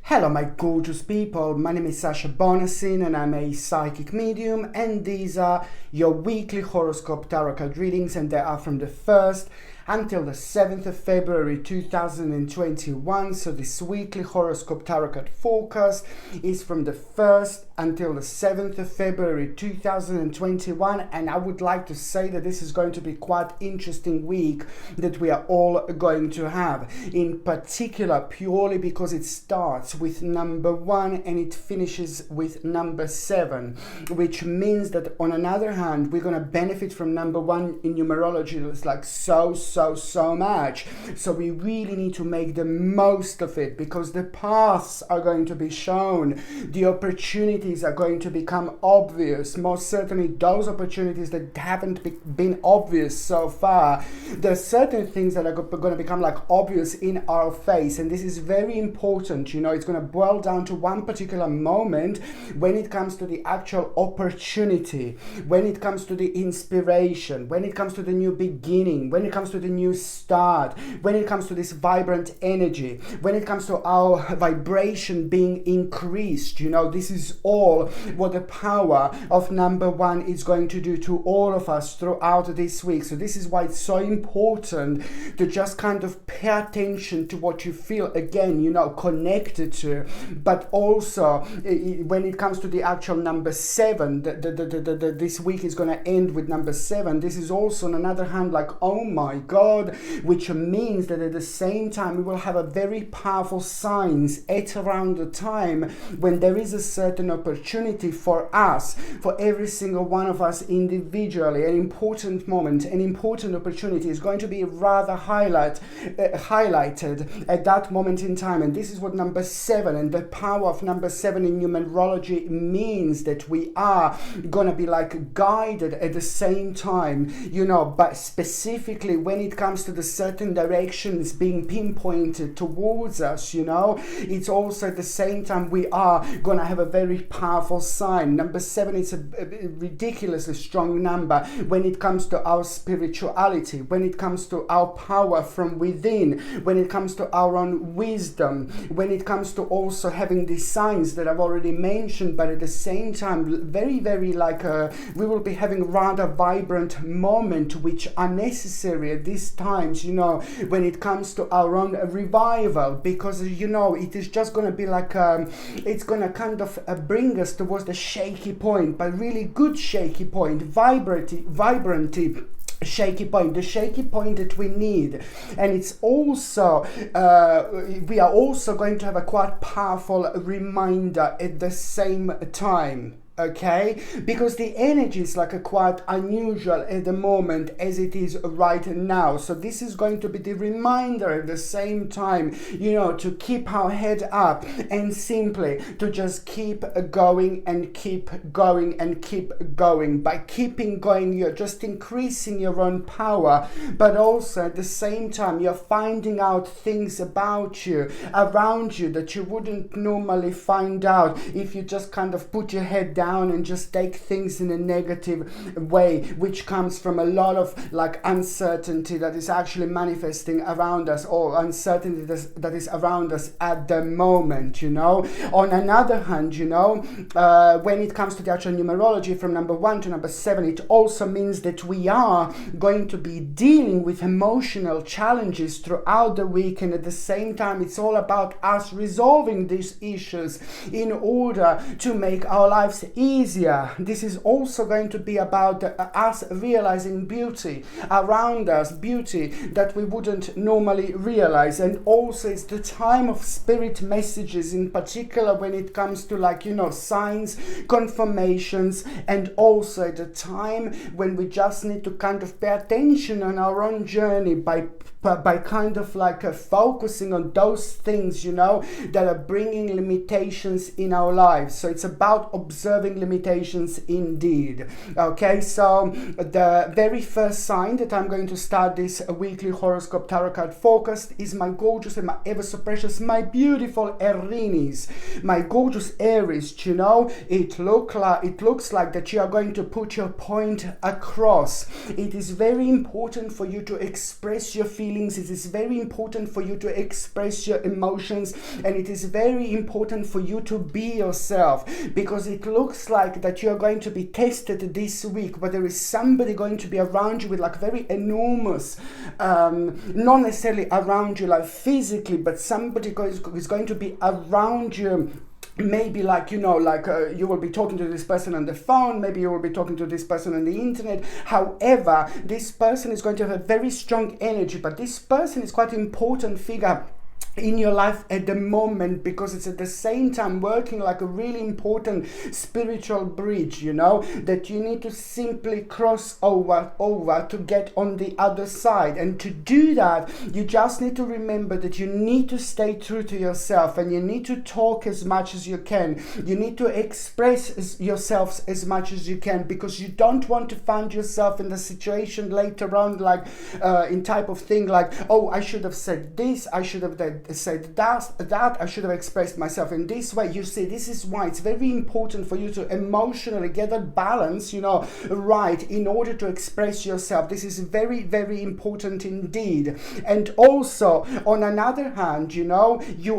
Hello my gorgeous people, my name is Sasha Bonasin and I'm a psychic medium, and these are your weekly horoscope tarot card readings, and they are from the 1st until the 7th of February 2021. So this weekly horoscope tarot card forecast is from the 1st until the 7th of February 2021, and I would like to say that this is going to be quite interesting week that we are all going to have, in particular purely because it starts with number 1 and it finishes with number 7, which means that on another hand we're going to benefit from number 1 in numerology. It's like so much, so we really need to make the most of it, because the paths are going to be shown, the opportunities are going to become obvious. Most certainly those opportunities that haven't been obvious so far, there's certain things that are going to become like obvious in our face, and this is very important. You know, it's going to boil down to one particular moment when it comes to the actual opportunity, when it comes to the inspiration, when it comes to the new beginning, when it comes to the new start, when it comes to this vibrant energy, when it comes to our vibration being increased. You know, this is all what the power of number 1 is going to do to all of us throughout this week. So this is why it's so important to just kind of pay attention to what you feel, again, you know, connected to, but also when it comes to the actual number 7, this week is going to end with number 7. This is also on another hand like, oh my god, which means that at the same time we will have a very powerful signs at around the time when there is a certain opportunity for us, for every single one of us individually. An important moment, an important opportunity is going to be rather highlighted at that moment in time, and this is what number 7 and the power of number 7 in numerology means, that we are gonna be like guided at the same time, you know, but specifically when it comes to the certain directions being pinpointed towards us. You know, it's also at the same time we are gonna have a very powerful sign. Number 7 is a ridiculously strong number when it comes to our spirituality, when it comes to our power from within, when it comes to our own wisdom, when it comes to also having these signs that I've already mentioned, but at the same time very like we will be having rather vibrant moment which are necessary at these times, you know, when it comes to our own revival, because you know it is just going to be like it's going to kind of bring us towards the shaky point, but really good shaky point, vibrant shaky point, the shaky point that we need. And it's also we are also going to have a quite powerful reminder at the same time. Okay, because the energy is like a quite unusual at the moment as it is right now. So this is going to be the reminder at the same time, you know, to keep our head up and simply to just keep going and keep going and keep going. By keeping going, you're just increasing your own power, but also at the same time you're finding out things about you, around you, that you wouldn't normally find out if you just kind of put your head down and just take things in a negative way, which comes from a lot of like uncertainty that is actually manifesting around us, or uncertainty that is around us at the moment, you know. On another hand, you know, when it comes to the actual numerology from number 1 to number 7, it also means that we are going to be dealing with emotional challenges throughout the week, and at the same time it's all about us resolving these issues in order to make our lives easier. This is also going to be about us realizing beauty around us, beauty that we wouldn't normally realize. And also it's the time of spirit messages, in particular when it comes to like, you know, signs, confirmations, and also the time when we just need to kind of pay attention on our own journey by kind of like focusing on those things, you know, that are bringing limitations in our lives. So it's about observing limitations indeed. Okay, so the very first sign that I'm going to start this weekly horoscope tarot card focus is my gorgeous and my ever so precious, my beautiful Aries, my gorgeous Aries. You know, it looks like that you are going to put your point across. It is very important for you to express your feelings feelings. It is very important for you to express your emotions, and it is very important for you to be yourself, because it looks like that you're going to be tested this week, but there is somebody going to be around you with like very enormous, not necessarily around you like physically, but somebody is going to be around you. Maybe like, you will be talking to this person on the phone, maybe you will be talking to this person on the internet. However, this person is going to have a very strong energy, but this person is quite an important figure in your life at the moment, because it's at the same time working like a really important spiritual bridge, that you need to simply cross over to get on the other side. And to do that, you just need to remember that you need to stay true to yourself, and you need to talk as much as you can. You need to express yourselves as much as you can, because you don't want to find yourself in the situation later on, like in type of thing like, oh, I should have said this, I should have said that, I should have expressed myself in this way. You see, this is why it's very important for you to emotionally get that balance, right, in order to express yourself. This is very, very important indeed. And also, on another hand, you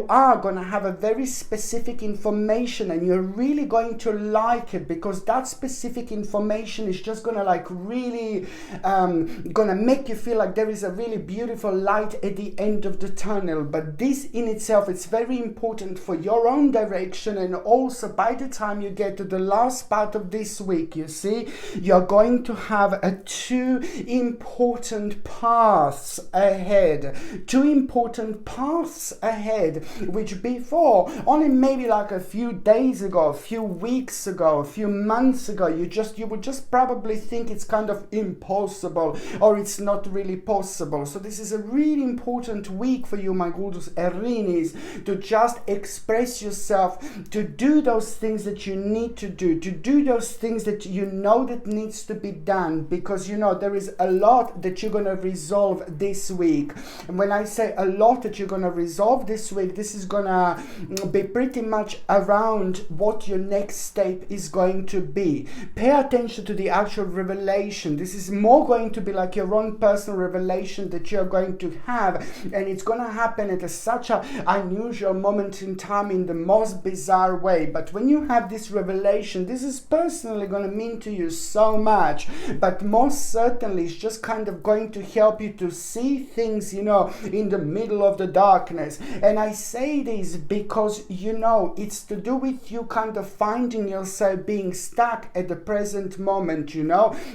are going to have a very specific information, and you're really going to like it, because that specific information is just going to like really going to make you feel like there is a really beautiful light at the end of the tunnel. But this in itself, it's very important for your own direction. And also, by the time you get to the last part of this week, you see, you're going to have two important paths ahead. Which before, only maybe like a few days ago, a few weeks ago, a few months ago, you would just probably think it's kind of impossible, or it's not really possible. So this is a really important week for you, my gorgeous Aries, to just express yourself, to do those things that you need to do those things that that needs to be done, because there is a lot that you're going to resolve this week. And when I say a lot that you're going to resolve this week, this is going to be pretty much around what your next step is going to be. Pay attention to the actual revelation. This is more going to be like your own personal revelation that you're going to have, and it's going to happen at such an unusual moment in time, in the most bizarre way. But when you have this revelation, this is personally going to mean to you so much, but most certainly it's just kind of going to help you to see things, in the middle of the darkness. And I say this because, it's to do with you kind of finding yourself being stuck at the present moment,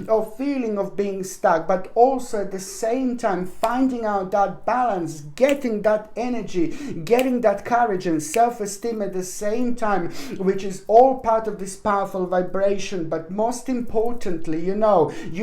or feeling of being stuck, but also at the same time finding out that balance, getting that energy, getting that courage and self-esteem at the same time, which is all part of this powerful vibration. But most importantly, you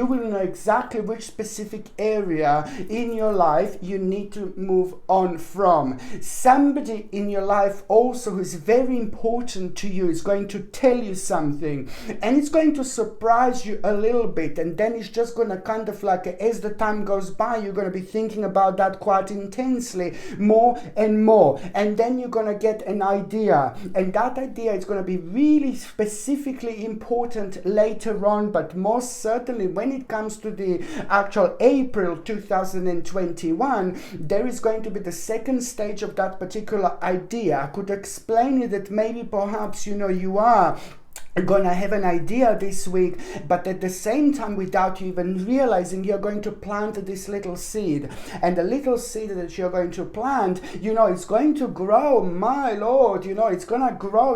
will know exactly which specific area in your life you need to move on from. Somebody in your life also who is very important to you is going to tell you something, and it's going to surprise you a little bit, and then it's just going to kind of like, as the time goes by, you're going to be thinking about that quite intensely, more and more, and then you're going to get an idea, and that idea is going to be really specifically important later on. But most certainly when it comes to the actual April 2021, there is going to be the second stage of that particular idea. I could explain it that maybe perhaps you are going to have an idea this week, but at the same time, without you even realizing, you're going to plant this little seed, and the little seed that you're going to plant, it's going to grow. My Lord, it's going to grow,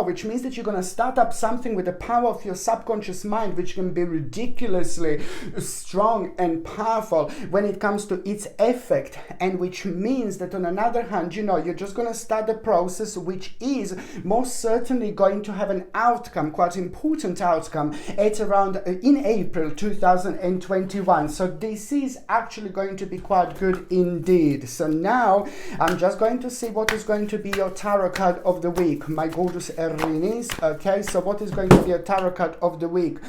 which means that you're going to start up something with the power of your subconscious mind, which can be ridiculously strong and powerful when it comes to its effect, and which means that on another hand, you're just going to start the process, which is most certainly going to have an outcome, quite important outcome, at around in April 2021. So this is actually going to be quite good indeed. So now I'm just going to see what is going to be your tarot card of the week, my gorgeous Aries. Okay, so what is going to be a tarot card of the week?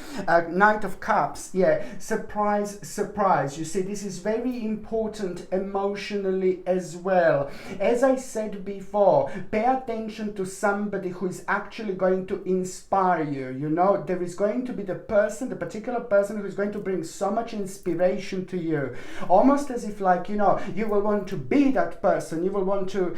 Knight of Cups. Yeah, surprise. You see, this is very important emotionally as well. As I said before, pay attention to somebody who is actually going to to inspire you. You know, there is going to be the particular person who is going to bring so much inspiration to you, almost as if, like, you know, you will want to be that person, you will want to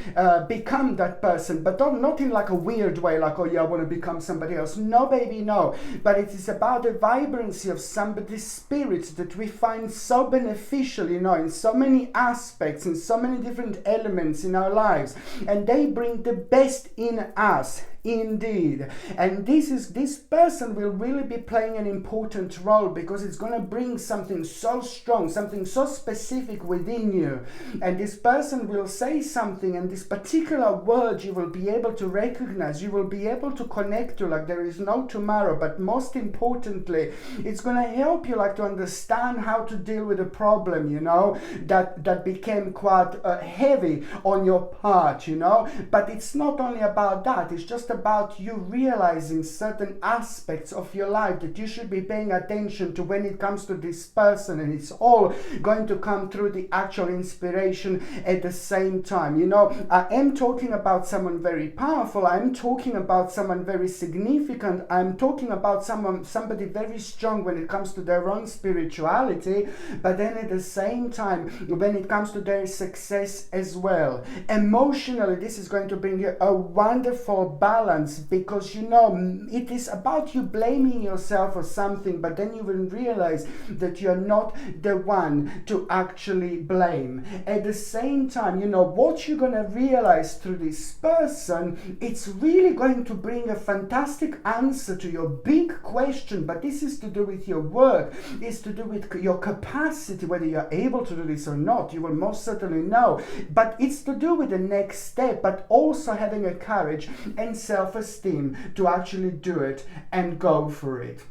become that person, but not in like a weird way, like, oh yeah, I want to become somebody else. No, baby, no. But it is about the vibrancy of somebody's spirit that we find so beneficial, you know, in so many aspects, in so many different elements in our lives, and they bring the best in us. Indeed. And this person will really be playing an important role, because it's going to bring something so strong, something so specific within you. And this person will say something, and this particular word you will be able to recognize, you will be able to connect to like there is no tomorrow. But most importantly, it's going to help you like to understand how to deal with a problem, you know, that became quite heavy on your part, you know. But it's not only about that, it's just about you realizing certain aspects of your life that you should be paying attention to when it comes to this person, and it's all going to come through the actual inspiration at the same time. You know, I am talking about someone very powerful, I'm talking about someone very significant, I'm talking about somebody very strong when it comes to their own spirituality, but then at the same time when it comes to their success as well. Emotionally, this is going to bring you a wonderful balance, because you know it is about you blaming yourself for something, but then you will realize that you're not the one to actually blame. At the same time, you know what you're going to realize through this person, it's really going to bring a fantastic answer to your big question. But this is to do with your work, it's to do with your capacity, whether you're able to do this or not, you will most certainly know. But it's to do with the next step, but also having a courage and self-esteem to actually do it and go for it.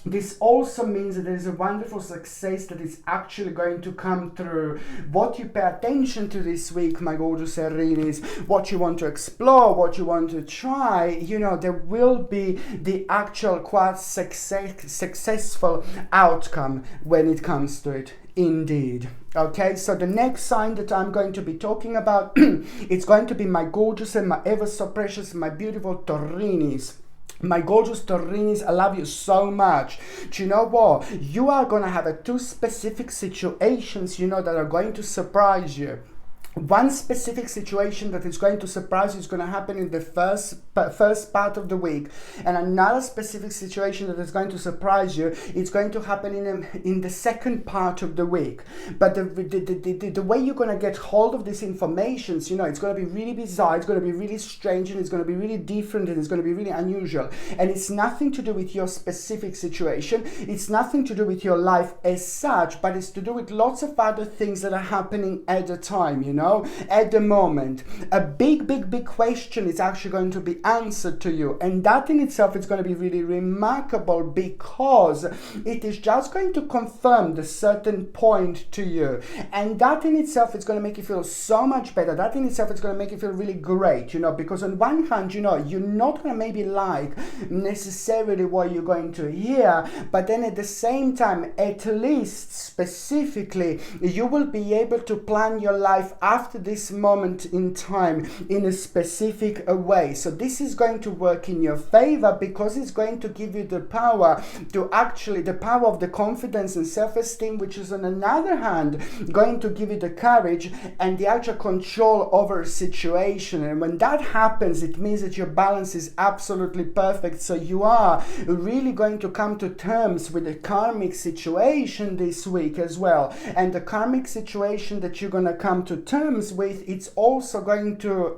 This also means that there is a wonderful success that is actually going to come through. What you pay attention to this week, my gorgeous Aries, what you want to explore, what you want to try, you know, there will be the actual quite successful outcome when it comes to it. Indeed. Okay, so the next sign that I'm going to be talking about, it's going to be my gorgeous and my ever so precious, my beautiful Tauruses. My gorgeous Tauruses, I love you so much. Do you know what? You are going to have two specific situations, you know, that are going to surprise you. One specific situation that is going to surprise you is going to happen in the first part of the week, and another specific situation that is going to surprise you, it's going to happen in the second part of the week. But the way you're going to get hold of this information, you know, it's going to be really bizarre, it's going to be really strange, and it's going to be really different, and it's going to be really unusual. And it's nothing to do with your specific situation, it's nothing to do with your life as such, but it's to do with lots of other things that are happening at the time, you know. At the moment, a big question is actually going to be answered to you, and that in itself is going to be really remarkable, because it is just going to confirm the certain point to you, and that in itself is going to make you feel so much better. That in itself is going to make you feel really great, you know, because on one hand, you know, you're not going to maybe like necessarily what you're going to hear, but then at the same time, at least specifically, you will be able to plan your life after this moment in time in a specific way. So this is going to work in your favor, because it's going to give you the power to actually, the power of the confidence and self-esteem, which is on another hand going to give you the courage and the actual control over a situation. And when that happens, it means that your balance is absolutely perfect. So you are really going to come to terms with a karmic situation this week as well. And the karmic situation that you're going to come to terms with, it's also going to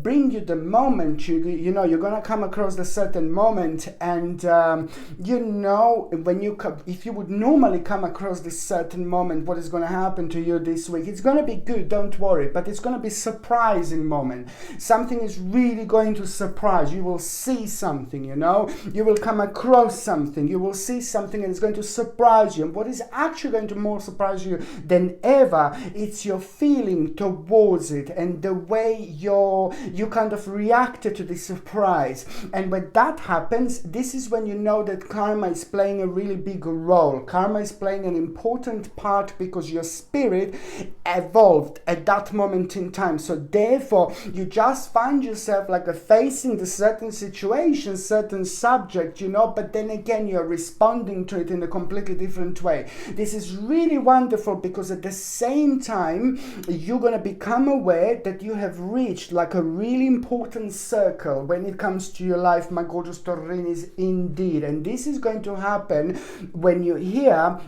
bring you the moment. You know, you're going to come across a certain moment, and you know, when if you would normally come across this certain moment, what is going to happen to you this week? It's going to be good, don't worry, but it's going to be surprising moment. Something is really going to surprise you. You will see something, you know, you will come across something, you will see something, and it's going to surprise you. And what is actually going to more surprise you than ever, it's your feeling towards it and the way you kind of reacted to the surprise. And when that happens, this is when you know that karma is playing a really big role. Karma is playing an important part because your spirit evolved at that moment in time. So therefore, you just find yourself like facing the certain situation, certain subject, but then again, you're responding to it in a completely different way. This is really wonderful because at the same time, you're going to become aware that you have reached like a really important circle when it comes to your life, my gorgeous Taurinis, indeed. And this is going to happen when you hear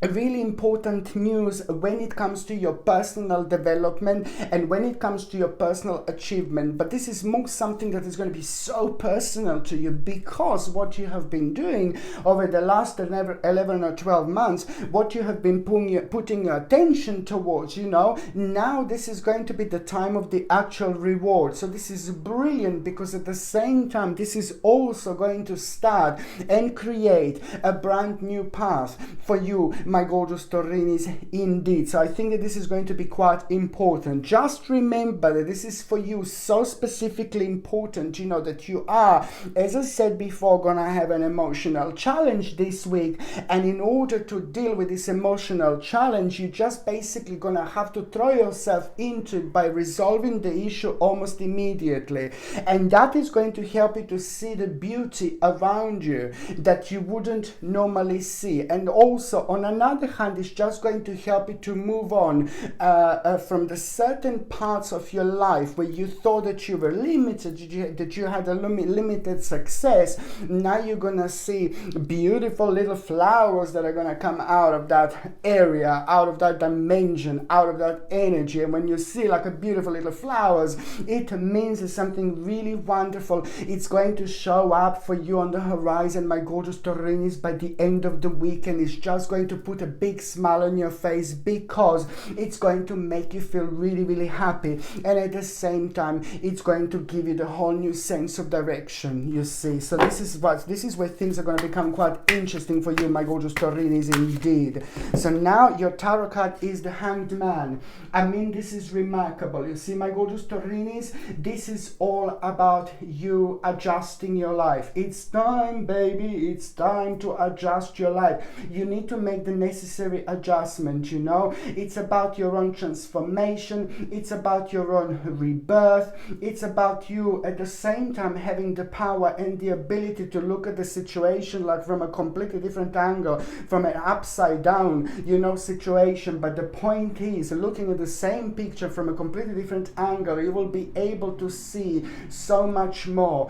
really important news when it comes to your personal development and when it comes to your personal achievement. But this is more something that is going to be so personal to you because what you have been doing over the last 11 or 12 months, what you have been putting your attention towards, now this is going to be the time of the actual reward. So this is brilliant because at the same time, this is also going to start and create a brand new path for you, my gorgeous Taurinis, indeed. So I think that this is going to be quite important. Just remember that this is for you so specifically important, that you are, as I said before, gonna have an emotional challenge this week. And in order to deal with this emotional challenge, you just basically gonna have to throw yourself into it by resolving the issue almost immediately. And that is going to help you to see the beauty around you that you wouldn't normally see. And also, on another hand, it's just going to help you to move on from the certain parts of your life where you thought that you were limited, that you had a limited success. Now you're gonna see beautiful little flowers that are gonna come out of that area, out of that dimension, out of that energy. And when you see like a beautiful little flowers, it means it's something really wonderful. It's going to show up for you on the horizon, my gorgeous Taurinis, by the end of the week, and it's just going to put a big smile on your face because it's going to make you feel really, really happy. And at the same time, it's going to give you the whole new sense of direction, you see. So this is where things are going to become quite interesting for you, my gorgeous Taurinis, indeed. So now your tarot card is the Hanged Man. I mean, this is remarkable. You see, my gorgeous Taurinis, this is all about you adjusting your life. It's time, baby. It's time to adjust your life. You need to make the necessary adjustment, It's about your own transformation. It's about your own rebirth. It's about you at the same time having the power and the ability to look at the situation like from a completely different angle, from an upside down, situation. But the point is, looking at the same picture from a completely different angle, you will be able to see so much more,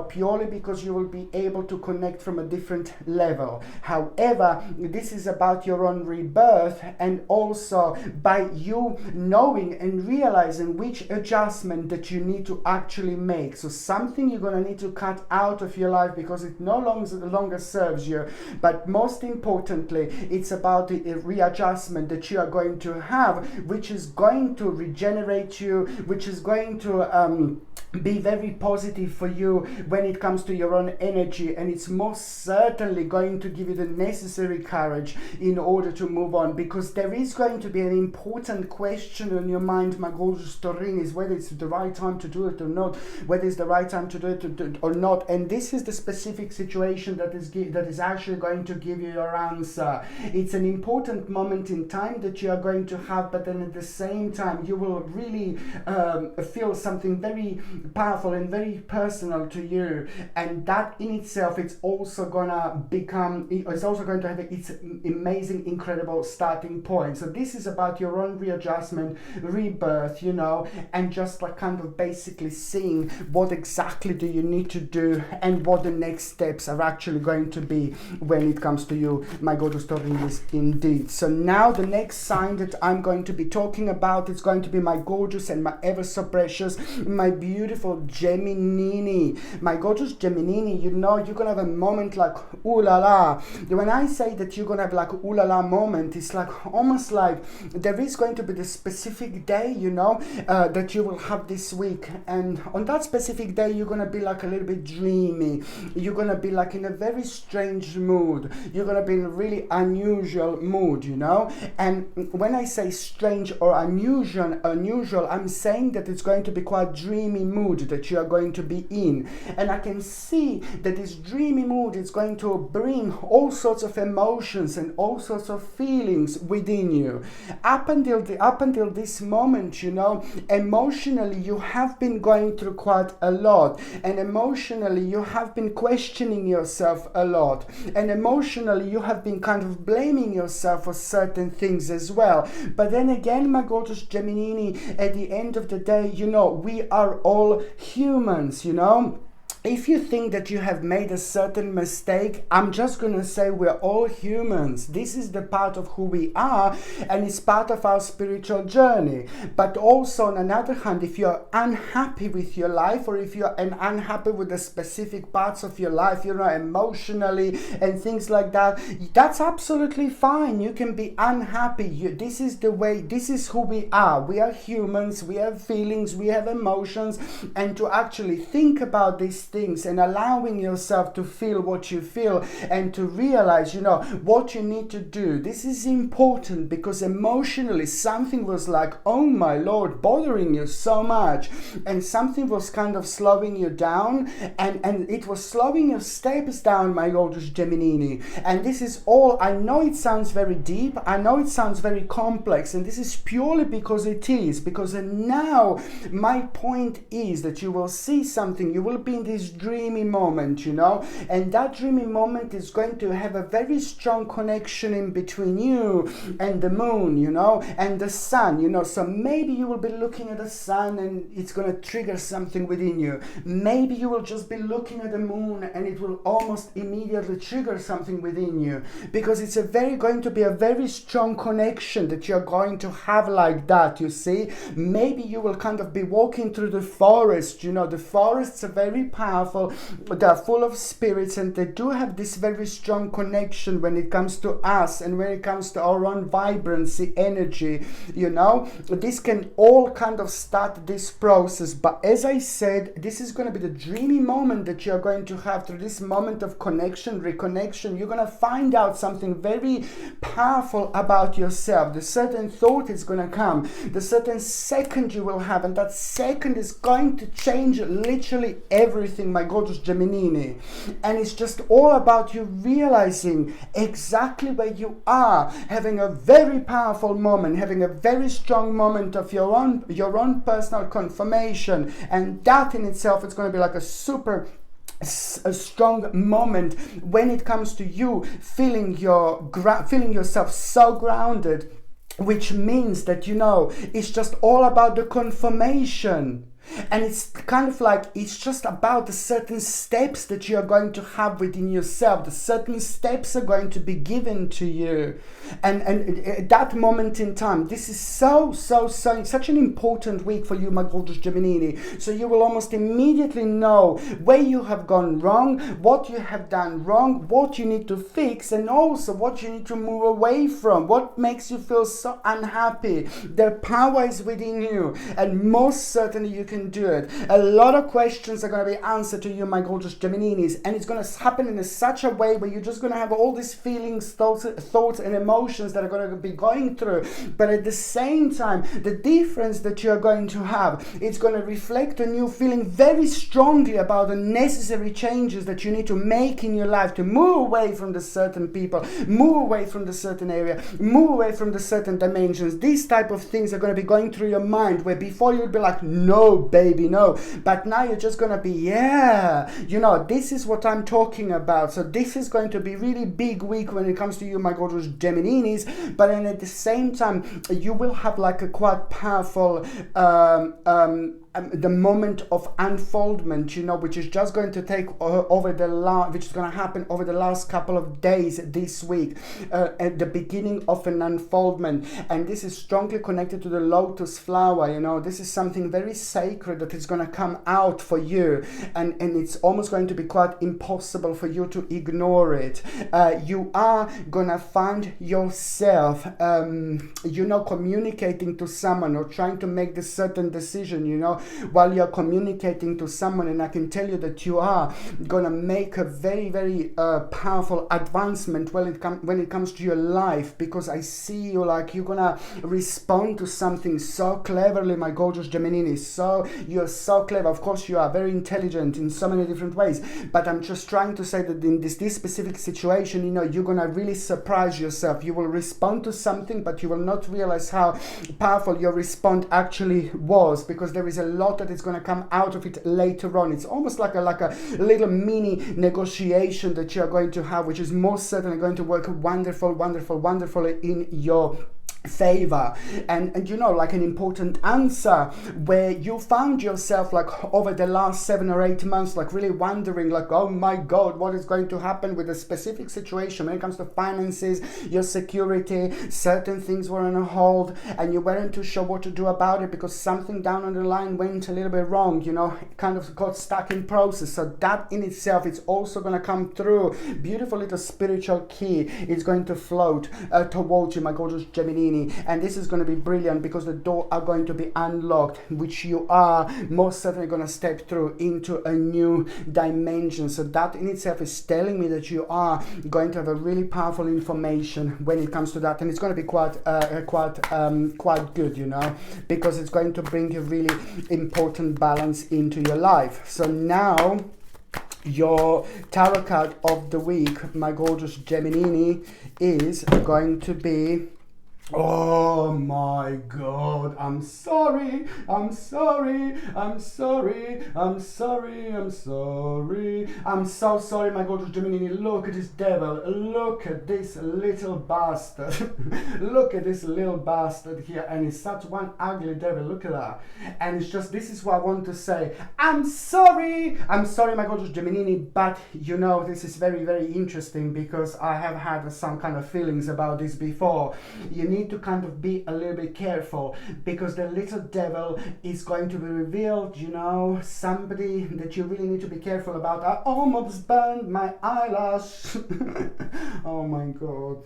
purely because you will be able to connect from a different level. However, this is about your own rebirth, and also by you knowing and realizing which adjustment that you need to actually make. So something you're going to need to cut out of your life because it no longer serves you. But most importantly, it's about the readjustment that you are going to have, which is going to regenerate you, which is going to be very positive for you when it comes to your own energy, and it's most certainly going to give you the necessary courage in order to move on, because there is going to be an important question on your mind, my gorgeous Taurinis, whether it's the right time to do it or not, whether it's the right time to do it or not. And this is the specific situation that is actually going to give you your answer. It's an important moment in time that you are going to have, but then at the same time you will really feel something very powerful and very personal to you, and that in itself, it's also going to have its amazing, incredible starting point. So this is about your own readjustment, rebirth, and just like kind of basically seeing what exactly do you need to do and what the next steps are actually going to be when it comes to you, my gorgeous Taurinis, indeed. So now the next sign that I'm going to be talking about is going to be my gorgeous and my ever so precious, my beautiful Gemini. My gorgeous Gemini, you're gonna have a moment like ooh la la. When I say that you're gonna have like ooh la la moment. It's like almost like there is going to be the specific day, you know, that you will have this week, and on that specific day you're gonna be like a little bit dreamy. You're gonna be like in a very strange mood. You're gonna be in a really unusual mood, you know. And when I say strange or unusual, I'm saying that it's going to be quite dreamy mood that you are going to be in, and I can see that this dreamy mood is going to bring all sorts of emotions and all sorts of feelings within you. Up until this moment, you know, emotionally you have been going through quite a lot, and emotionally you have been questioning yourself a lot, and emotionally you have been kind of blaming yourself for certain things as well. But then again, my gorgeous Gemini, at the end of the day, you know, we are all humans, you know. If you think that you have made a certain mistake, I'm just going to say we're all humans. This is the part of who we are, and it's part of our spiritual journey. But also, on another hand, if you're unhappy with your life, or if you're unhappy with the specific parts of your life, you know, emotionally and things like that, that's absolutely fine. You can be unhappy. This is the way, this is who we are. We are humans, we have feelings, we have emotions, and to actually think about these things and allowing yourself to feel what you feel and to realize, you know, what you need to do. This is important because emotionally something was like, oh my Lord, bothering you so much, and something was kind of slowing you down, and it was slowing your steps down, my gorgeous Gemini. And this is all, I know it sounds very deep, I know it sounds very complex, and this is purely because it is, because now my point is that you will see something, you will be in this dreamy moment, you know, and that dreamy moment is going to have a very strong connection in between you and the moon, you know, and the sun, you know. So maybe you will be looking at the sun and it's going to trigger something within you. Maybe you will just be looking at the moon and it will almost immediately trigger something within you, because it's going to be a very strong connection that you're going to have like that, you see. Maybe you will kind of be walking through the forest, you know. The forests are very powerful, they are full of spirits, and they do have this very strong connection when it comes to us and when it comes to our own vibrancy, energy, you know. This can all kind of start this process, but as I said, this is going to be the dreamy moment that you're going to have through this moment of connection, reconnection. You're going to find out something very powerful about yourself. The certain thought is going to come, the certain second you will have, and that second is going to change literally everything, my gorgeous Gemini. And it's just all about you realizing exactly where you are, having a very powerful moment, having a very strong moment of your own personal confirmation, and that in itself is going to be like a strong moment when it comes to you feeling yourself so grounded, which means that, you know, it's just all about the confirmation. And it's kind of like, it's just about the certain steps that you are going to have within yourself. The certain steps are going to be given to you. And at that moment in time, this is such an important week for you, my gorgeous Gemini. So you will almost immediately know where you have gone wrong, what you have done wrong, what you need to fix, and also what you need to move away from, what makes you feel so unhappy. The power is within you, and most certainly you can do it. A lot of questions are going to be answered to you, my gorgeous Geminis, and it's going to happen in such a way where you're just going to have all these feelings, thoughts and emotions that are going to be going through. But at the same time, the difference that you're going to have, it's going to reflect on you feeling very strongly about the necessary changes that you need to make in your life to move away from the certain people, move away from the certain area, move away from the certain dimensions. These type of things are going to be going through your mind, where before you'd be like, no baby, no, but now you're just going to be, yeah, you know, this is what I'm talking about. So this is going to be really big week when it comes to you, my gorgeous Geminis. But then at the same time, you will have like a quite powerful the moment of unfoldment, you know, which is just going to take which is going to happen over the last couple of days this week, at the beginning of an unfoldment. And this is strongly connected to the lotus flower, you know. This is something very sacred that is going to come out for you, and it's almost going to be quite impossible for you to ignore it. You are going to find yourself, you know, communicating to someone or trying to make this certain decision, you know, while you're communicating to someone. And I can tell you that you are gonna make a very, very powerful advancement when it comes to your life, because I see you like you're gonna respond to something so cleverly, my gorgeous Gemini. So you're so clever. Of course, you are very intelligent in so many different ways, but I'm just trying to say that in this specific situation, you know, you're gonna really surprise yourself. You will respond to something, but you will not realize how powerful your response actually was, because there is a lot that is going to come out of it later on. It's almost like a little mini negotiation that you are going to have, which is most certainly going to work wonderfully in your favor. And you know, like an important answer where you found yourself like over the last 7 or 8 months like really wondering like, oh my god, what is going to happen with a specific situation when it comes to finances, your security. Certain things were on a hold and you weren't too sure what to do about it because something down on the line went a little bit wrong, you know, it kind of got stuck in process. So that in itself is also going to come through. Beautiful little spiritual key is going to float towards you, my gorgeous Gemini. And this is going to be brilliant because the door are going to be unlocked, which you are most certainly going to step through into a new dimension. So that in itself is telling me that you are going to have a really powerful information when it comes to that, and it's going to be quite good, you know, because it's going to bring a really important balance into your life. So now your tarot card of the week, my gorgeous Gemini, is going to be, oh my god, I'm sorry, I'm so sorry, my gorgeous Gemini. Look at this devil, look at this little bastard. Look at this little bastard here, and it's such one ugly devil, look at that. And it's just, this is what I want to say. I'm sorry, my gorgeous Gemini, but you know, this is very, very interesting because I have had some kind of feelings about this before. You need to kind of be a little bit careful because the little devil is going to be revealed, you know, somebody that you really need to be careful about. I almost burned my eyelash. Oh my god.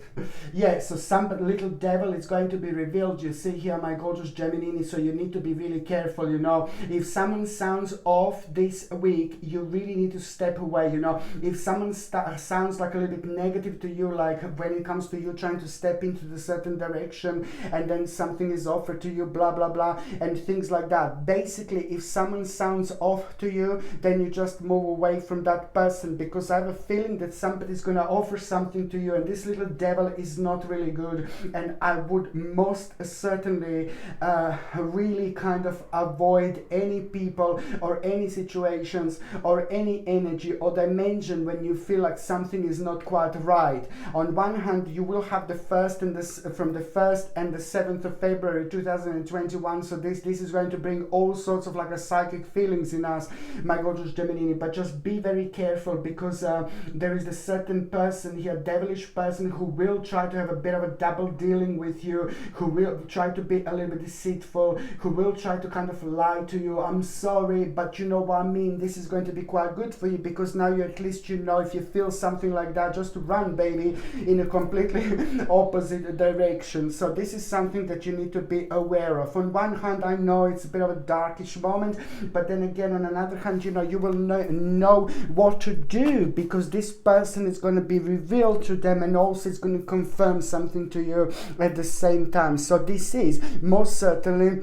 Yeah, so some little devil is going to be revealed, you see here, my gorgeous Gemini. So you need to be really careful, you know. If someone sounds off this week, you really need to step away, you know. If someone sounds like a little bit negative to you, like when it comes to you trying to step into the certain direction and then something is offered to you, blah blah blah, and things like that. Basically, if someone sounds off to you, then you just move away from that person, because I have a feeling that somebody's gonna offer something to you and this little devil is not really good, and I would most certainly really kind of avoid any people or any situations or any energy or dimension when you feel like something is not quite right. On one hand, you will have the first and from the 1st and the 7th of February 2021, so this is going to bring all sorts of like a psychic feelings in us, my gorgeous Gemini. But just be very careful because there is a certain person here, devilish person, who will try to have a bit of a double dealing with you, who will try to be a little bit deceitful, who will try to kind of lie to you. I'm sorry, but you know what I mean. This is going to be quite good for you because now you at least, you know, if you feel something like that, just to run, baby, in a completely opposite direction. So this is something that you need to be aware of. On one hand, I know it's a bit of a darkish moment, but then again, on another hand, you know, you will know what to do because this person is going to be revealed to them, and also it's going to confirm something to you at the same time. So this is most certainly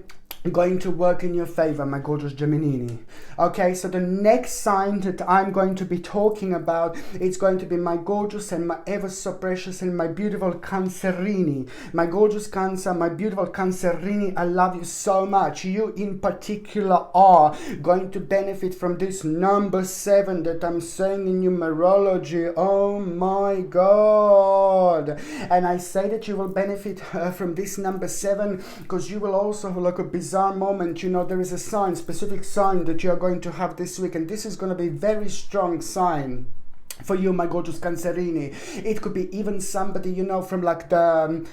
going to work in your favor, my gorgeous Gemini. Okay, so the next sign that I'm going to be talking about, it's going to be my gorgeous and my ever so precious and my beautiful Cancerini. My gorgeous Cancer, my beautiful Cancerini, I love you so much. You in particular are going to benefit from this number 7 that I'm saying in numerology. Oh my god. And I say that you will benefit from this number 7 because you will also have like a bizarre bizarre moment, you know, there is a sign, specific sign that you are going to have this week, and this is going to be very strong sign for you, my gorgeous Cancerini. It could be even somebody, you know, from like the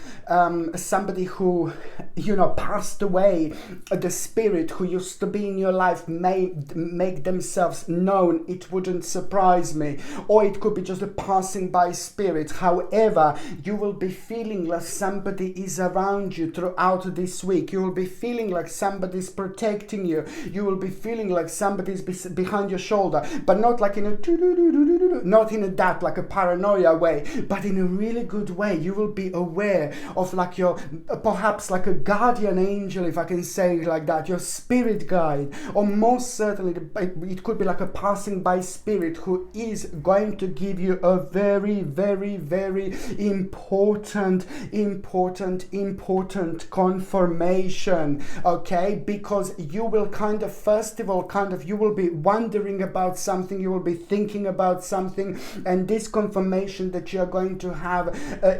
somebody who, you know, passed away, the spirit who used to be in your life may make themselves known. It wouldn't surprise me. Or it could be just a passing by spirit. However, you will be feeling like somebody is around you throughout this week. You will be feeling like somebody's protecting you. You will be feeling like somebody's behind your shoulder, but not like in a not in that like a paranoia way, but in a really good way. You will be aware of like your, perhaps like a guardian angel, if I can say it like that, your spirit guide, or most certainly it could be like a passing by spirit who is going to give you a very, very, very important confirmation, okay? Because you will kind of, first of all, you will be wondering about something, you will be thinking about something, and this confirmation that you're going to have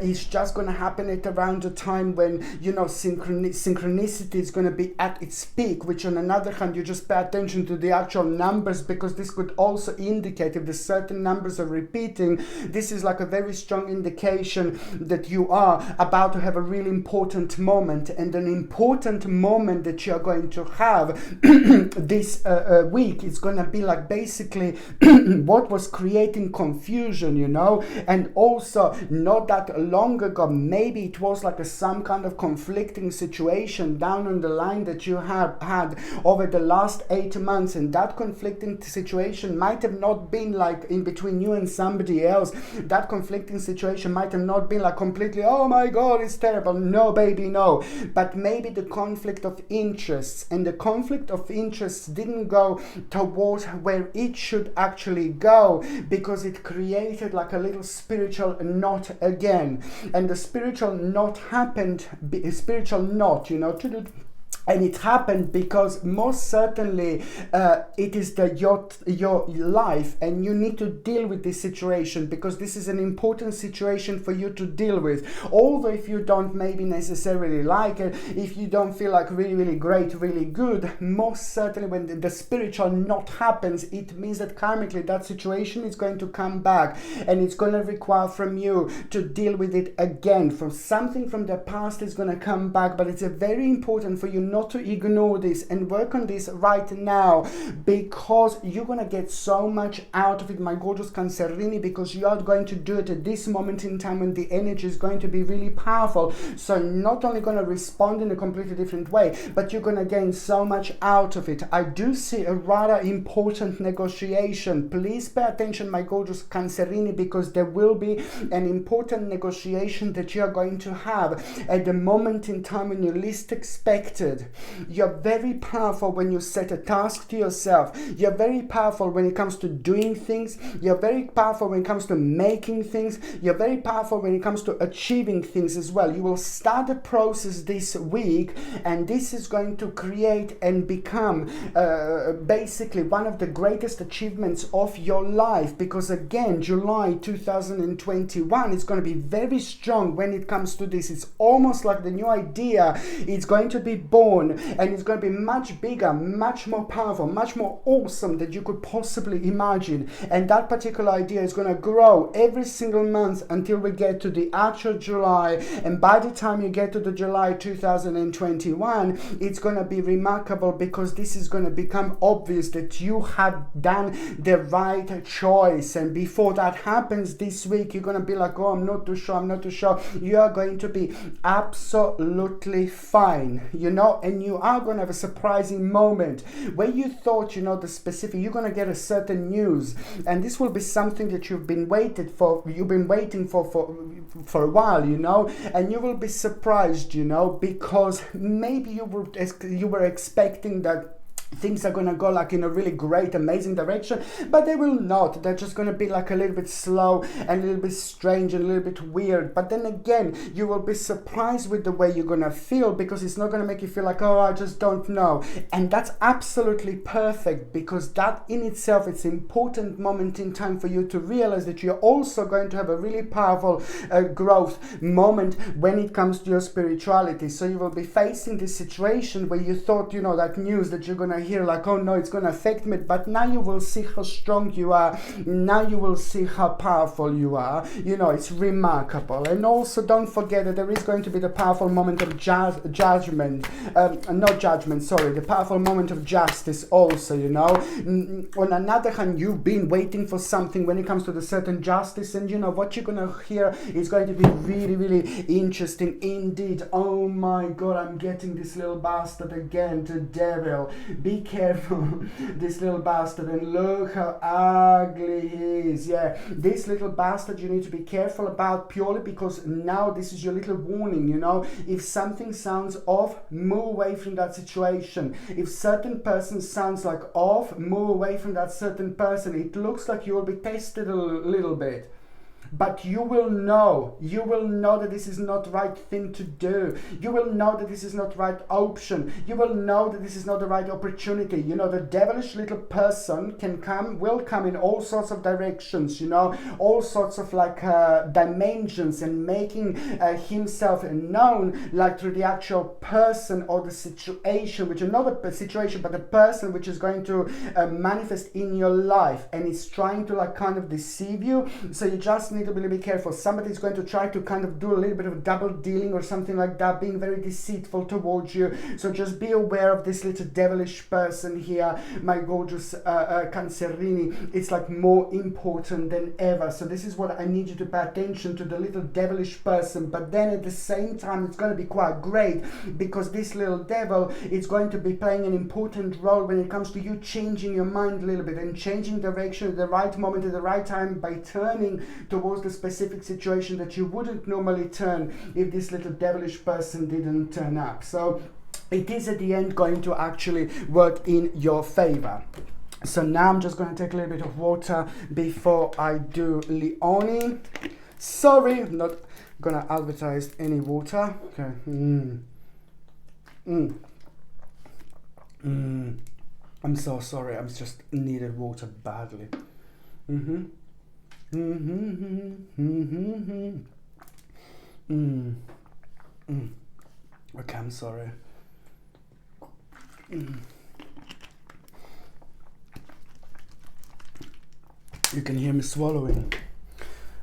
is just going to happen at around the time when, you know, synchronicity is going to be at its peak, which on another hand, you just pay attention to the actual numbers, because this could also indicate if the certain numbers are repeating. This is like a very strong indication that you are about to have a really important moment, and an important moment that you're going to have this week is going to be like basically what was creating confusion, you know. And also not that long ago, maybe it was like some kind of conflicting situation down on the line that you have had over the last 8 months, and that conflicting situation might have not been like in between you and somebody else. That conflicting situation might have not been like completely, oh my god, it's terrible. No, baby, no. But maybe the conflict of interests, and the conflict of interests didn't go towards where it should actually go, because it created like a little spiritual knot again. And the spiritual knot happened, you know, and it happened because most certainly it is your life, and you need to deal with this situation, because this is an important situation for you to deal with. Although if you don't maybe necessarily like it, if you don't feel like really, really great, really good, most certainly when the spiritual knot happens, it means that karmically that situation is going to come back, and it's going to require from you to deal with it again. From something from the past is going to come back, but it's very important for you not to ignore this and work on this right now, because you're going to get so much out of it, my gorgeous Cancerini, because you are going to do it at this moment in time when the energy is going to be really powerful. So not only going to respond in a completely different way, but you're going to gain so much out of it. I do see a rather important negotiation. Please pay attention, my gorgeous Cancerini, because there will be an important negotiation that you are going to have at the moment in time when you least expected. You're very powerful when you set a task to yourself. You're very powerful when it comes to doing things. You're very powerful when it comes to making things. You're very powerful when it comes to achieving things as well. You will start the process this week, and this is going to create and become basically one of the greatest achievements of your life, because again, July 2021 is going to be very strong when it comes to this. It's almost like the new idea is going to be born, and it's going to be much bigger, much more powerful, much more awesome than you could possibly imagine. And that particular idea is going to grow every single month until we get to the actual July. And by the time you get to the July 2021, it's going to be remarkable, because this is going to become obvious that you have done the right choice. And before that happens this week, you're going to be like, oh, I'm not too sure. You are going to be absolutely fine, you know. And you are going to have a surprising moment where you thought, you know, the specific, you're going to get a certain news, and this will be something that you've been waiting for a while, you know. And you will be surprised, you know, because maybe you were expecting that things are going to go like in a really great, amazing direction, but they will not. They're just going to be like a little bit slow and a little bit strange and a little bit weird. But then again, you will be surprised with the way you're going to feel, because it's not going to make you feel like, oh, I just don't know. And that's absolutely perfect, because that in itself, it's an important moment in time for you to realize that you're also going to have a really powerful growth moment when it comes to your spirituality. So you will be facing this situation where you thought, you know, that news that you're going to hear, like, oh no, it's going to affect me, but now you will see how strong you are. Now you will see how powerful you are. You know, it's remarkable. And also don't forget that there is going to be the powerful moment of judgment, not judgment, sorry, the powerful moment of justice also, you know. On another hand, you've been waiting for something when it comes to the certain justice, and you know what you're going to hear is going to be really, really interesting indeed. Oh my god, I'm getting this little bastard again, the devil. Be careful, this little bastard, and look how ugly he is. Yeah, this little bastard you need to be careful about, purely because now this is your little warning, you know. If something sounds off, move away from that situation. If certain person sounds like off, move away from that certain person. It looks like you will be tested a little bit. But you will know that this is not the right thing to do. You will know that this is not the right option. You will know that this is not the right opportunity. You know, the devilish little person will come in all sorts of directions, you know, all sorts of like dimensions, and making himself known like through the actual person or the situation, which is not a situation, but the person which is going to manifest in your life, and is trying to like kind of deceive you. So you just need to be careful. Somebody's going to try to kind of do a little bit of double dealing or something like that, being very deceitful towards you. So just be aware of this little devilish person here, my gorgeous Cancerini. It's like more important than ever. So this is what I need you to pay attention to, the little devilish person. But then at the same time, it's going to be quite great, because this little devil is going to be playing an important role when it comes to you changing your mind a little bit and changing direction at the right moment, at the right time, by turning towards the specific situation that you wouldn't normally turn if this little devilish person didn't turn up. So it is at the end going to actually work in your favor. So now I'm just going to take a little bit of water before I do Leone. Sorry, I'm not going to advertise any water. Okay. I'm so sorry. I just needed water badly. Okay, I'm sorry. You can hear me swallowing.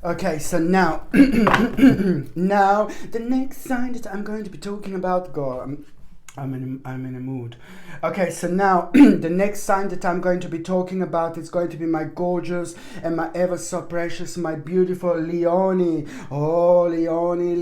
Okay, so now, now the next sign that I'm going to be talking about, I'm in a mood. Okay, so now the next sign that I'm going to be talking about is going to be my gorgeous and my ever so precious, my beautiful Leone. Oh, Leone,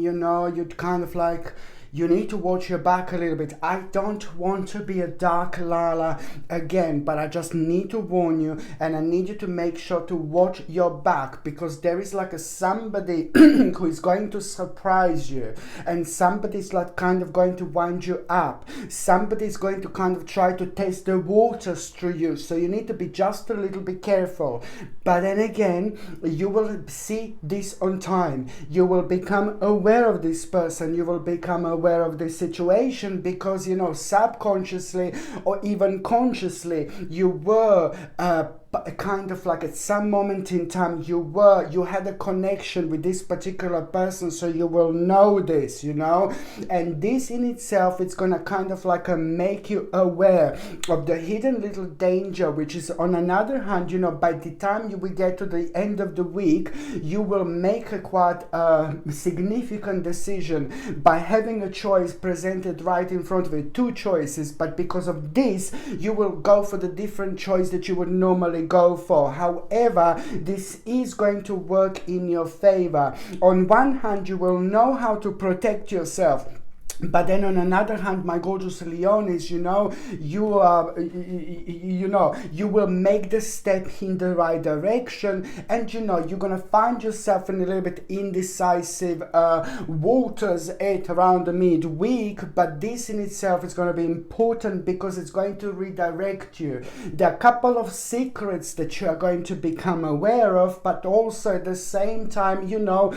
you know, you'd kind of like, you need to watch your back a little bit. I don't want to be a dark Lala again, but I just need to warn you, and I need you to make sure to watch your back, because there is like a somebody who is going to surprise you, and somebody's like kind of going to wind you up. Somebody's going to kind of try to test the waters through you, so you need to be just a little bit careful. But then again, you will see this on time. You will become aware of this person. You will become aware of this situation, because you know, subconsciously or even consciously, you were kind of like at some moment in time you had a connection with this particular person, so you will know this, you know. And this in itself, it's gonna kind of like make you aware of the hidden little danger, which is, on another hand, you know, by the time you will get to the end of the week, you will make a quite significant decision by having a choice presented right in front of you, two choices, but because of this, you will go for the different choice that you would normally go for. However, this is going to work in your favor. On one hand, you will know how to protect yourself. But then on another hand, my gorgeous Leonis, you know, you are, you know, you will make the step in the right direction, and you know, you're gonna find yourself in a little bit indecisive waters at around the midweek. But this in itself is gonna be important because it's going to redirect you. There are a couple of secrets that you are going to become aware of, but also at the same time, you know,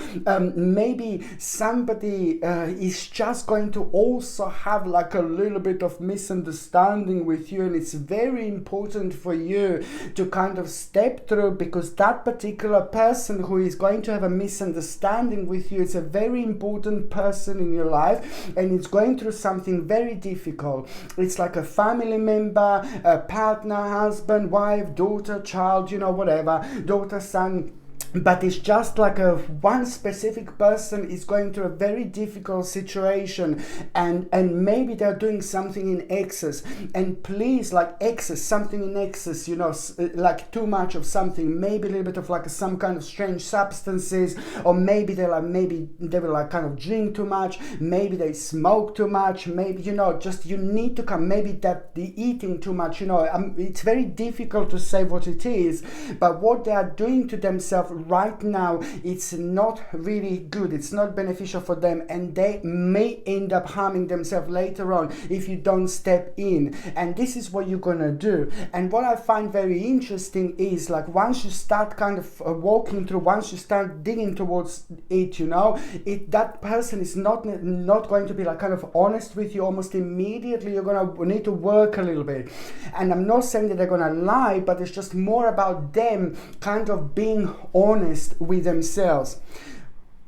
maybe somebody is just going to also have like a little bit of misunderstanding with you, and it's very important for you to kind of step through, because that particular person who is going to have a misunderstanding with you, it's a very important person in your life, and it's going through something very difficult. It's like a family member, a partner, husband, wife, daughter, child, you know, whatever, daughter, son. But it's just like one specific person is going through a very difficult situation, and maybe they're doing something in excess. And please, like excess, something in excess, you know, like too much of something, maybe a little bit of like some kind of strange substances, or maybe they will like kind of drink too much, maybe they smoke too much, maybe, you know, just you need to come, maybe that the eating too much, you know, it's very difficult to say what it is, but what they are doing to themselves right now, it's not really good, it's not beneficial for them, and they may end up harming themselves later on if you don't step in. And this is what you're gonna do. And what I find very interesting is, like, once you start kind of walking through, once you start digging towards it, you know, that person is not going to be like kind of honest with you almost immediately. You're gonna need to work a little bit, and I'm not saying that they're gonna lie, but it's just more about them kind of being honest with themselves.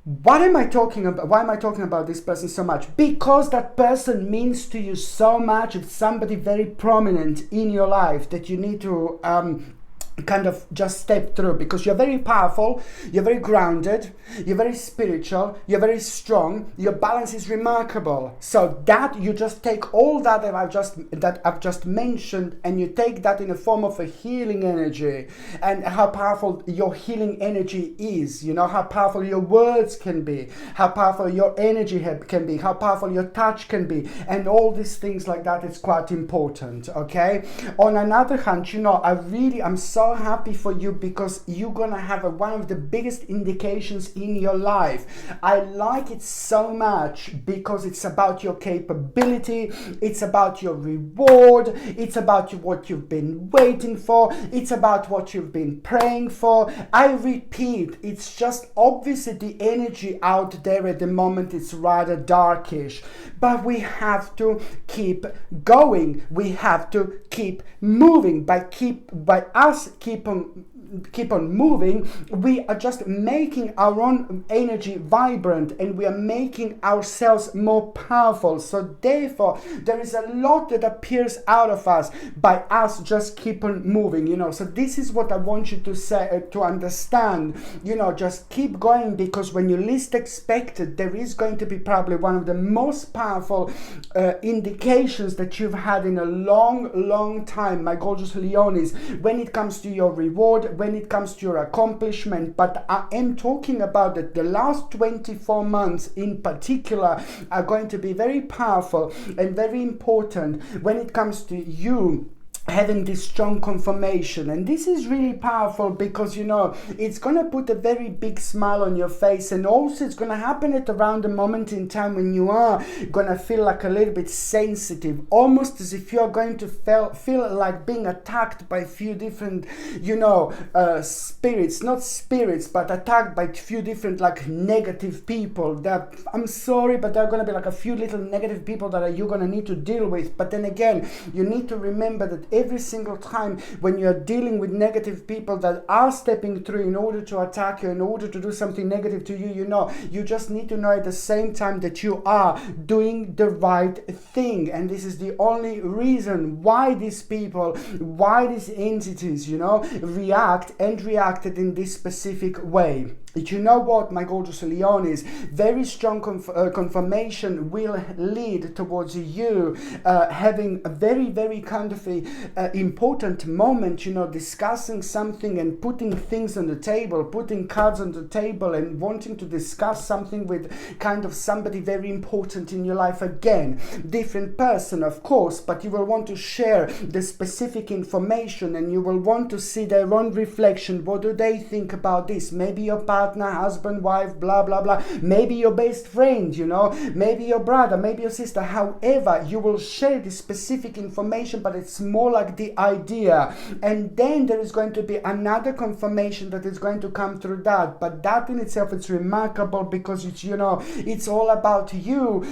What am I talking about? Why am I talking about this person so much? Because that person means to you so much. It's somebody very prominent in your life that you need to kind of just step through, because you're very powerful, you're very grounded, you're very spiritual, you're very strong, your balance is remarkable. So that you just take all that I've just mentioned, and you take that in a form of a healing energy, and how powerful your healing energy is, you know, how powerful your words can be, how powerful your energy can be, how powerful your touch can be, and all these things like that. It's quite important. Okay, on another hand, you know, I'm so happy for you, because you're gonna have one of the biggest indications in your life. I like it so much because it's about your capability, it's about your reward, it's about what you've been waiting for, it's about what you've been praying for. I repeat, it's just obviously the energy out there at the moment is rather darkish, but we have to keep going, we have to keep moving. By us keep on moving, we are just making our own energy vibrant, and we are making ourselves more powerful. So therefore there is a lot that appears out of us by us just keep on moving, you know. So this is what I want you to say, to understand, you know, just keep going, because when you least expect it, there is going to be probably one of the most powerful indications that you've had in a long time, my gorgeous Leonis, when it comes to your reward, when it comes to your accomplishment. But I am talking about that the last 24 months in particular are going to be very powerful and very important when it comes to you having this strong confirmation. And this is really powerful, because, you know, it's gonna put a very big smile on your face, and also it's gonna happen at around the moment in time when you are gonna feel like a little bit sensitive, almost as if you're going to feel like being attacked by a few different, you know, spirits, not spirits, but attacked by a few different like negative people. That, I'm sorry, but there are gonna be like a few little negative people that you're gonna need to deal with. But then again, you need to remember that every single time when you're dealing with negative people that are stepping through in order to attack you, in order to do something negative to you, you know, you just need to know at the same time that you are doing the right thing. And this is the only reason why these people, why these entities, you know, reacted in this specific way. You know what, my gorgeous Leonis, very strong confirmation will lead towards you having a very, very kind of important moment, you know, discussing something and putting things on the table, putting cards on the table and wanting to discuss something with kind of somebody very important in your life. Again, different person, of course, but you will want to share the specific information and you will want to see their own reflection. What do they think about this? Maybe your partner, husband, wife, blah blah blah, maybe your best friend, you know, maybe your brother, maybe your sister. However, you will share this specific information, but it's more like the idea, and then there is going to be another confirmation that is going to come through that. But that in itself, it's remarkable because it's, you know, it's all about you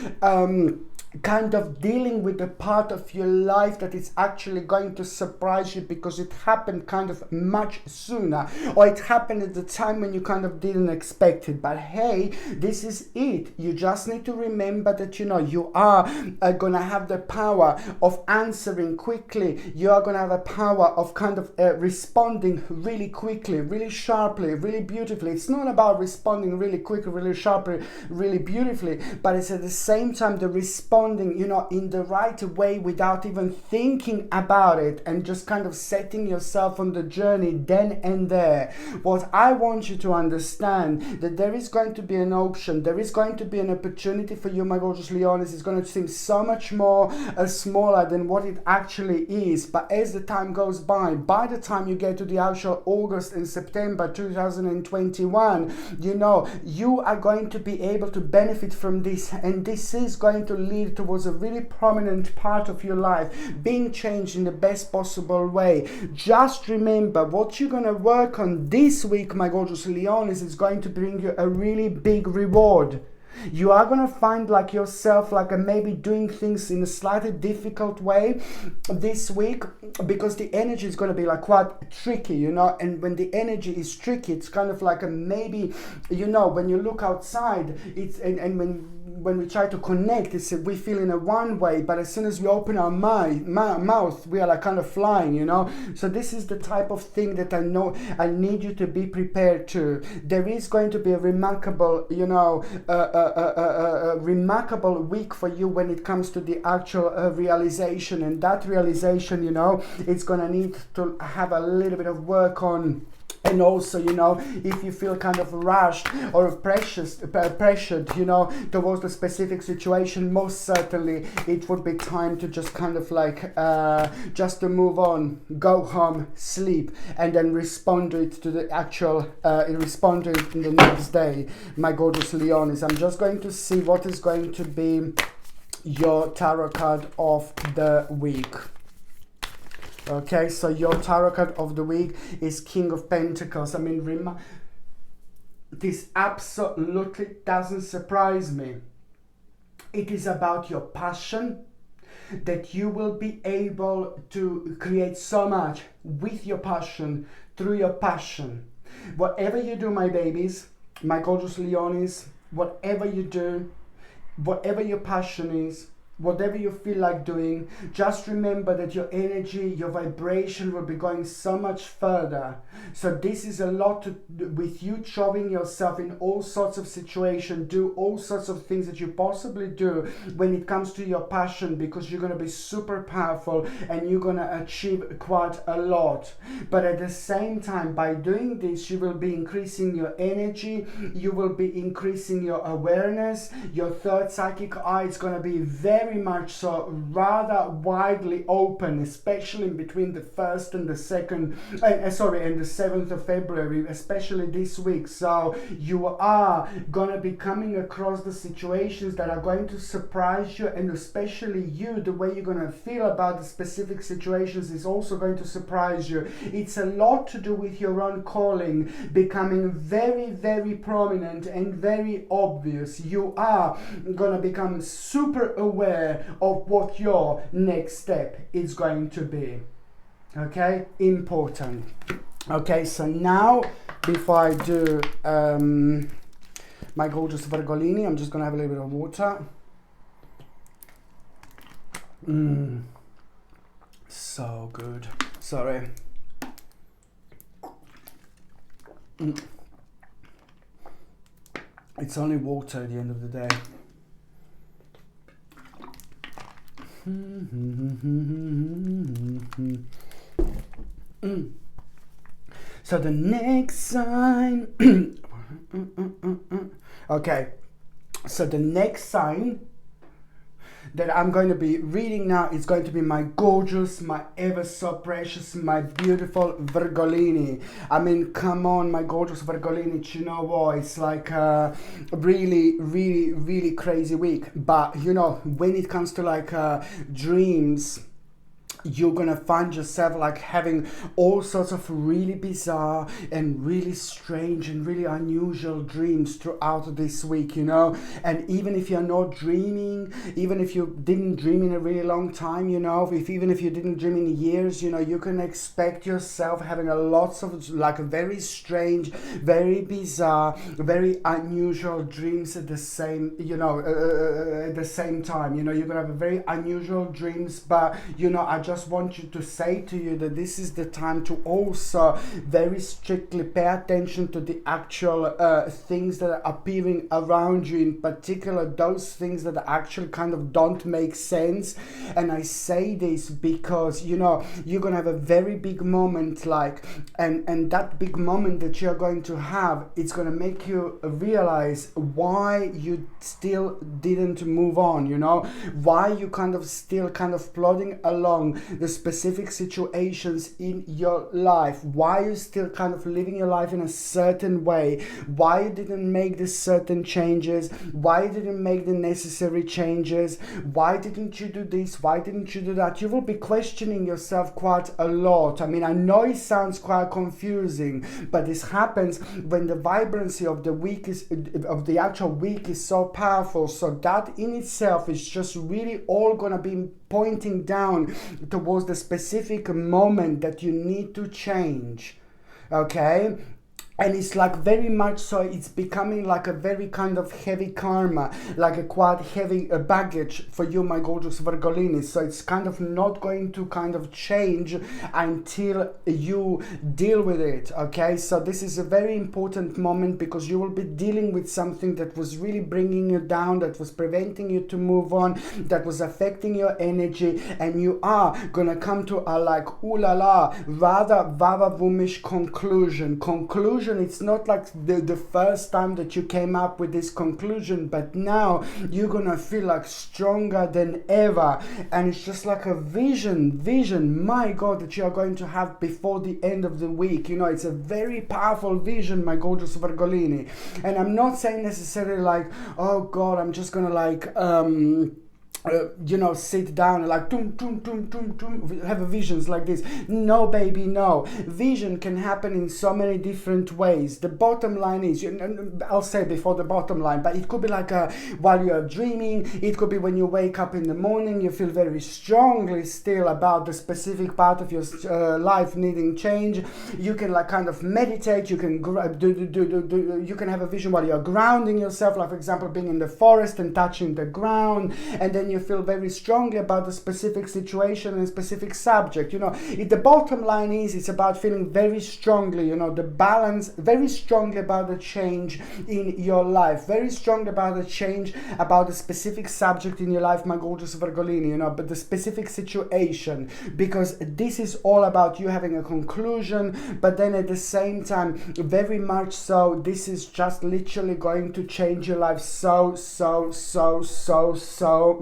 kind of dealing with the part of your life that is actually going to surprise you, because it happened kind of much sooner, or it happened at the time when you kind of didn't expect it. But hey, this is it. You just need to remember that, you know, you are gonna have the power of answering quickly. You are gonna have a power of kind of responding really quickly, really sharply, really beautifully. It's not about responding really quickly, really sharply, really beautifully, but it's at the same time the response, you know, in the right way without even thinking about it, and just kind of setting yourself on the journey then and there. What I want you to understand, that there is going to be an option, there is going to be an opportunity for you, my gorgeous Leonis. It's going to seem so much more smaller than what it actually is, but as the time goes by the time you get to the actual August and September 2021, you know, you are going to be able to benefit from this, and this is going to lead towards a really prominent part of your life being changed in the best possible way. Just remember, what you're going to work on this week, my gorgeous Leonis, is going to bring you a really big reward. You are going to find like yourself like maybe doing things in a slightly difficult way this week, because the energy is going to be like quite tricky, you know. And when the energy is tricky, it's kind of like a maybe, you know, when you look outside, it's and when we try to connect, it's we feel in a one way, but as soon as we open our mouth, we are like kind of flying, you know. So this is the type of thing that I know I need you to be prepared to. There is going to be a remarkable, you know, a remarkable week for you when it comes to the actual realization, and that realization, you know, it's gonna need to have a little bit of work on. And also, you know, if you feel kind of rushed or pressured, you know, towards the specific situation, most certainly it would be time to just kind of like, just to move on, go home, sleep, and then respond to it to the actual, respond to it in the next day, my gorgeous Leonis. I'm just going to see what is going to be your tarot card of the week. Okay, so your tarot card of the week is King of Pentacles. I mean, this absolutely doesn't surprise me. It is about your passion, that you will be able to create so much with your passion, through your passion. Whatever you do, my babies, my gorgeous Leonis, whatever you do, whatever your passion is, whatever you feel like doing, just remember that your energy, your vibration will be going so much further. So this is a lot to do with you showing yourself in all sorts of situations, do all sorts of things that you possibly do when it comes to your passion, because you're going to be super powerful and you're going to achieve quite a lot. But at the same time, by doing this, you will be increasing your energy, you will be increasing your awareness, your third psychic eye is going to be very much so rather widely open, especially between the 1st and the 2nd, and the 7th of February, especially this week. So you are gonna be coming across the situations that are going to surprise you, and especially you, the way you're gonna feel about the specific situations is also going to surprise you. It's a lot to do with your own calling becoming very, very prominent and very obvious. You are gonna become super aware of what your next step is going to be. Okay, important. Okay, so now before I do my gorgeous Virgolini, I'm just gonna have a little bit of water. So good. Sorry. It's only water at the end of the day. So the next sign, okay, so the next sign that I'm going to be reading now is going to be my gorgeous, my ever so precious, my beautiful Virgolini. I mean, come on, my gorgeous Virgolini, you know what, it's like a really, really, really crazy week. But, you know, when it comes to like dreams, you're gonna find yourself like having all sorts of really bizarre and really strange and really unusual dreams throughout this week, you know. And even if you're not dreaming, even if you didn't dream in a really long time, you know, even if you didn't dream in years, you know, you can expect yourself having a lots of like very strange, very bizarre, very unusual dreams at the same, you know, at the same time. You know, you're gonna have a very unusual dreams, but you know, I just want you to say to you that this is the time to also very strictly pay attention to the actual things that are appearing around you, in particular those things that actually kind of don't make sense. And I say this because, you know, you're gonna have a very big moment, like, and that big moment that you're going to have, it's gonna make you realize why you still didn't move on, you know, why you kind of still kind of plodding along the specific situations in your life, why you still kind of living your life in a certain way, why you didn't make the certain changes, why you didn't make the necessary changes, why didn't you do this, why didn't you do that. You will be questioning yourself quite a lot. I mean, I know it sounds quite confusing, but this happens when the vibrancy of the week is of the actual week is so powerful. So that in itself is just really all gonna be pointing down towards the specific moment that you need to change, okay? And it's like very much so, it's becoming like a very kind of heavy karma, like a quite heavy baggage for you, my gorgeous Virgolini. So it's kind of not going to kind of change until you deal with it, okay? So this is a very important moment because you will be dealing with something that was really bringing you down, that was preventing you to move on, that was affecting your energy, and you are gonna come to a like, ooh la la, rather vava-vumish conclusion. It's not like the first time that you came up with this conclusion, but now you're gonna feel like stronger than ever. And it's just like a vision, my God, that you are going to have before the end of the week. You know, it's a very powerful vision, my gorgeous Virgolini. And I'm not saying necessarily like, oh God, I'm just gonna like you know, sit down and like have visions like this. No, baby, no. Vision can happen in so many different ways. The bottom line is, I'll say before the bottom line, but it could be like while you're dreaming. It could be when you wake up in the morning, you feel very strongly still about the specific part of your life needing change. You can like kind of meditate. You can you can have a vision while you're grounding yourself, like for example being in the forest and touching the ground, and then you feel very strongly about the specific situation and specific subject. You know, the bottom line is it's about feeling very strongly, you know, the balance, very strongly about the change in your life, very strongly about the change about the specific subject in your life, my gorgeous Virgolini, you know, but the specific situation, because this is all about you having a conclusion, but then at the same time, very much so, this is just literally going to change your life so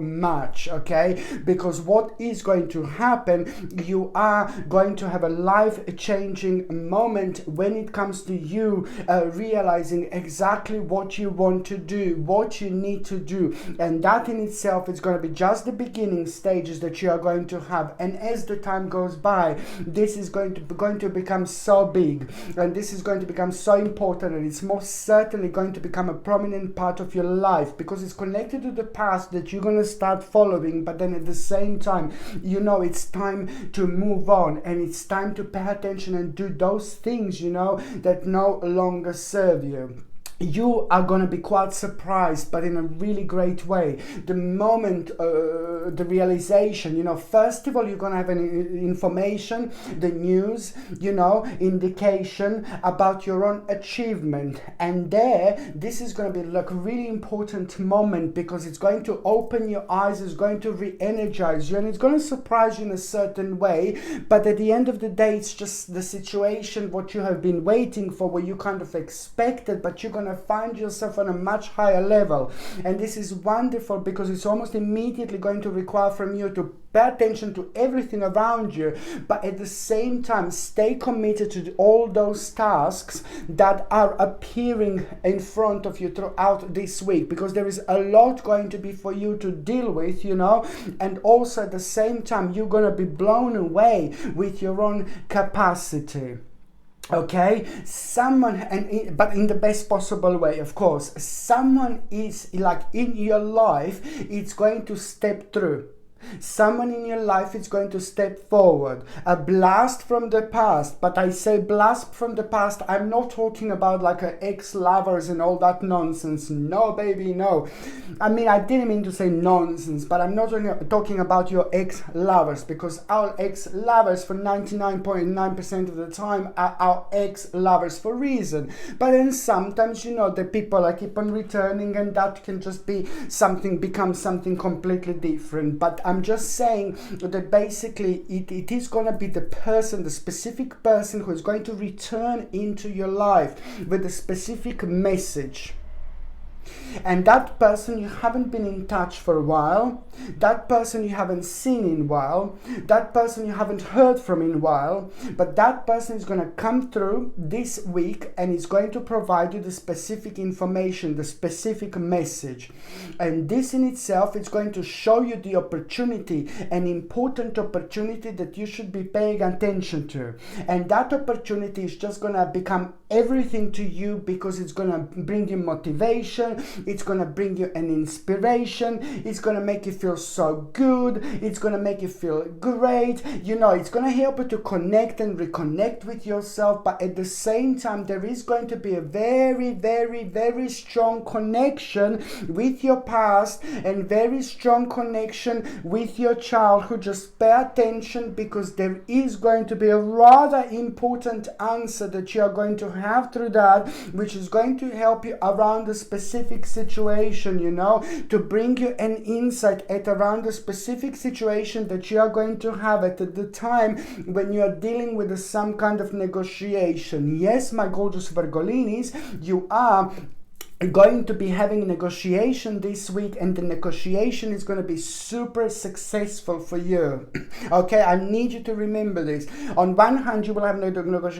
much, okay? Because what is going to happen, you are going to have a life-changing moment when it comes to you realizing exactly what you want to do, what you need to do, and that in itself is going to be just the beginning stages that you are going to have. And as the time goes by, this is going to become so big, and this is going to become so important, and it's most certainly going to become a prominent part of your life because it's connected to the past that you're going to start following. But then at the same time, you know, it's time to move on, and it's time to pay attention and do those things, you know, that no longer serve you. you are going to be quite surprised, but in a really great way. The moment, the realization, you know, first of all, you're going to have an information, the news, you know, indication about your own achievement. And this is going to be like a really important moment, because it's going to open your eyes, it's going to re-energize you, and it's going to surprise you in a certain way. But at the end of the day, it's just the situation, what you have been waiting for, what you kind of expected, but you're going to find yourself on a much higher level. And this is wonderful, because it's almost immediately going to require from you to pay attention to everything around you, but at the same time stay committed to all those tasks that are appearing in front of you throughout this week, because there is a lot going to be for you to deal with, you know. And also at the same time, you're going to be blown away with your own capacity. Okay, but in the best possible way, of course. Someone is like in your life, it's going to step through. Someone in your life is going to step forward. A blast from the past. But I say blast from the past, I'm not talking about like ex-lovers and all that nonsense. No, baby, no. I mean, I didn't mean to say nonsense, but I'm not talking about your ex-lovers, because our ex-lovers for 99.9% of the time are our ex-lovers for a reason. But then sometimes, you know, the people keep on returning, and that can just be become something completely different. But I'm just saying that basically it is going to be the specific person who is going to return into your life with a specific message. And that person you haven't been in touch for a while, that person you haven't seen in a while, that person you haven't heard from in a while, but that person is going to come through this week and is going to provide you the specific information, the specific message. And this in itself is going to show you the opportunity, an important opportunity that you should be paying attention to. And that opportunity is just going to become everything to you, because it's going to bring you motivation, it's going to bring you an inspiration, it's going to make you feel so good, it's going to make you feel great, you know, it's going to help you to connect and reconnect with yourself. But at the same time, there is going to be a very, very, very strong connection with your past, and very strong connection with your childhood. Just pay attention, because there is going to be a rather important answer that you are going to have through that, which is going to help you around the specific situation, you know, to bring you an insight at around the specific situation that you are going to have at the time when you are dealing with some kind of negotiation. Yes, my gorgeous Virgolinis, you are going to be having a negotiation this week, and the negotiation is going to be super successful for you. Okay, I need you to remember this. On one hand, you will have a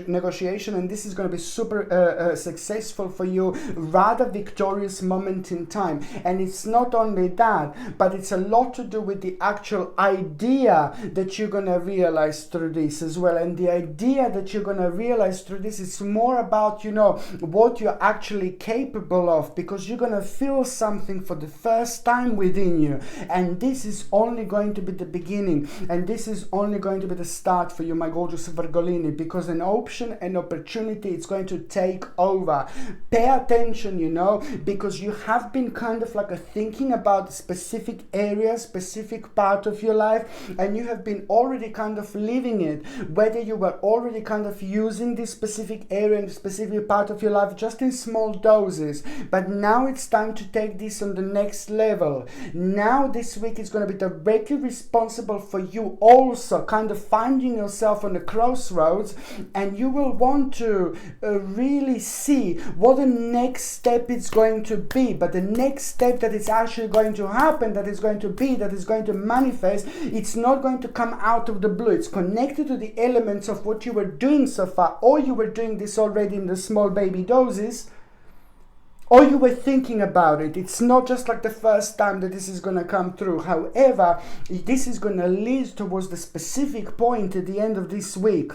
negotiation, and this is going to be super successful for you, rather victorious moment in time. And it's not only that, but it's a lot to do with the actual idea that you're going to realize through this as well. And the idea that you're going to realize through this is more about, you know, what you're actually capable of, because you're going to feel something for the first time within you. And this is only going to be the beginning, and this is only going to be the start for you, my gorgeous Virgolini, because an option, an opportunity, it's going to take over. Pay attention, you know, because you have been kind of like thinking about a specific area, specific part of your life, and you have been already kind of living it, whether you were already kind of using this specific area and specific part of your life just in small doses. But now it's time to take this on the next level. Now this week is going to be directly responsible for you also kind of finding yourself on the crossroads, and you will want to really see what the next step is going to be. But the next step that is actually going to happen, that is going to manifest, it's not going to come out of the blue. It's connected to the elements of what you were doing so far, or you were doing this already in the small baby doses, or you were thinking about it. It's not just like the first time that this is going to come through. However, this is going to lead towards the specific point at the end of this week.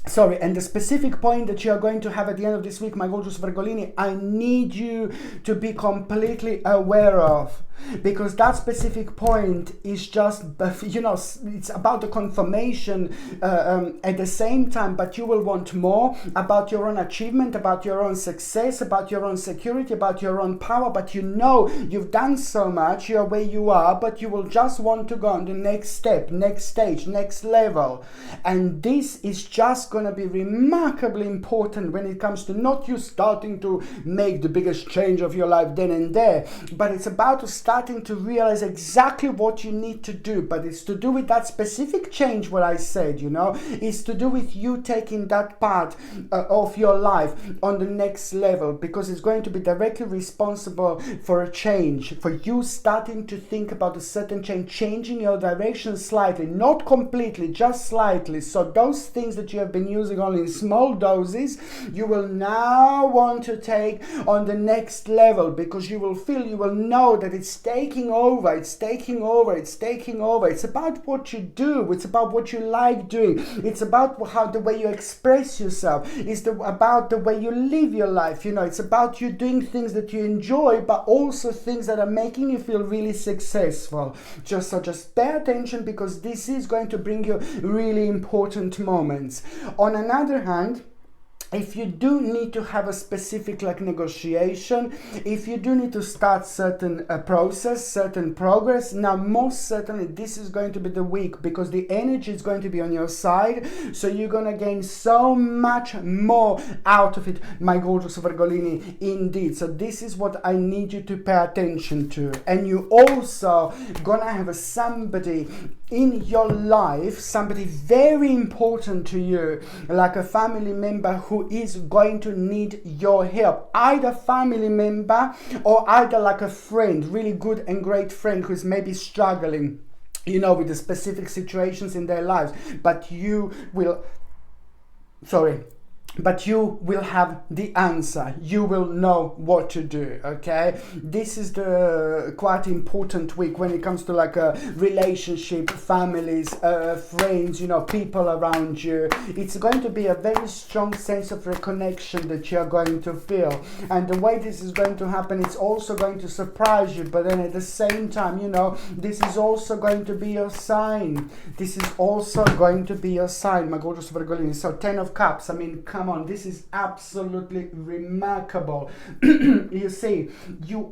Sorry, and the specific point that you are going to have at the end of this week, my gorgeous Virgolini, I need you to be completely aware of. because that specific point is just, you know, it's about the confirmation at the same time, but you will want more about your own achievement, about your own success, about your own security, about your own power. But you know you've done so much, you're where you are, but you will just want to go on the next step, next stage, next level. And this is just going to be remarkably important when it comes to not you starting to make the biggest change of your life then and there, but it's about starting to realize exactly what you need to do. But it's to do with that specific change, what I said, you know, it's to do with you taking that part of your life on the next level, because it's going to be directly responsible for a change, for you starting to think about a certain change, changing your direction slightly, not completely, just slightly. So those things that you have been using only in small doses, you will now want to take on the next level, because you will feel, you will know that it's taking over, it's taking over, it's taking over. It's about what you do, it's about what you like doing, it's about how the way you express yourself, it's about the way you live your life, you know, it's about you doing things that you enjoy, but also things that are making you feel really successful. Just pay attention, because this is going to bring you really important moments. On another hand, if you do need to have a specific like negotiation, if you do need to start certain process, certain progress, now most certainly this is going to be the week, because the energy is going to be on your side. So you're going to gain so much more out of it, my gorgeous Virgolini, indeed. So this is what I need you to pay attention to. And you also gonna have somebody in your life, somebody very important to you, like a family member who is going to need your help, either family member or either like a friend, really good and great friend who is maybe struggling, you know, with the specific situations in their lives, but you will have the answer. You will know what to do, okay? This is the quite important week when it comes to like a relationship, families, friends, you know, people around you. It's going to be a very strong sense of reconnection that you're going to feel. And the way this is going to happen, it's also going to surprise you, but then at the same time, you know, this is also going to be your sign. This is also going to be your sign, my gorgeous Virgolini. So 10 of Cups, I mean, come on, this is absolutely remarkable. You see, you're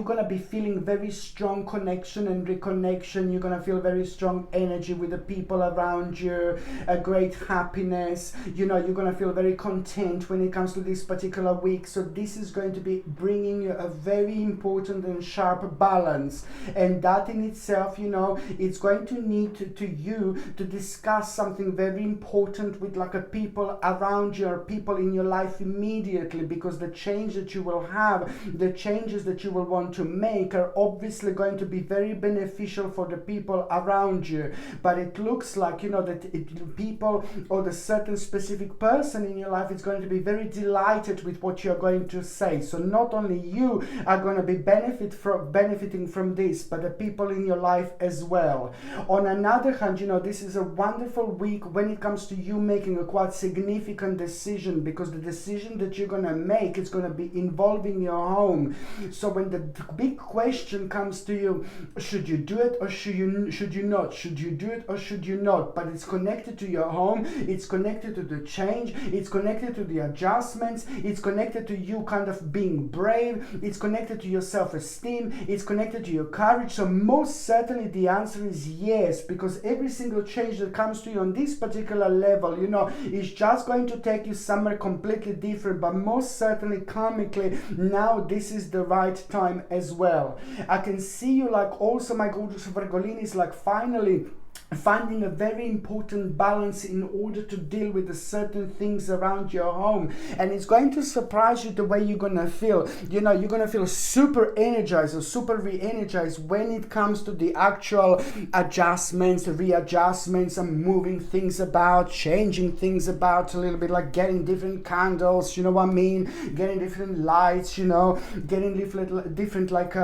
gonna be feeling very strong connection and reconnection. You're gonna feel very strong energy with the people around you, a great happiness. You know, you're gonna feel very content when it comes to this particular week. So this is going to be bringing you a very important and sharp balance, and that in itself, you know, it's going to need to you to discuss something very important with like a people around you or people in your life immediately, because the change that you will have, the changes that you will want to make are obviously going to be very beneficial for the people around you. But it looks like, you know, that people or the certain specific person in your life is going to be very delighted with what you're going to say. So not only you are going to be benefiting from this, but the people in your life as well. On another hand, you know, this is a wonderful week when it comes to you making a quite significant decision, because the decision that you're going to make is going to be involving your home. So when the big question comes to you, should you do it or should you not? Should you do it or should you not? But it's connected to your home, it's connected to the change, it's connected to the adjustments, it's connected to you kind of being brave, it's connected to your self-esteem, it's connected to your courage. So most certainly the answer is yes, because every single change that comes to you on this particular level, you know, is just going to take you somewhere completely different. But most certainly karmically, now this is the right time as well. I can see you like also, my gorgeous Virgolini, is like finally finding a very important balance in order to deal with the certain things around your home. And it's going to surprise you the way you're gonna feel. You know, you're gonna feel super energized or super re-energized when it comes to the actual adjustments, readjustments, and moving things about, changing things about a little bit, like getting different candles, you know what I mean, getting different lights, you know, getting different like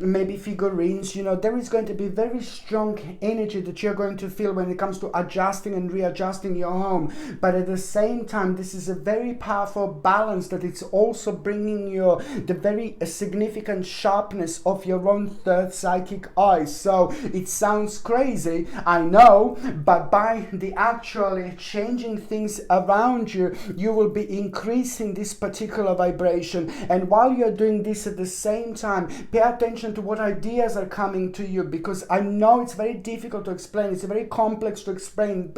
maybe figurines. You know, there is going to be very strong energy that you're going going to feel when it comes to adjusting and readjusting your home. But at the same time, this is a very powerful balance that it's also bringing you the very significant sharpness of your own third psychic eye. So it sounds crazy, I know, but by the actually changing things around you, you will be increasing this particular vibration. And while you're doing this at the same time, pay attention to what ideas are coming to you, because I know it's very difficult to explain, it's very complex to explain,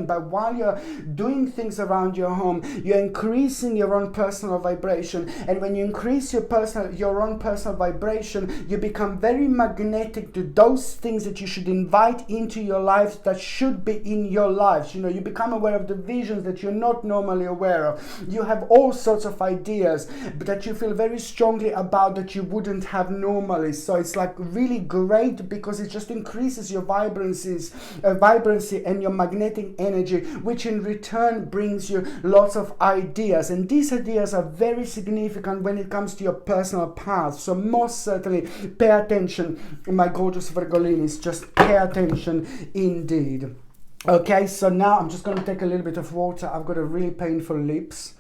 but while you're doing things around your home, you're increasing your own personal vibration. And when you increase your own personal vibration, you become very magnetic to those things that you should invite into your life, that should be in your lives. You know, you become aware of the visions that you're not normally aware of. You have all sorts of ideas that you feel very strongly about that you wouldn't have normally. So it's like really great, because it just increases your vibrancy and your magnetic energy, which in return brings you lots of ideas. And these ideas are very significant when it comes to your personal path. So most certainly pay attention, my gorgeous Virgolinis, just pay attention indeed. Okay, so now I'm just going to take a little bit of water. I've got a really painful lips.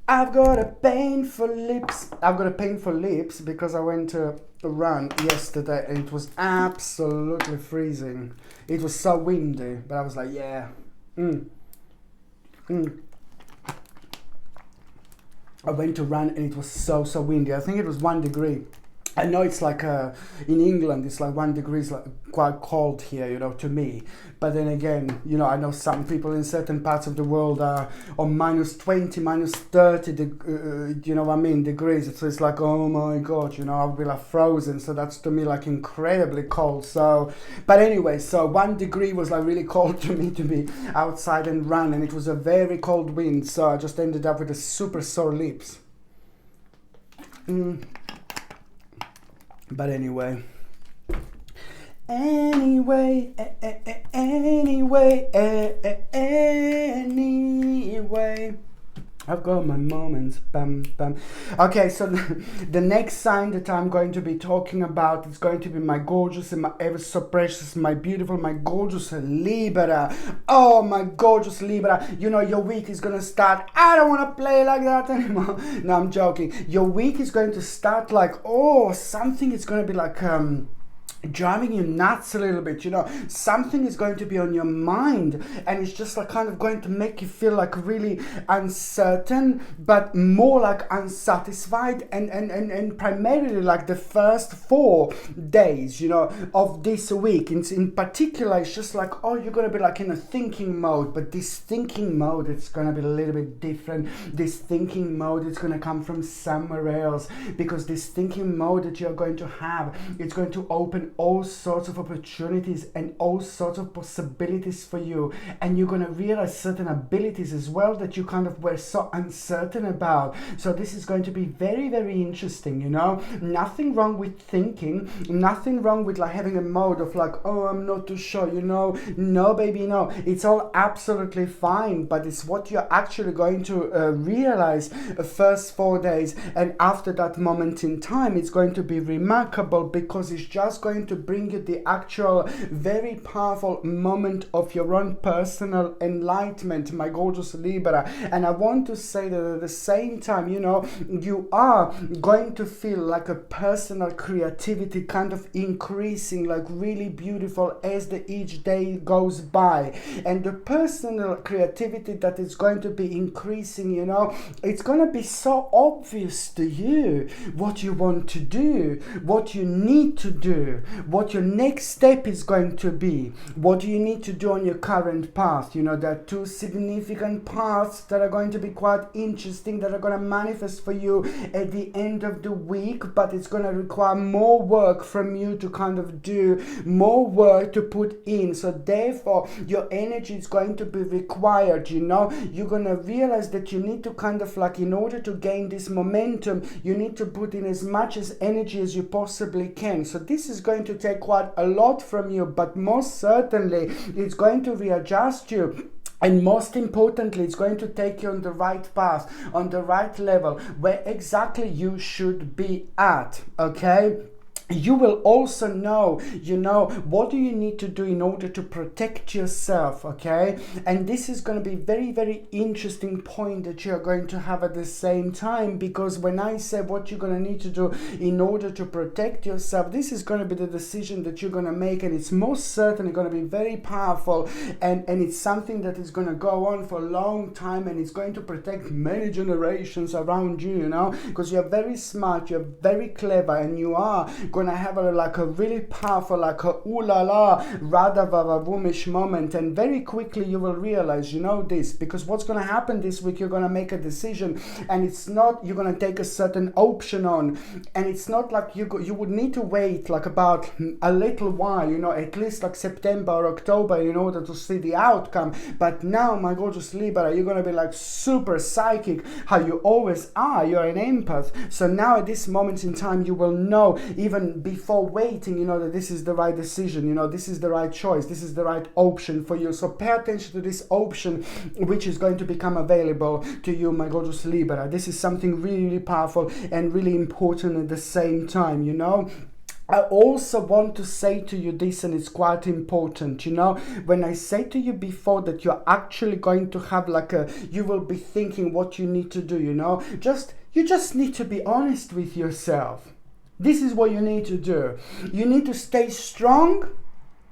I've got a painful lips because I went to run yesterday and it was absolutely freezing. It was so windy, but I was like, yeah. I went to run and it was so windy. I think it was 1 degree. I know it's like in England it's like 1 degree is like quite cold here, you know, to me. But then again, you know, I know some people in certain parts of the world are on -20, -30, you know what I mean, degrees. So it's like, oh my God, you know, I'll be like frozen. So that's to me like incredibly cold. So, but anyway, so 1 degree was like really cold to me to be outside and run, and it was a very cold wind. So I just ended up with a super sore lips. But anyway, anyway, I've got my moments, bam. Okay, so the next sign that I'm going to be talking about is going to be my gorgeous and my ever so precious, my beautiful, my gorgeous Libra. Oh, my gorgeous Libra. You know, your week is going to start. I don't want to play like that anymore. No, I'm joking. Your week is going to start like, oh, something is going to be like, driving you nuts a little bit, you know, something is going to be on your mind, and it's just like kind of going to make you feel like really uncertain, but more like unsatisfied, and primarily like the first 4 days, you know, of this week in particular. It's just like, oh, you're going to be like in a thinking mode, but this thinking mode, it's going to be a little bit different. This thinking mode is going to come from somewhere else, because this thinking mode that you're going to have, it's going to open all sorts of opportunities and all sorts of possibilities for you, and you're going to realize certain abilities as well that you kind of were so uncertain about. So this is going to be very, very interesting, you know. Nothing wrong with thinking, nothing wrong with like having a mode of like, oh, I'm not too sure, you know. No, baby, no, it's all absolutely fine, but it's what you're actually going to realize the first 4 days, and after that moment in time, it's going to be remarkable, because it's just going to bring you the actual very powerful moment of your own personal enlightenment, my gorgeous Libra. And I want to say that at the same time, you know, you are going to feel like a personal creativity kind of increasing, like really beautiful as each day goes by. And the personal creativity that is going to be increasing, you know, it's going to be so obvious to you what you want to do, what you need to do, what your next step is going to be, what do you need to do on your current path. You know, there are 2 significant paths that are going to be quite interesting, that are going to manifest for you at the end of the week, but it's going to require more work from you to kind of do, more work to put in. So therefore your energy is going to be required, you know. You're going to realize that you need to kind of like, in order to gain this momentum, you need to put in as much as energy as you possibly can. So this is going to take quite a lot from you, but most certainly it's going to readjust you. And most importantly, it's going to take you on the right path, on the right level, where exactly you should be at, okay? you will also know, what do you need to do in order to protect yourself, okay? And this is going to be very, very interesting point that you're going to have at the same time, because when I say what you're going to need to do in order to protect yourself, this is going to be the decision that you're going to make, and it's most certainly going to be very powerful, and it's something that is going to go on for a long time, and it's going to protect many generations around you, because you're very smart, you're very clever, and you are going to have a really powerful, like a ooh la la, rather vavavoom-ish moment, and very quickly you will realize, this, because what's going to happen this week, you're going to make a decision, and it's not, you're going to take a certain option on, and it's not like you would need to wait like about a little while, at least like September or October in order to see the outcome. But now, my gorgeous Libra, you're going to be like super psychic, how you always are, you're an empath. So now at this moment in time, you will know, even before waiting, that this is the right decision, this is the right choice, this is the right option for you. So pay attention to this option which is going to become available to you, my gorgeous Libra. This is something really, really powerful and really important at the same time, I also want to say to you this, and it's quite important, when I say to you before that you're actually going to have you will be thinking what you need to do, you just need to be honest with yourself. This is what you need to do. You need to stay strong,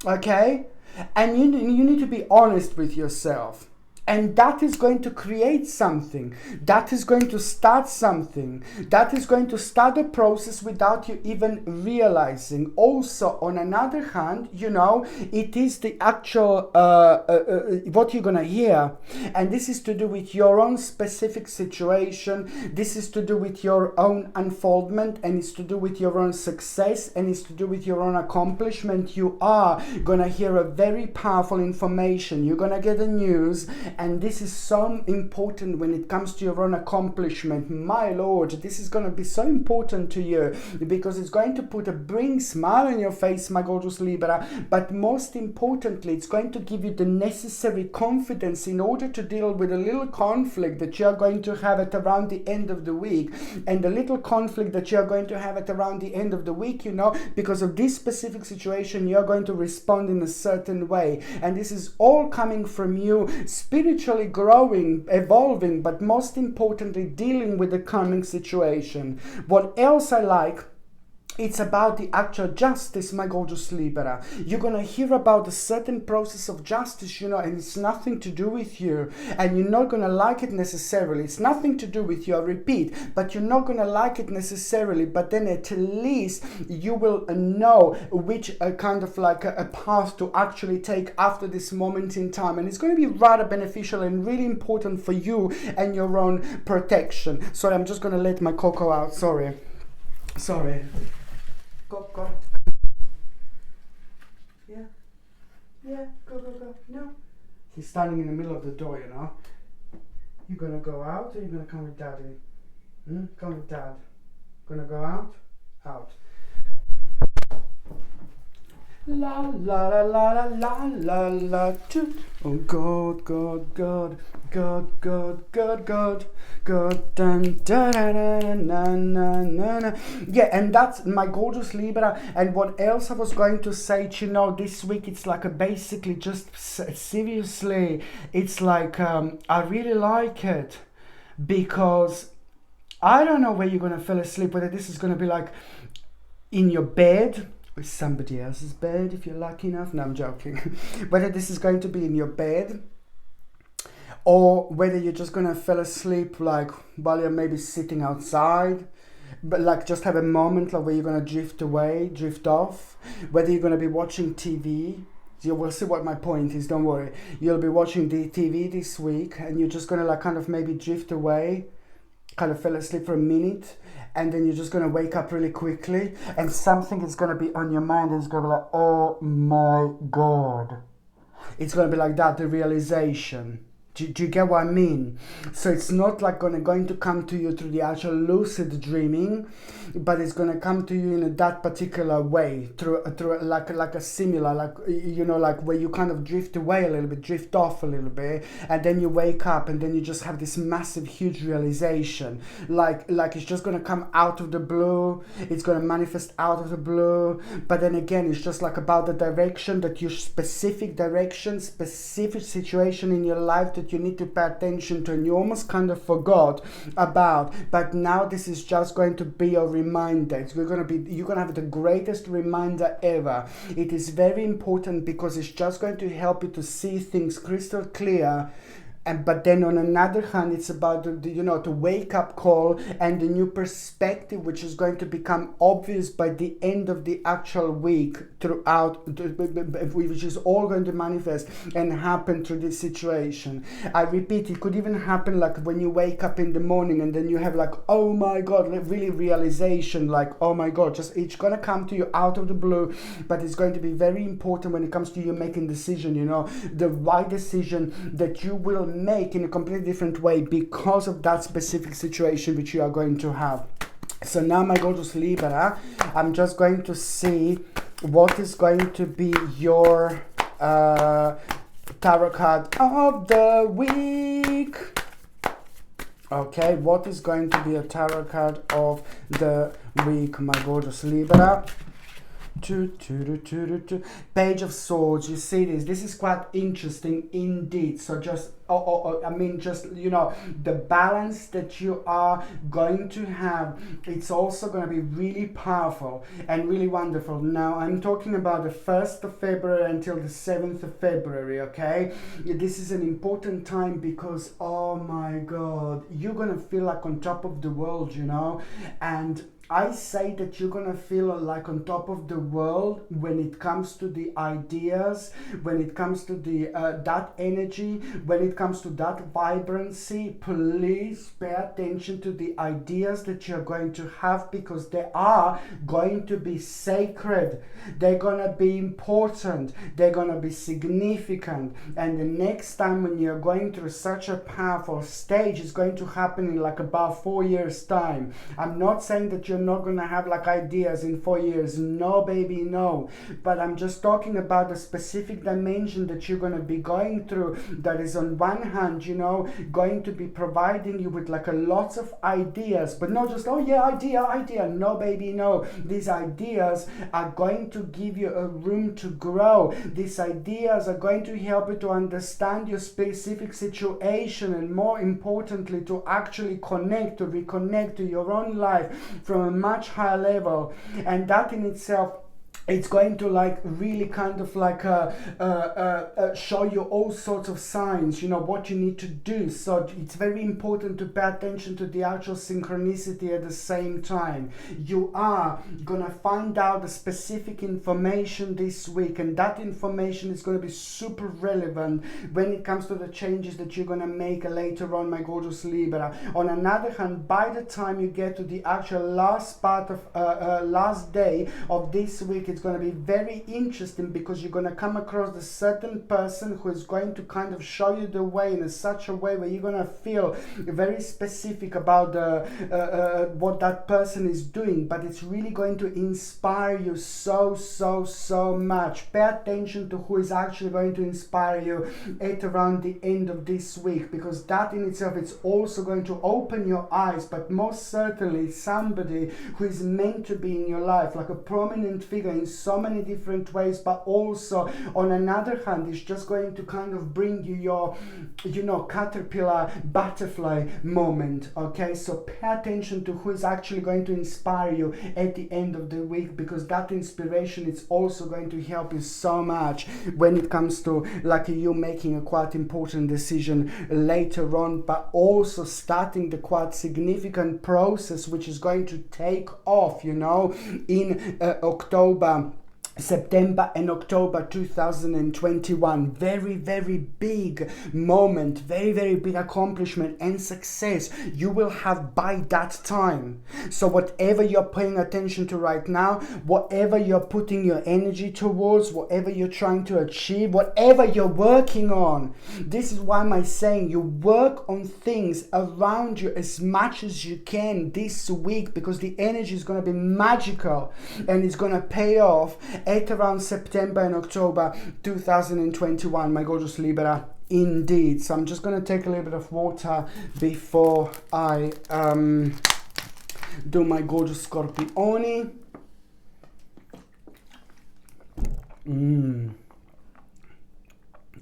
okay? And you need to be honest with yourself. And that is going to create something. That is going to start something. That is going to start a process without you even realizing. Also, on another hand, it is the actual, what you're going to hear. And this is to do with your own specific situation. This is to do with your own unfoldment. And it's to do with your own success. And it's to do with your own accomplishment. You are going to hear a very powerful information. You're going to get the news. And this is so important when it comes to your own accomplishment. My Lord, this is going to be so important to you, because it's going to put a bring smile on your face, my gorgeous Libra. But most importantly, it's going to give you the necessary confidence in order to deal with a little conflict that you're going to have at around the end of the week. And the little conflict that you're going to have at around the end of the week, because of this specific situation, you're going to respond in a certain way. And this is all coming from you spiritually growing, evolving, but most importantly, dealing with the coming situation. What else I like, it's about the actual justice, my gorgeous Libra. You're going to hear about a certain process of justice, and it's nothing to do with you. And you're not going to like it necessarily. It's nothing to do with you, I repeat. But you're not going to like it necessarily. But then at least you will know which kind of a path to actually take after this moment in time. And it's going to be rather beneficial and really important for you and your own protection. Sorry, I'm just going to let my cocoa out. Sorry. Go. Yeah, go. No. He's standing in the middle of the door, You gonna go out or you gonna come with Daddy? Come with Dad. Gonna go out? Out. La la la la la la la la toot. Oh God, dun, da, da, da, na, na, na, na. Yeah, and that's my gorgeous Libra. And what else I was going to say, this week it's basically just seriously, it's I really like it, because I don't know where you're gonna fall asleep, whether this is gonna be in your bed, somebody else's bed if you're lucky enough. No, I'm joking. Whether this is going to be in your bed, or whether you're just gonna fall asleep while you're maybe sitting outside, but just have a moment where you're gonna drift off. Whether you're gonna be watching TV, you will see what my point is, don't worry. You'll be watching the TV this week, and you're just gonna kind of maybe drift away, kind of fell asleep for a minute, and then you're just going to wake up really quickly, and something is going to be on your mind, and it's going to be oh my God. It's going to be like that, the realization. Do you get what I mean? So it's not like going to come to you through the actual lucid dreaming, but it's going to come to you in that particular way, through like a similar, like, you know, like where you kind of drift away a little bit, drift off a little bit, and then you wake up, and then you just have this massive, huge realization. Like it's just going to come out of the blue. It's going to manifest out of the blue. But then again, it's just like about the direction, that your specific direction, specific situation in your life that you need to pay attention to, and you almost kind of forgot about. But now this is just going to be a reminder. You're going to have the greatest reminder ever. It is very important because it's just going to help you to see things crystal clear. But then on another hand, it's about the wake up call and the new perspective, which is going to become obvious by the end of the actual week, throughout, which is all going to manifest and happen through this situation. I repeat, it could even happen like when you wake up in the morning, and then you have like, oh my God, really realization, like, oh my God, just it's gonna come to you out of the blue. But it's going to be very important when it comes to you making decision, the right decision that you will make in a completely different way because of that specific situation which you are going to have. So now, my gorgeous Libra, I'm just going to see what is going to be your tarot card of the week. Okay, what is going to be a tarot card of the week, my gorgeous Libra? Page of Swords. You see this is quite interesting indeed. So just the balance that you are going to have, it's also going to be really powerful and really wonderful. Now I'm talking about the 1st of February until the 7th of February. Okay, this is an important time because, oh my God, you're going to feel like on top of the world, and I say that you're gonna feel like on top of the world when it comes to the ideas, when it comes to the that energy, when it comes to that vibrancy. Please pay attention to the ideas that you're going to have, because they are going to be sacred. They're gonna be important. They're gonna be significant. And the next time when you're going through such a powerful stage, is going to happen in like about 4 years' time. I'm not saying that you're not going to have like ideas in 4 years. No, baby, no. But I'm just talking about the specific dimension that you're going to be going through, that is on one hand, going to be providing you with like a lots of ideas, but not just, oh yeah, idea. No, baby, no. These ideas are going to give you a room to grow. These ideas are going to help you to understand your specific situation, and more importantly, to actually reconnect to your own life from a much higher level. And that in itself, it's going to like really kind of like show you all sorts of signs, what you need to do. So it's very important to pay attention to the actual synchronicity at the same time. You are gonna find out the specific information this week, and that information is going to be super relevant when it comes to the changes that you're gonna make later on, my gorgeous Libra. On another hand, by the time you get to the actual last part of last day of this week, it's going to be very interesting, because you're going to come across a certain person who is going to kind of show you the way in such a way where you're going to feel very specific about what that person is doing. But it's really going to inspire you so much. Pay attention to who is actually going to inspire you at around the end of this week, because that in itself, it's also going to open your eyes. But most certainly somebody who is meant to be in your life, like a prominent figure in so many different ways. But also on another hand, it's just going to kind of bring you your caterpillar butterfly moment. Okay, so pay attention to who is actually going to inspire you at the end of the week, because that inspiration is also going to help you so much when it comes to like you making a quite important decision later on, but also starting the quite significant process which is going to take off in October September and October 2021. Very, very big moment, very, very big accomplishment and success you will have by that time. So whatever you're paying attention to right now, whatever you're putting your energy towards, whatever you're trying to achieve, whatever you're working on, this is why I'm saying you work on things around you as much as you can this week, because the energy is going to be magical and it's going to pay off at around September and October 2021, my gorgeous Libra, indeed. So I'm just going to take a little bit of water before I do my gorgeous Scorpione.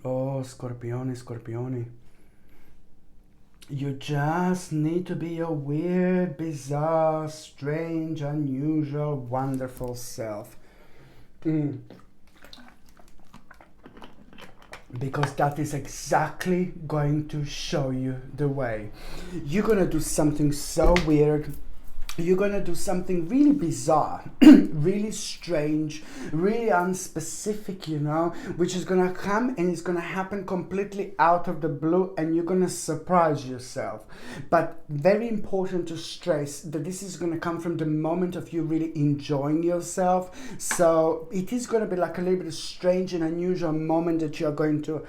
Oh, Scorpione. You just need to be your weird, bizarre, strange, unusual, wonderful self. Because that is exactly going to show you the way. You're going to do something so weird. You're going to do something really bizarre, really strange, really unspecific, you know, which is going to come and it's going to happen completely out of the blue, and you're going to surprise yourself. But very important to stress that this is going to come from the moment of you really enjoying yourself. So it is going to be like a little bit of strange and unusual moment that you're going to,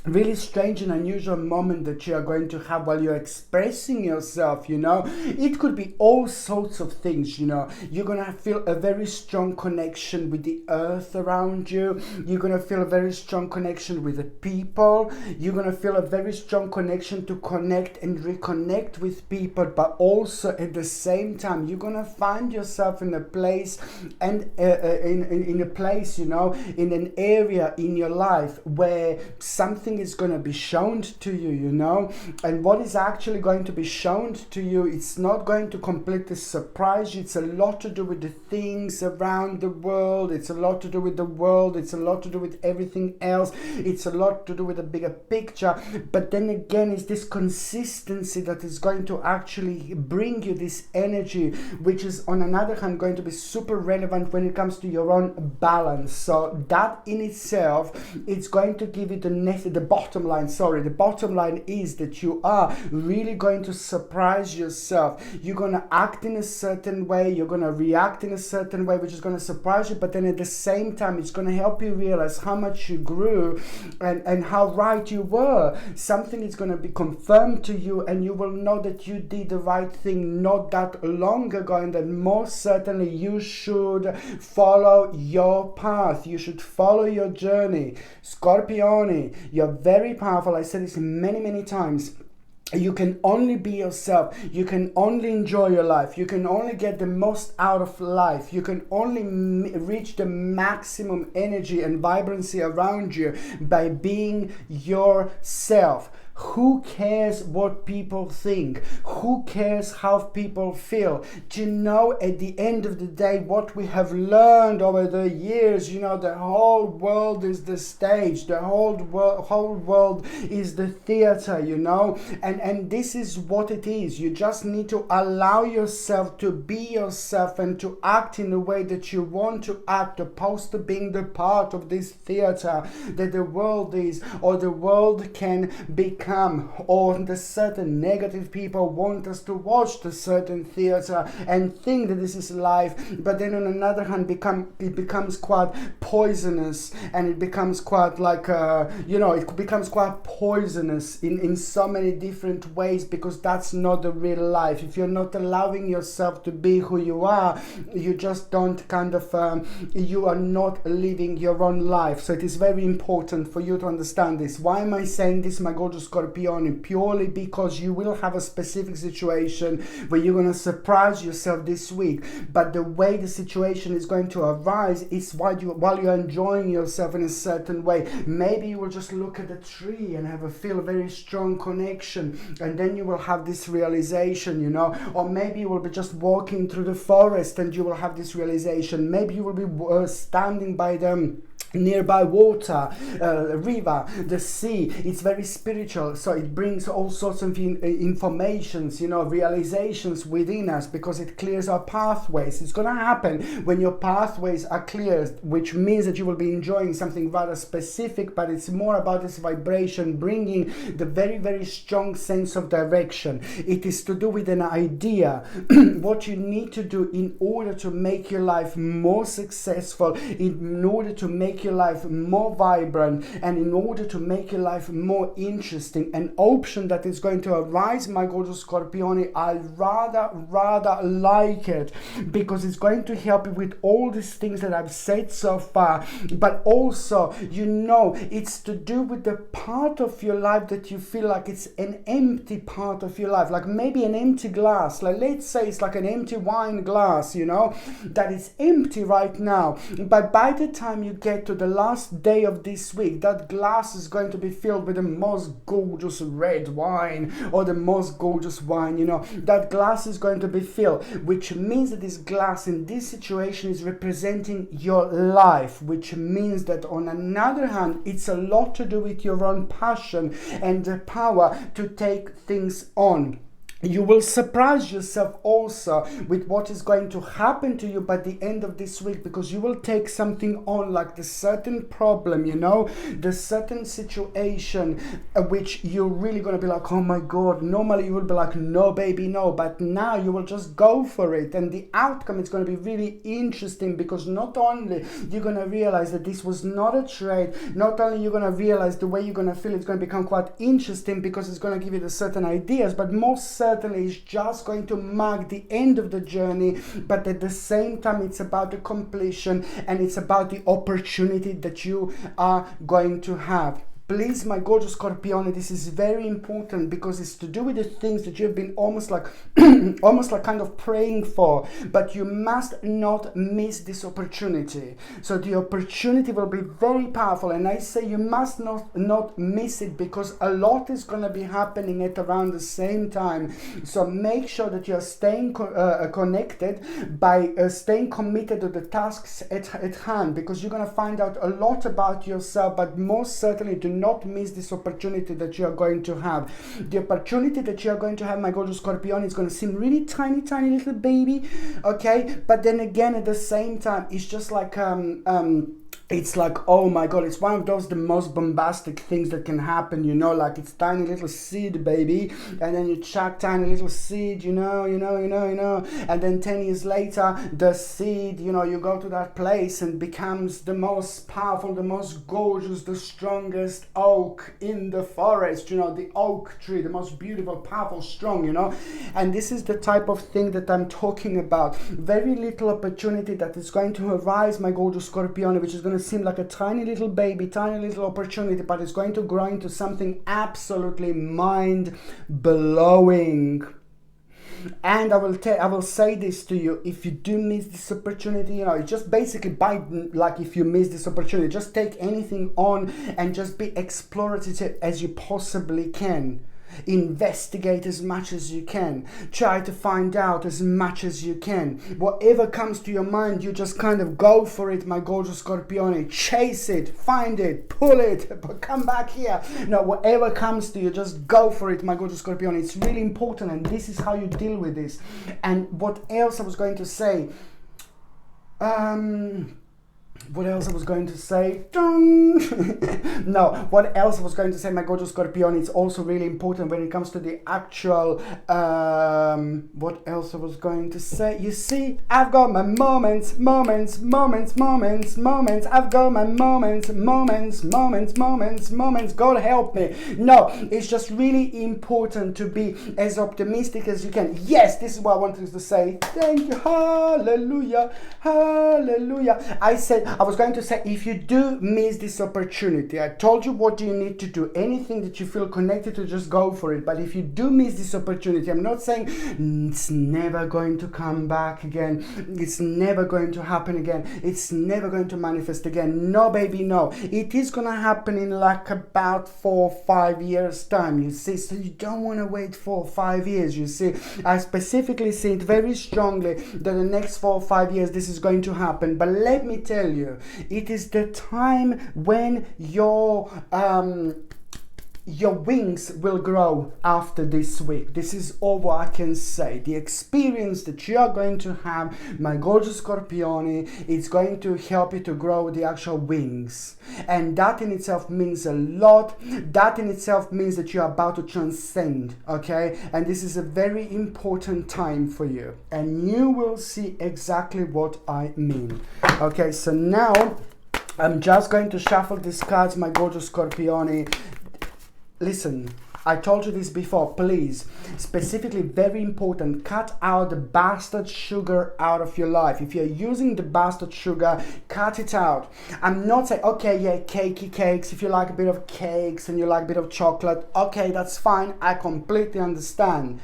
really strange and unusual moment that you are going to have while you're expressing yourself, you know. It could be all sorts of things, you know. You're going to feel a very strong connection with the earth around you. You're going to feel a very strong connection with the people. You're going to feel a very strong connection to connect and reconnect with people, but also at the same time, you're going to find yourself in a place and in a place, you know, in an area in your life where something is going to be shown to you, you know. And what is actually going to be shown to you, it's not going to completely surprise you. It's a lot to do with the things around the world. It's a lot to do with the world. It's a lot to do with everything else. It's a lot to do with the bigger picture. But then again, it's this consistency that is going to actually bring you this energy, which is on another hand going to be super relevant when it comes to your own balance. So that in itself, it's going to give you the bottom line is that you are really going to surprise yourself. You're going to act in a certain way, you're going to react in a certain way, which is going to surprise you, but then at the same time it's going to help you realize how much you grew and how right you were. Something is going to be confirmed to you, and you will know that you did the right thing not that long ago, and that most certainly you should follow your path. You should follow your journey. Scorpione, you're very powerful. I said this many times. You can only be yourself. You can only enjoy your life. You can only get the most out of life. You can only reach the maximum energy and vibrancy around you by being yourself. Who cares what people think? Who cares how people feel? Do you know, at the end of the day, what we have learned over the years, you know, the whole world is the stage. The whole world is the theater, you know. And this is what it is. You just need to allow yourself to be yourself and to act in the way that you want to act, opposed to being the part of this theater that the world is, or the world can become, or the certain negative people want us to watch the certain theater and think that this is life, but then on another hand it becomes quite poisonous, and it becomes quite like it becomes quite poisonous in so many different ways, because that's not the real life. If you're not allowing yourself to be who you are, you just don't you are not living your own life. So it is very important for you to understand this. Why am I saying this, my gorgeous Scorpione? Purely because you will have a specific situation where you're going to surprise yourself this week, but the way the situation is going to arise is while you're enjoying yourself in a certain way. Maybe you will just look at a tree and feel a very strong connection, and then you will have this realization, you know. Or maybe you will be just walking through the forest and you will have this realization. Maybe you will be standing by nearby water, river, the sea. It's very spiritual, so it brings all sorts of informations, you know, realizations within us, because it clears our pathways. It's going to happen when your pathways are cleared, which means that you will be enjoying something rather specific, but it's more about this vibration bringing the very, very strong sense of direction. It is to do with an idea, what you need to do in order to make your life more successful, in order to make your life more vibrant, and in order to make your life more interesting. An option that is going to arise, my gorgeous Scorpione, I rather like it, because it's going to help you with all these things that I've said so far. But also, you know, it's to do with the part of your life that you feel like it's an empty part of your life, like maybe an empty glass. Like, let's say it's like an empty wine glass, you know, that is empty right now, but by the time you get to the last day of this week, that glass is going to be filled with the most gorgeous red wine, or the most gorgeous wine, you know. That glass is going to be filled, which means that this glass in this situation is representing your life, which means that on another hand, it's a lot to do with your own passion and the power to take things on. You will surprise yourself also with what is going to happen to you by the end of this week, because you will take something on, like the certain problem, you know, the certain situation which you're really going to be like, oh my God. Normally you will be like, no baby, no, but now you will just go for it, and the outcome is going to be really interesting, because not only you're going to realize that this was not a trade, not only you're going to realize the way you're going to feel, it's going to become quite interesting, because it's going to give you the certain ideas, but most certainly it's just going to mark the end of the journey. But at the same time, it's about the completion, and it's about the opportunity that you are going to have. Please, my gorgeous Scorpione, this is very important, because it's to do with the things that you've been almost like kind of praying for, but you must not miss this opportunity. So the opportunity will be very powerful, and I say you must not miss it, because a lot is going to be happening at around the same time. So make sure that you're staying connected by staying committed to the tasks at hand, because you're going to find out a lot about yourself, but most certainly do not miss this opportunity that you are going to have. The opportunity that you are going to have, my gorgeous Scorpion, is going to seem really tiny little baby, okay, but then again, at the same time, it's just like it's like, oh my God, it's one of those the most bombastic things that can happen, you know, like it's tiny little seed, baby, and then you chuck tiny little seed, you know, and then 10 years later, the seed, you know, you go to that place and becomes the most powerful, the most gorgeous, the strongest oak in the forest, you know, the oak tree, the most beautiful, powerful, strong, you know. And this is the type of thing that I'm talking about. Very little opportunity that is going to arise, my gorgeous Scorpione, which is going to seem like a tiny little baby, tiny little opportunity, but it's going to grow into something absolutely mind-blowing. And I will say this to you: if you do miss this opportunity, you know, just basically if you miss this opportunity, just take anything on and just be explorative as you possibly can. Investigate as much as you can. Try to find out as much as you can. Whatever comes to your mind, you just kind of go for it, my gorgeous Scorpione. Chase it, find it, pull it, but come back here. No, whatever comes to you, just go for it, my gorgeous Scorpione. It's really important, and this is how you deal with this. And what else I was going to say? What else I was going to say? No, what else I was going to say, my gorgeous Scorpion, it's also really important when it comes to the actual, what else I was going to say? You see, I've got my moments. I've got my moments. God help me. No, it's just really important to be as optimistic as you can. Yes, this is what I wanted to say. Thank you. Hallelujah. Hallelujah. I was going to say, if you do miss this opportunity, I told you what you need to do. Anything that you feel connected to, just go for it. But if you do miss this opportunity, I'm not saying it's never going to come back again. It's never going to happen again. It's never going to manifest again. No, baby, no. It is going to happen in like about 4 or 5 years time, you see. So you don't want to wait 4 or 5 years, you see. I specifically see it very strongly that the next 4 or 5 years this is going to happen. But let me tell you, it is the time when your wings will grow after this week. This is all what I can say. The experience that you are going to have, my gorgeous Scorpione, it's going to help you to grow the actual wings. And that in itself means a lot. That in itself means that you're about to transcend, okay? And this is a very important time for you. And you will see exactly what I mean. Okay, so now I'm just going to shuffle these cards, my gorgeous Scorpione. Listen, I told you this before, please, specifically very important, cut out the bastard sugar out of your life. If you're using the bastard sugar, cut it out. I'm not saying, okay, yeah, cakey cakes, if you like a bit of cakes and you like a bit of chocolate, okay, that's fine, I completely understand.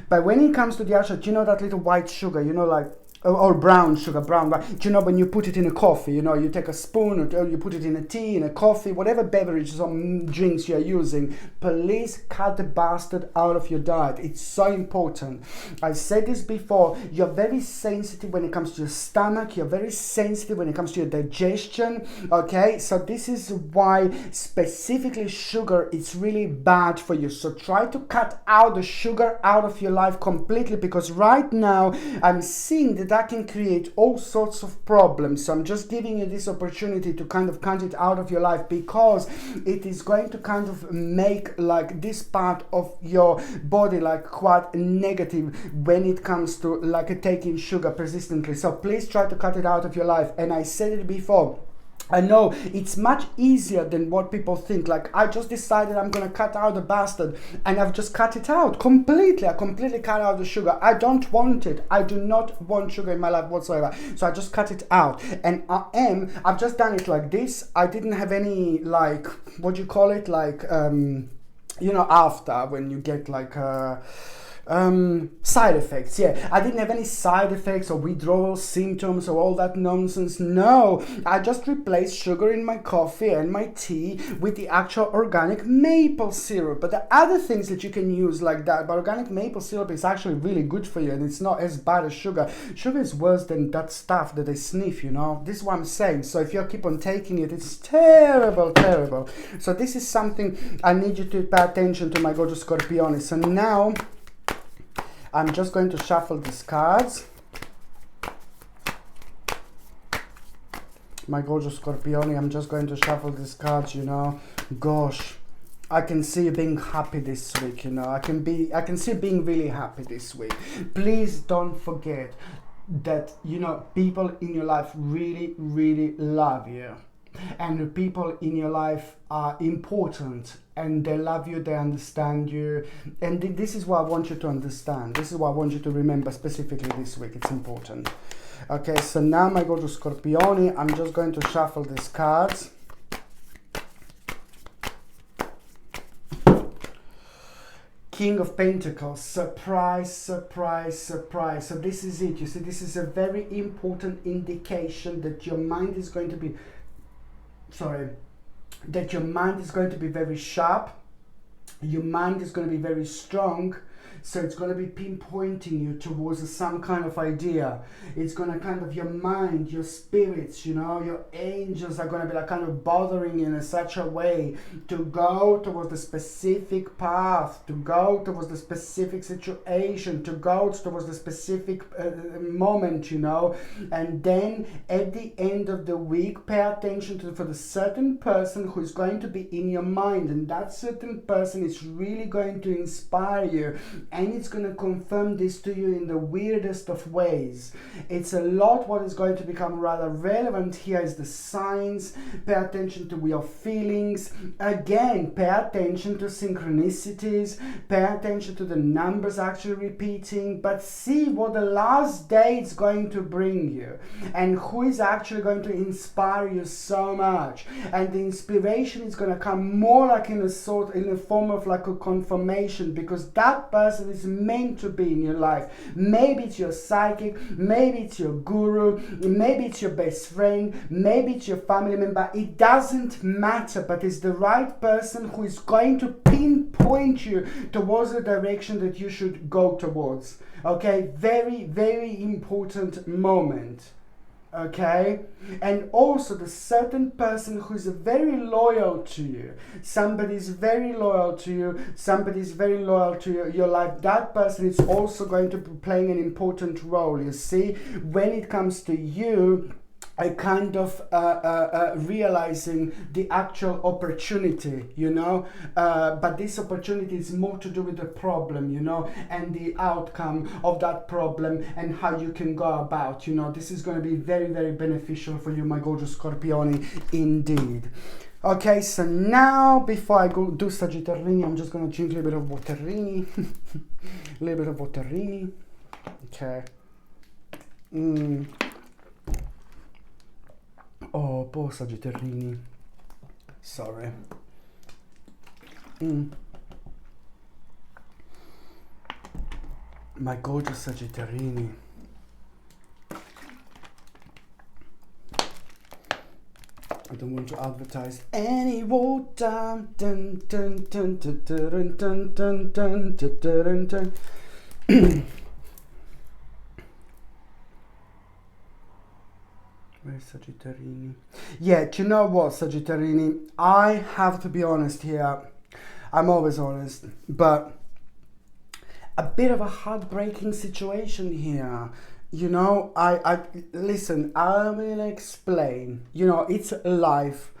But when it comes to the actual, do you know that little white sugar, you know, like, or brown sugar, do you know when you put it in a coffee, you know, you take a spoon or you put it in a tea, in a coffee, whatever beverages or drinks you're using, please cut the bastard out of your diet. It's so important. I said this before, you're very sensitive when it comes to your stomach, you're very sensitive when it comes to your digestion, okay? So this is why specifically sugar is really bad for you. So try to cut out the sugar out of your life completely, because right now I'm seeing that can create all sorts of problems. So I'm just giving you this opportunity to kind of cut it out of your life, because it is going to kind of make like this part of your body like quite negative when it comes to like taking sugar persistently. So please try to cut it out of your life. And I said it before, I know it's much easier than what people think. Like, I just decided I'm gonna cut out the bastard, and I've just cut it out completely. I completely cut out the sugar. I don't want it. I do not want sugar in my life whatsoever. So I just cut it out. And I've just done it like this. I didn't have any, like, what do you call it? Like, you know, after when you get like side effects. Yeah, I didn't have any side effects or withdrawal symptoms or all that nonsense. No, I just replaced sugar in my coffee and my tea with the actual organic maple syrup. But the other things that you can use like that, but organic maple syrup is actually really good for you, and it's not as bad as sugar. Sugar is worse than that stuff that they sniff, you know. This is what I'm saying. So if you keep on taking it, it's terrible, terrible. So this is something I need you to pay attention to, my gorgeous Scorpione. So now I'm just going to shuffle these cards. My gorgeous Scorpione, I'm just going to shuffle these cards, you know. Gosh, I can see you being happy this week, you know. I can see you being really happy this week. Please don't forget that, you know, people in your life really, really love you. And the people in your life are important, and they love you, they understand you, and this is what I want you to understand. This is what I want you to remember specifically this week. It's important. Okay, so now, my gorgeous Scorpione, I'm just going to shuffle these cards. King of Pentacles, surprise, surprise, surprise. So this is it. You see, this is a very important indication that your mind is going to be that your mind is going to be very sharp, your mind is going to be very strong, so it's going to be pinpointing you towards some kind of idea. It's going to kind of, your mind, your spirits, you know, your angels are going to be like kind of bothering you in such a way to go towards the specific path, to go towards the specific situation, to go towards the specific moment, you know. And then at the end of the week, pay attention to for the certain person who is going to be in your mind, and that certain person is really going to inspire you. And it's going to confirm this to you in the weirdest of ways. It's a lot. What is going to become rather relevant here is the signs. Pay attention to your feelings. Again, pay attention to synchronicities. Pay attention to the numbers actually repeating. But see what the last day is going to bring you, and who is actually going to inspire you so much. And the inspiration is going to come more like in a form of like a confirmation, because that person is meant to be in your life. Maybe it's your psychic, maybe it's your guru, maybe it's your best friend, maybe it's your family member. It doesn't matter, but it's the right person who is going to pinpoint you towards the direction that you should go towards. Okay, very, very important moment. okay? And also the certain person who's very loyal to you, somebody's very loyal to you, somebody's very loyal to your life, that person is also going to be playing an important role, you see, when it comes to you, a kind of realizing the actual opportunity, you know, but this opportunity is more to do with the problem, you know, and the outcome of that problem and how you can go about, you know. This is going to be very, very beneficial for you, my gorgeous Scorpioni, indeed. Okay, so now before I go do Sagittarini, I'm just going to drink a little bit of waterini. A little bit of waterini. Okay. Oh, poor Sagittarini. Sorry. My gorgeous Sagittarini. I don't want to advertise any water. Dun, dun, dun, dun, dun, dun, dun, dun, dun, dun, dun. Where's Sagittarini? Yeah, do you know what, Sagittarini? I have to be honest here. I'm always honest, but a bit of a heartbreaking situation here. You know, listen, I will explain. You know, it's life.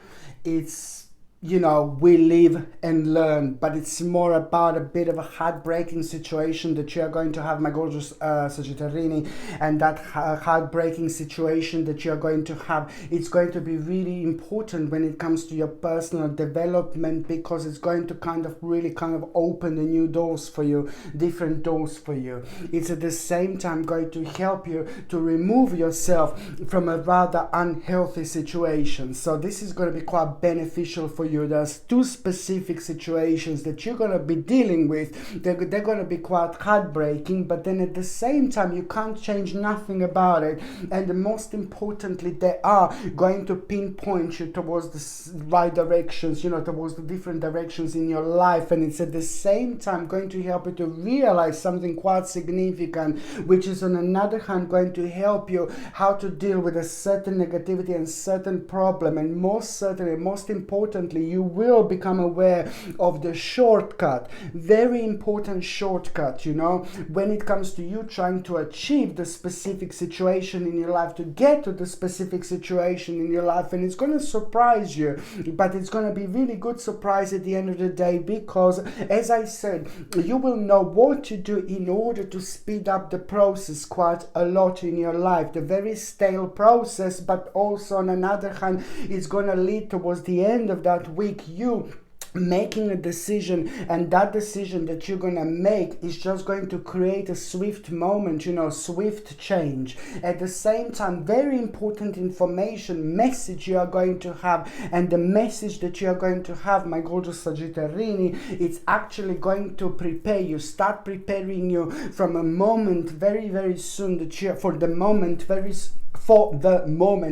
It's, you know, we live and learn, but it's more about a bit of a heartbreaking situation that you are going to have, my gorgeous Sagittarini, and that heartbreaking situation that you are going to have, it's going to be really important when it comes to your personal development, because it's going to really open the new doors for you, different doors for you. It's at the same time going to help you to remove yourself from a rather unhealthy situation. So this is going to be quite beneficial for you. There's two specific situations that you're going to be dealing with. They're going to be quite heartbreaking, but then at the same time you can't change nothing about it, and most importantly they are going to pinpoint you towards the right directions, you know, towards the different directions in your life, and it's at the same time going to help you to realize something quite significant, which is on another hand going to help you how to deal with a certain negativity and certain problem, and most importantly you will become aware of the shortcut, very important shortcut, you know, when it comes to you trying to achieve the specific situation in your life, to get to the specific situation in your life. And it's going to surprise you, but it's going to be really good surprise at the end of the day, because as I said, you will know what to do in order to speed up the process quite a lot in your life, the very stale process, but also on another hand it's going to lead towards the end of that week you making a decision, and that decision that you're gonna make is just going to create a swift moment, you know, swift change. At the same time, very important information, message you are going to have, and the message that you are going to have, my gorgeous Sagittarini, it's actually going to prepare you, start preparing you from a moment very, very soon that you, for the moment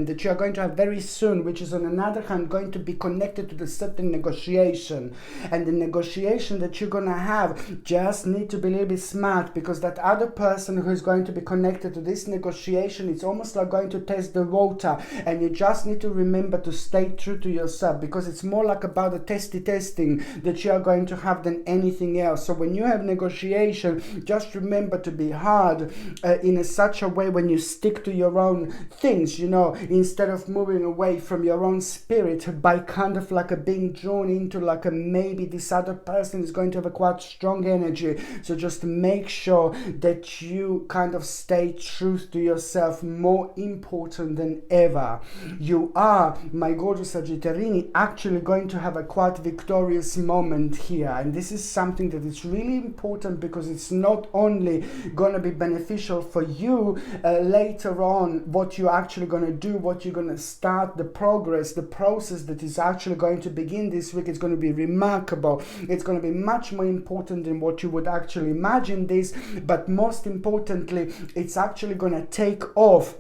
that you are going to have very soon, which is on another hand going to be connected to the certain negotiation. And the negotiation that you're going to have just need to be a little bit smart, because that other person who is going to be connected to this negotiation, it's almost like going to test the water, and you just need to remember to stay true to yourself, because it's more like about the testing that you are going to have than anything else. So when you have negotiation, just remember to be hard in such a way when you stick to your own things, you know, instead of moving away from your own spirit by kind of like a being drawn into like a maybe this other person is going to have a quite strong energy. So just make sure that you kind of stay true to yourself, more important than ever. You are, my gorgeous Sagittarini, actually going to have a quite victorious moment here, and this is something that is really important, because it's not only going to be beneficial for you later on, what you're actually going to do, what you're going to start, the progress, the process that is actually going to begin this week. It's going to be remarkable. It's going to be much more important than what you would actually imagine this, but most importantly, it's actually going to take off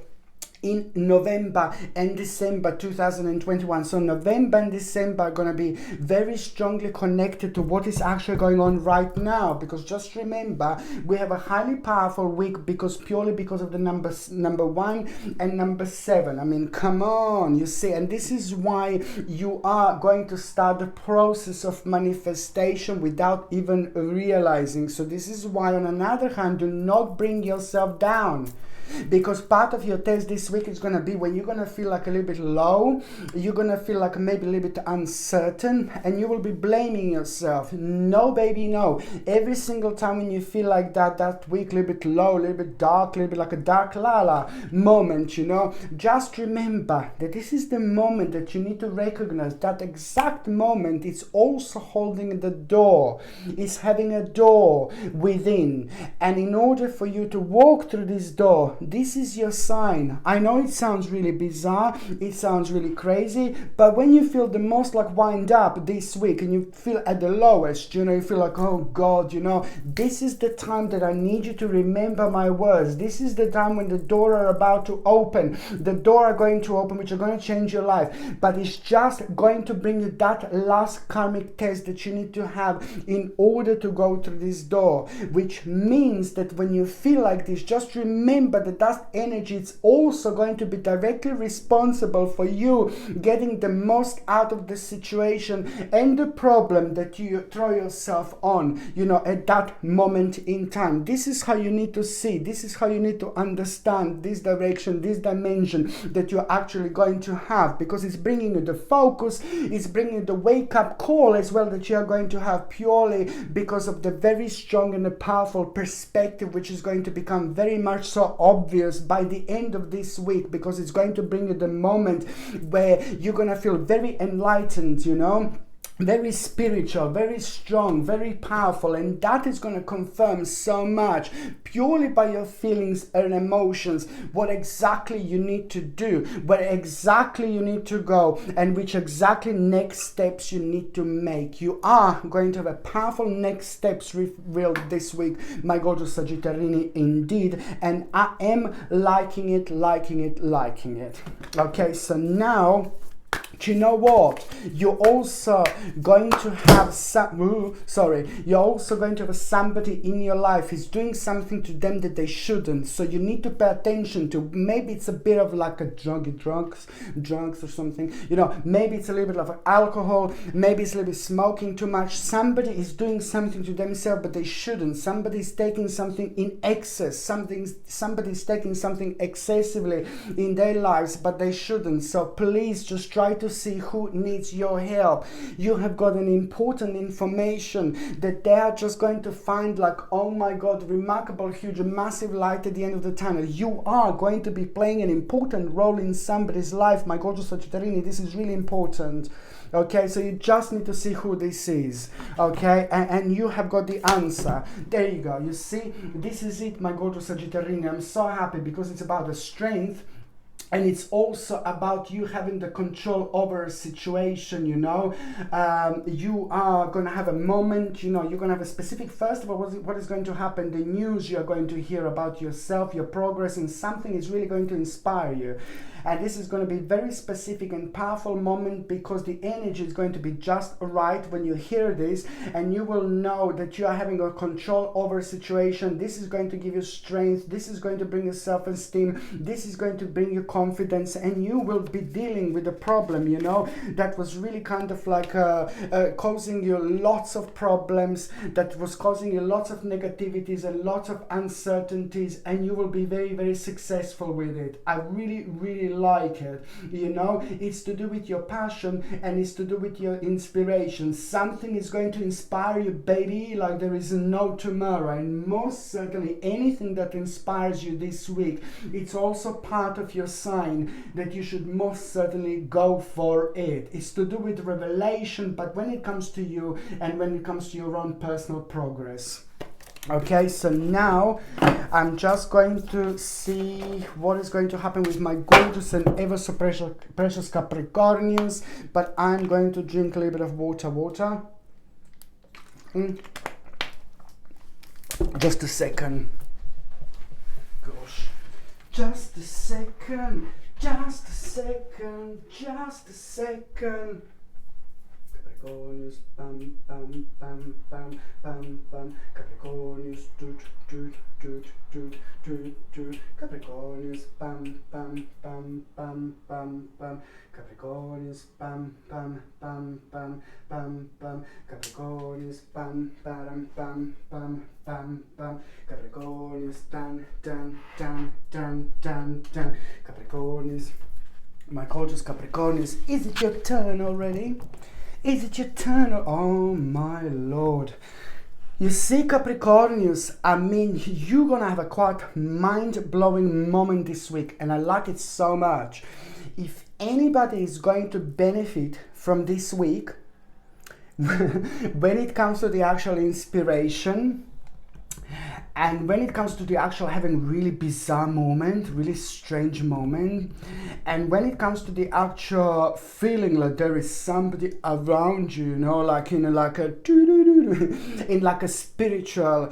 in November and December 2021. So November and December are going to be very strongly connected to what is actually going on right now, because just remember, we have a highly powerful week purely because of the numbers number 1 and number 7. I mean, come on, you see, and this is why you are going to start the process of manifestation without even realizing. So this is why, on another hand, do not bring yourself down. Because part of your test this week is going to be when you're going to feel like a little bit low, you're going to feel like maybe a little bit uncertain, and you will be blaming yourself. No, baby, no. Every single time when you feel like that week, a little bit low, a little bit dark, a little bit like a dark lala moment, you know, just remember that this is the moment that you need to recognize. That exact moment is also holding the door, is having a door within. And in order for you to walk through this door, this is your sign. I know it sounds really bizarre, it sounds really crazy, but when you feel the most like wind up this week and you feel at the lowest, you know, you feel like, oh God, you know, this is the time that I need you to remember my words. This is the time when the door are about to open. The door are going to open, which are going to change your life, but it's just going to bring you that last karmic test that you need to have in order to go through this door, which means that when you feel like this, just remember that energy is also going to be directly responsible for you getting the most out of the situation and the problem that you throw yourself on, you know, at that moment in time. This is how you need to see, this is how you need to understand this direction, this dimension that you're actually going to have, because it's bringing you the focus, it's bringing you the wake-up call as well that you are going to have, purely because of the very strong and the powerful perspective, which is going to become very much so obvious by the end of this week, because it's going to bring you the moment where you're going to feel very enlightened, you know, very spiritual, very strong, very powerful, and that is going to confirm so much purely by your feelings and emotions what exactly you need to do, where exactly you need to go, and which exactly next steps you need to make. You are going to have a powerful next steps revealed this week, my gorgeous Sagittarini, indeed, and I am liking it. Okay, so now, you know what? You're also going to have you're also going to have somebody in your life who's doing something to them that they shouldn't. So you need to pay attention to, maybe it's a bit of like a drugs or something. You know, maybe it's a little bit of alcohol, maybe it's a little bit smoking too much. Somebody is doing something to themselves, but they shouldn't. Somebody's taking something in excess. Somebody's taking something excessively in their lives, but they shouldn't. So please just try to see who needs your help. You have got an important information that they are just going to find like, oh my God, remarkable, huge, massive light at the end of the tunnel. You are going to be playing an important role in somebody's life, my gorgeous Sagittarini. This is really important. Okay, so you just need to see who this is. Okay, and you have got the answer. There you go. You see, this is it, my gorgeous Sagittarini. I'm so happy because it's about the strength. And it's also about you having the control over a situation, you know. You are going to have a moment, you know, you're going to have a specific, first of all, what is going to happen, the news you're going to hear about yourself, your progress, and something is really going to inspire you. And this is going to be very specific and powerful moment, because the energy is going to be just right when you hear this, and you will know that you are having a control over a situation. This is going to give you strength. This is going to bring you self-esteem. This is going to bring you confidence, and you will be dealing with a problem, you know, that was really kind of like causing you lots of problems, that was causing you lots of negativities and lots of uncertainties, and you will be very, very successful with it. I really like it, you know. It's to do with your passion, and it's to do with your inspiration. Something is going to inspire you, baby, like there is no tomorrow. And most certainly anything that inspires you this week, it's also part of your sign that you should most certainly go for it. It's to do with revelation, but when it comes to you and when it comes to your own personal progress. Okay, so now I'm just going to see what is going to happen with my gorgeous and ever so precious Capricornians, but I'm going to drink a little bit of water. Just a second. Gosh. Just a second, just a second, just a second. Capricornius, bam, bam, bam, bam, bam, bam. Capricornius, doot, doot, doot, doot, doot, doot. Capricornius, bam, bam, bam, bam, bam, bam. Capricornius, bam, bam, bam, bam, bam, bam. Capricornius, bam, bam, bam, bam, bam, bam. Capricornius, dan, dan, dan, dan, dan, dan. Capricornius, my gorgeous Capricornius, is it your turn already? Is it your turn? Oh my lord. You see, Capricornius, I mean, you're gonna have a quite mind-blowing moment this week, and I like it so much. If anybody is going to benefit from this week, when it comes to the actual inspiration, and when it comes to the actual having really bizarre moment, really strange moment, and when it comes to the actual feeling like there is somebody around you, you know, like in like a in like a spiritual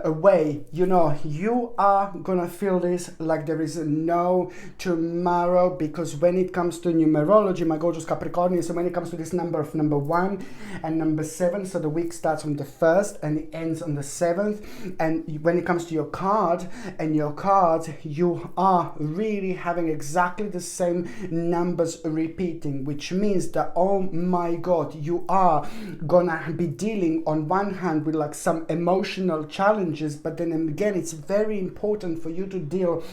way, you know, you are gonna feel this like there is no tomorrow, because when it comes to numerology, my gorgeous Capricornians, so when it comes to this number of number 1 and number 7, so the week starts on the 1st and it ends on the 7th, and when it comes to your card and your cards, you are really having exactly the same numbers repeating, which means that, oh my god, you are gonna be dealing on one hand with like some emotional challenges, but then again it's very important for you to deal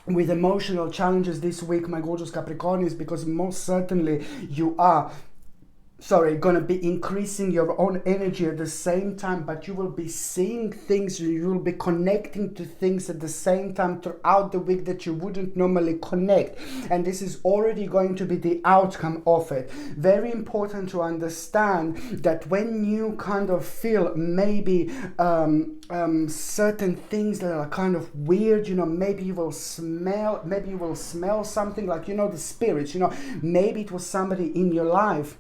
with emotional challenges this week, my gorgeous Capricornians, because most certainly you are gonna be increasing your own energy at the same time, but you will be seeing things, you will be connecting to things at the same time throughout the week that you wouldn't normally connect, and this is already going to be the outcome of it. Very important to understand that when you kind of feel maybe certain things that are kind of weird, you know, maybe you will smell something like, you know, the spirits, you know, maybe it was somebody in your life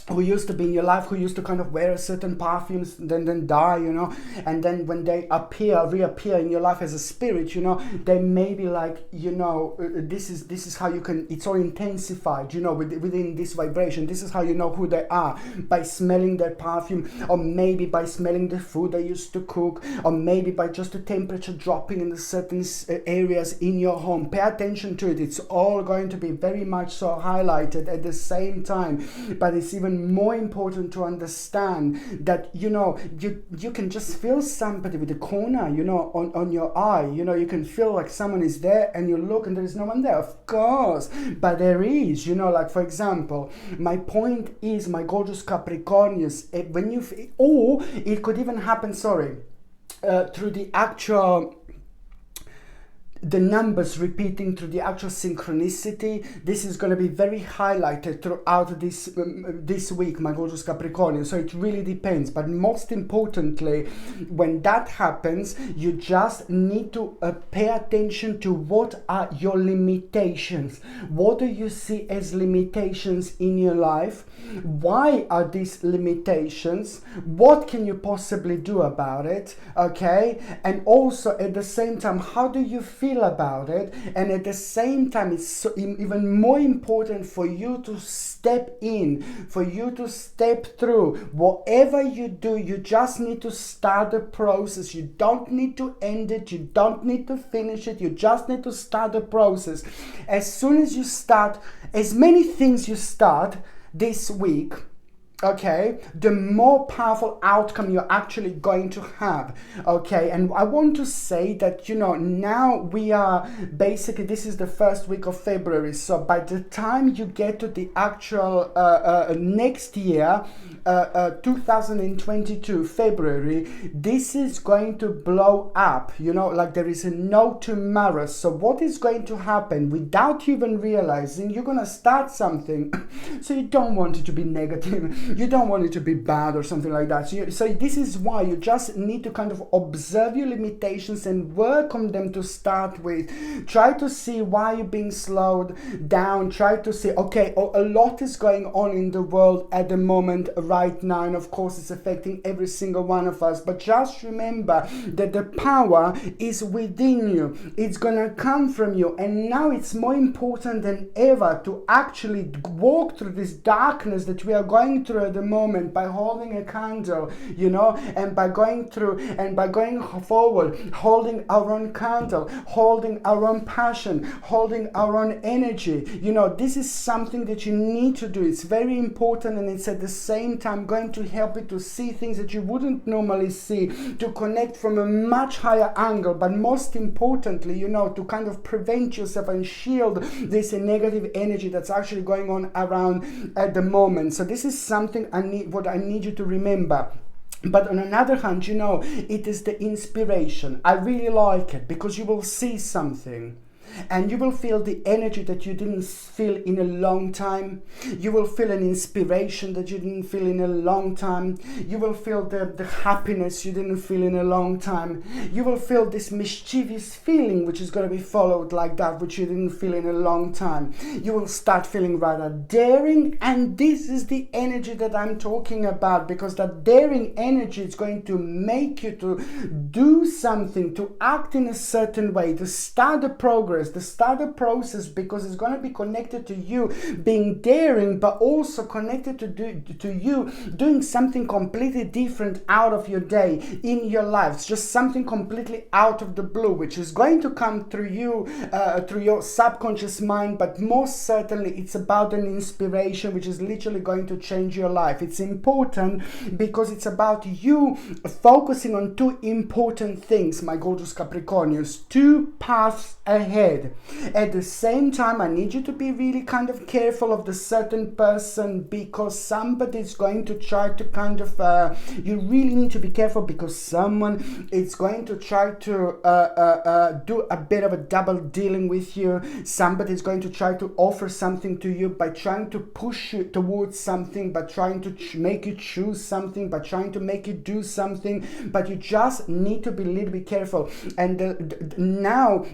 who used to be in your life, who used to kind of wear certain perfumes, then die, you know, and then when they reappear in your life as a spirit, you know, they may be like, you know, this is how you can, it's all intensified, you know, within this vibration. This is how you know who they are, by smelling their perfume, or maybe by smelling the food they used to cook, or maybe by just the temperature dropping in the certain areas in your home. Pay attention to it. It's all going to be very much so highlighted at the same time, but it's even more important to understand that, you know, you can just feel somebody with a corner, you know, on your eye, you know, you can feel like someone is there and you look and there is no one there, of course, but there is, you know, like for example, my point is, my gorgeous Capricornius, when you or it could even happen, through the actual the numbers repeating, through the actual synchronicity. This is going to be very highlighted throughout this week, my gorgeous Capricorn. So it really depends, but most importantly, when that happens, you just need to pay attention to what are your limitations. What do you see as limitations in your life? Why are these limitations? What can you possibly do about it? Okay, and also at the same time, how do you feel about it? And at the same time, it's so even more important for you to step in, for you to step through. Whatever you do, you just need to start the process. You don't need to end it, you don't need to finish it, you just need to start the process. As soon as you start, as many things you start this week, okay, the more powerful outcome you're actually going to have. Okay, and I want to say that, you know, now we are basically, this is the first week of February, so by the time you get to the actual next year, 2022 February, this is going to blow up, you know, like there is no tomorrow. So what is going to happen without you even realizing? You're gonna start something so you don't want it to be negative, you don't want it to be bad or something like that. So this is why you just need to kind of observe your limitations and work on them to start with. Try to see why you're being slowed down. Try to see, okay, a lot is going on in the world at the moment right now, and of course it's affecting every single one of us. But just remember that the power is within you. It's gonna come from you, and now it's more important than ever to actually walk through this darkness that we are going through at the moment by holding a candle, you know, and by going through and by going forward, holding our own candle, holding our own passion, holding our own energy. You know, this is something that you need to do. It's very important, and it's at the same time going to help you to see things that you wouldn't normally see, to connect from a much higher angle, but most importantly, you know, to kind of prevent yourself and shield this negative energy that's actually going on around at the moment. So this is something what I need you to remember. But on another hand, you know, it is the inspiration. I really like it because you will see something. And you will feel the energy that you didn't feel in a long time. You will feel an inspiration that you didn't feel in a long time. You will feel the happiness you didn't feel in a long time. You will feel this mischievous feeling which is going to be followed like that, which you didn't feel in a long time. You will start feeling rather daring, and this is the energy that I'm talking about, because that daring energy is going to make you to do something, to act in a certain way, to start a progress, to start a process, because it's going to be connected to you being daring, but also connected to you doing something completely different out of your day, in your life. It's just something completely out of the blue, which is going to come through you, through your subconscious mind, but most certainly it's about an inspiration which is literally going to change your life. It's important because it's about you focusing on two important things, my gorgeous Capricornians, two paths ahead. At the same time, I need you to be really kind of careful of the certain person, because somebody is going to try to kind of, you really need to be careful, because someone is going to try to do a bit of a double dealing with you. Somebody is going to try to offer something to you by trying to push you towards something, by trying to make you choose something, by trying to make you do something, but you just need to be a little bit careful. And now,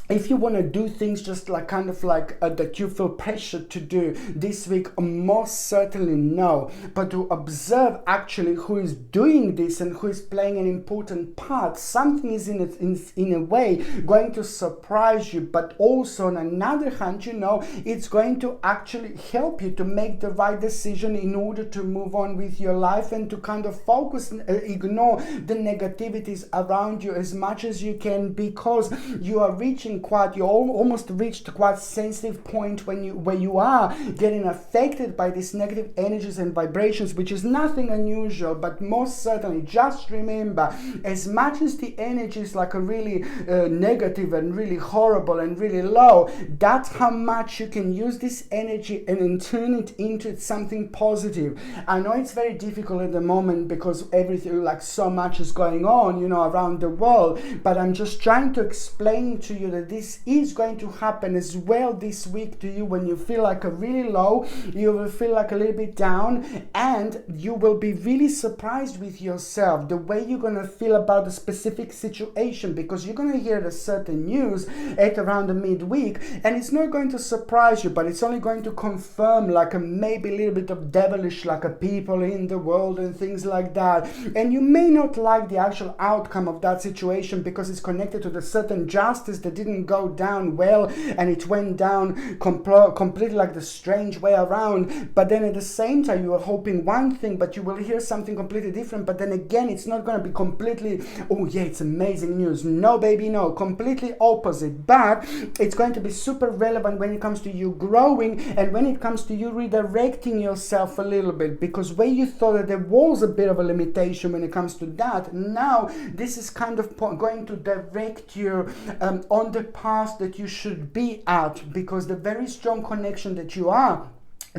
if you want to do things just like kind of like that you feel pressure to do this week, most certainly no. But to observe actually who is doing this and who is playing an important part, something is in a way going to surprise you. But also on another hand, you know, it's going to actually help you to make the right decision in order to move on with your life and to kind of focus, ignore the negativities around you as much as you can, because you are reaching you almost reached a quite sensitive point where you are getting affected by these negative energies and vibrations, which is nothing unusual. But most certainly, just remember, as much as the energy is like a really negative and really horrible and really low, that's how much you can use this energy and then turn it into something positive. I know it's very difficult at the moment because everything, like so much is going on, you know, around the world, but I'm just trying to explain to you that this is going to happen as well this week to you. When you feel like a really low, you will feel like a little bit down, and you will be really surprised with yourself, the way you're going to feel about a specific situation, because you're going to hear the certain news at around the midweek, and it's not going to surprise you, but it's only going to confirm like a maybe a little bit of devilish like a people in the world and things like that. And you may not like the actual outcome of that situation because it's connected to the certain justice that didn't go down well, and it went down completely like the strange way around. But then at the same time, you are hoping one thing, but you will hear something completely different. But then again, it's not going to be completely, oh yeah, it's amazing news. No, baby, no, completely opposite. But it's going to be super relevant when it comes to you growing and when it comes to you redirecting yourself a little bit, because where you thought that there was a bit of a limitation when it comes to that, now this is kind of going to direct you on the path that you should be at, because the very strong connection that you are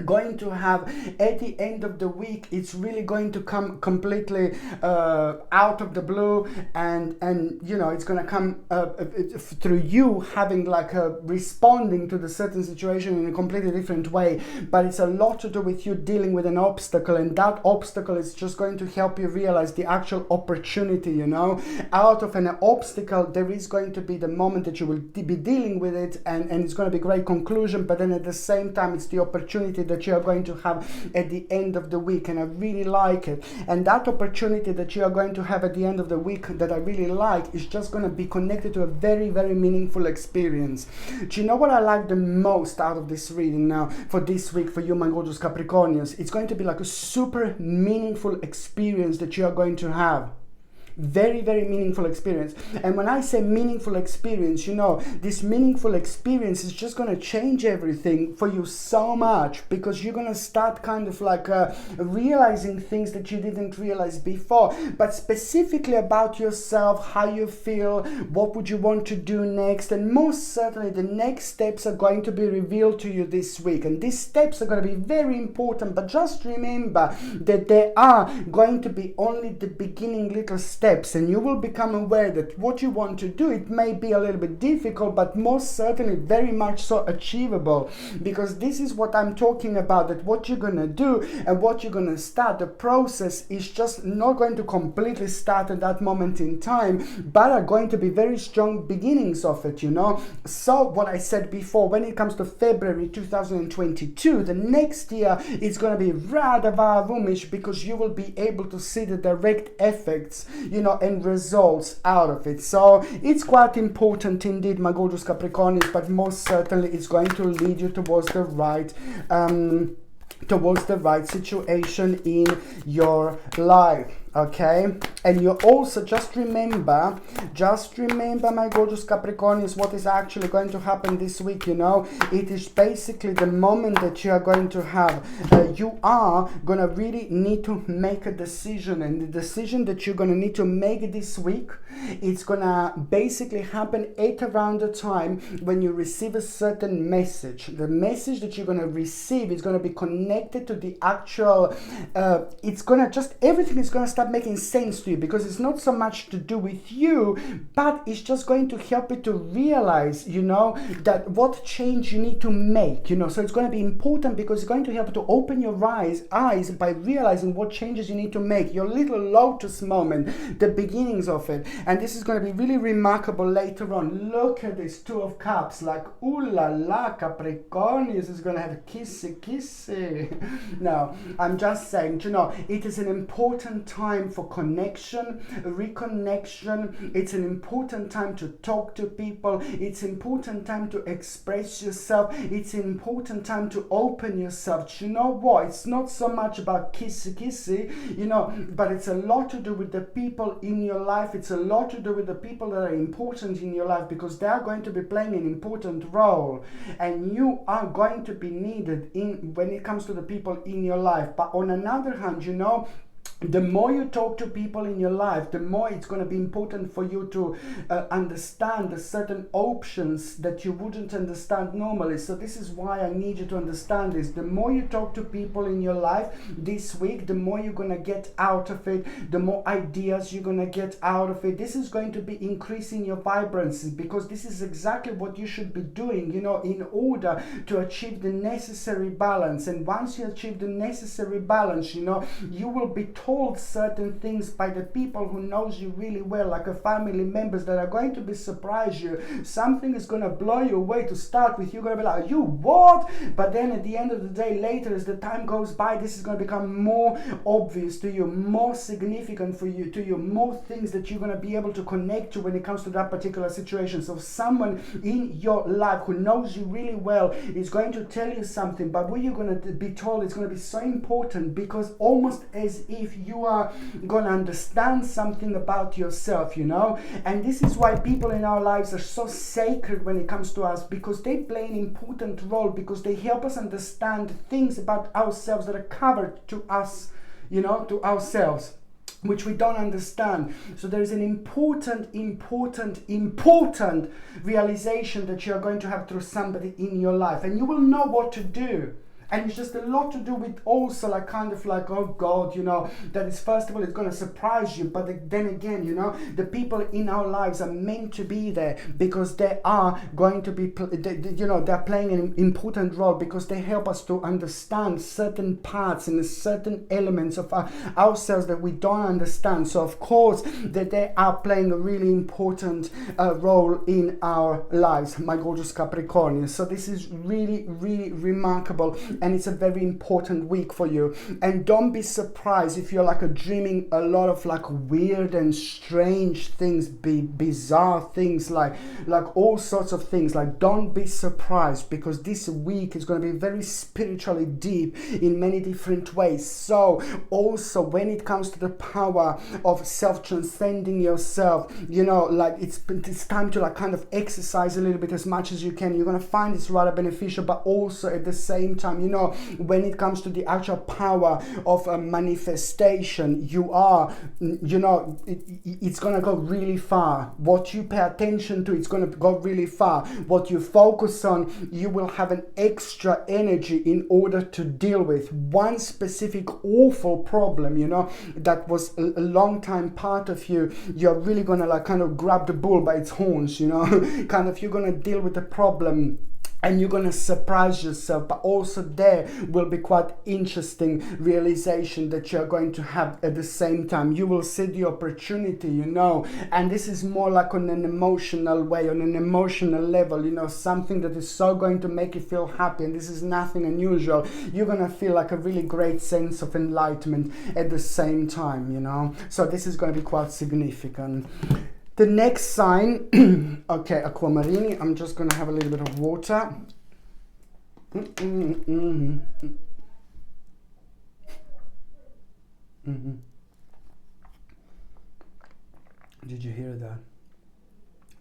going to have at the end of the week, it's really going to come completely out of the blue, and you know, it's going to come through you having like a responding to the certain situation in a completely different way. But it's a lot to do with you dealing with an obstacle, and that obstacle is just going to help you realize the actual opportunity. You know, out of an obstacle there is going to be the moment that you will be dealing with it, and it's going to be a great conclusion, but then at the same time it's the opportunity opportunity that you are going to have at the end of the week, and I really like it. And that opportunity that you are going to have at the end of the week that I really like is just going to be connected to a very, very meaningful experience. Do you know what I like the most out of this reading now for this week for you, my gorgeous Capricornians? It's going to be like a super meaningful experience that you are going to have. Very, very meaningful experience. And when I say meaningful experience, you know, this meaningful experience is just going to change everything for you so much, because you're going to start kind of like realizing things that you didn't realize before, but specifically about yourself, how you feel, what would you want to do next, and most certainly the next steps are going to be revealed to you this week. And these steps are going to be very important, but just remember that they are going to be only the beginning little steps, and you will become aware that what you want to do, it may be a little bit difficult, but most certainly very much so achievable, because this is what I'm talking about, that what you're going to do and what you're going to start, the process is just not going to completely start at that moment in time, but are going to be very strong beginnings of it, you know. So what I said before, when it comes to February 2022, the next year, it's going to be rather vavumish, because you will be able to see the direct effects, you know, and results out of it. So it's quite important indeed, my gorgeous Capricornians, but most certainly it's going to lead you towards the right situation in your life. Okay, and you also just remember, my gorgeous Capricornians, what is actually going to happen this week. You know, it is basically the moment that you are going to have, you are gonna really need to make a decision, and the decision that you're gonna need to make this week, it's gonna basically happen at around the time when you receive a certain message. The message that you're gonna receive is gonna be connected to the actual, it's gonna just, everything is gonna start making sense to you, because it's not so much to do with you, but it's just going to help you to realize, you know, that what change you need to make, you know. So it's going to be important, because it's going to help you to open your eyes by realizing what changes you need to make, your little lotus moment, the beginnings of it. And this is going to be really remarkable later on. Look at this Two of Cups, like, ooh la la, Capricornius is going to have kissy. No, I'm just saying, you know, it is an important time for connection, reconnection. It's an important time to talk to people. It's important time to express yourself. It's an important time to open yourself. You know what? It's not so much about kissy, you know, but it's a lot to do with the people in your life. It's a lot to do with the people that are important in your life, because they are going to be playing an important role, and you are going to be needed in when it comes to the people in your life. But on another hand, you know, the more you talk to people in your life, the more it's going to be important for you to understand the certain options that you wouldn't understand normally. So this is why I need you to understand this. The more you talk to people in your life this week, the more you're going to get out of it, the more ideas you're going to get out of it. This is going to be increasing your vibrancy, because this is exactly what you should be doing, you know, in order to achieve the necessary balance. And once you achieve the necessary balance, you know, you will be told certain things by the people who knows you really well, like a family members, that are going to be surprise you. Something is going to blow you away to start with. You're going to be like, you what? But then at the end of the day, later, as the time goes by, this is going to become more obvious to you, more significant for you, to you, more things that you're going to be able to connect to when it comes to that particular situation. So someone in your life who knows you really well is going to tell you something, but what you're going to be told is going to be so important, because almost as if you are going to understand something about yourself, you know. And this is why people in our lives are so sacred when it comes to us, because they play an important role, because they help us understand things about ourselves that are covered to us, you know, to ourselves, which we don't understand. So there is an important realization that you are going to have through somebody in your life, and you will know what to do. And it's just a lot to do with also like kind of like, oh God, you know, that is, first of all, it's going to surprise you. But then again, you know, the people in our lives are meant to be there because they are going to be, you know, they're playing an important role because they help us to understand certain parts and certain elements of ourselves that we don't understand. So of course that they are playing a really important role in our lives, my gorgeous Capricornians. So this is really, really remarkable and it's a very important week for you. And don't be surprised if you're like dreaming a lot of like weird and strange things, bizarre things, like all sorts of things. Like, don't be surprised, because this week is going to be very spiritually deep in many different ways. So also when it comes to the power of self-transcending yourself, you know, like it's time to like kind of exercise a little bit as much as you can. You're going to find it's rather beneficial, but also at the same time, you know, when it comes to the actual power of a manifestation, you are, you know, it's going to go really far. What you pay attention to, it's going to go really far. What you focus on, you will have an extra energy in order to deal with one specific awful problem, you know, that was a long time part of you. You're really going to like kind of grab the bull by its horns, you know, kind of you're going to deal with the problem and you're going to surprise yourself. But also there will be quite interesting realization that you're going to have at the same time. You will see the opportunity, you know, and this is more like on an emotional way, on an emotional level, you know, something that is so going to make you feel happy, and this is nothing unusual. You're going to feel like a really great sense of enlightenment at the same time, you know, so this is going to be quite significant. The next sign, okay, Aquamarini, I'm just going to have a little bit of water. Did you hear that?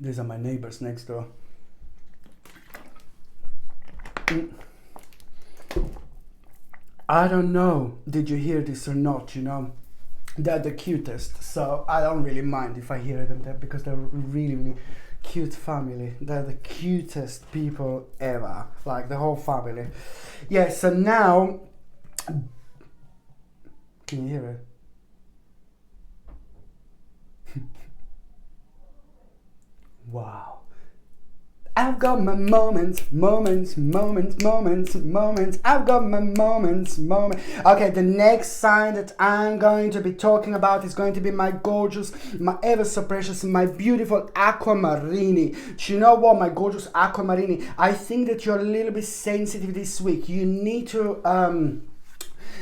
These are my neighbors next door. I don't know, did you hear this or not, you know? They're the cutest, so I don't really mind if I hear them there, because they're really, really cute family. They're the cutest people ever, like the whole family. Yeah, so now, can you hear it? Wow. I've got my moments. I've got my moments. Okay, the next sign that I'm going to be talking about is going to be my gorgeous, my ever so precious, my beautiful Aquamarini. Do you know what, my gorgeous Aquamarini? I think that you're a little bit sensitive this week. You need to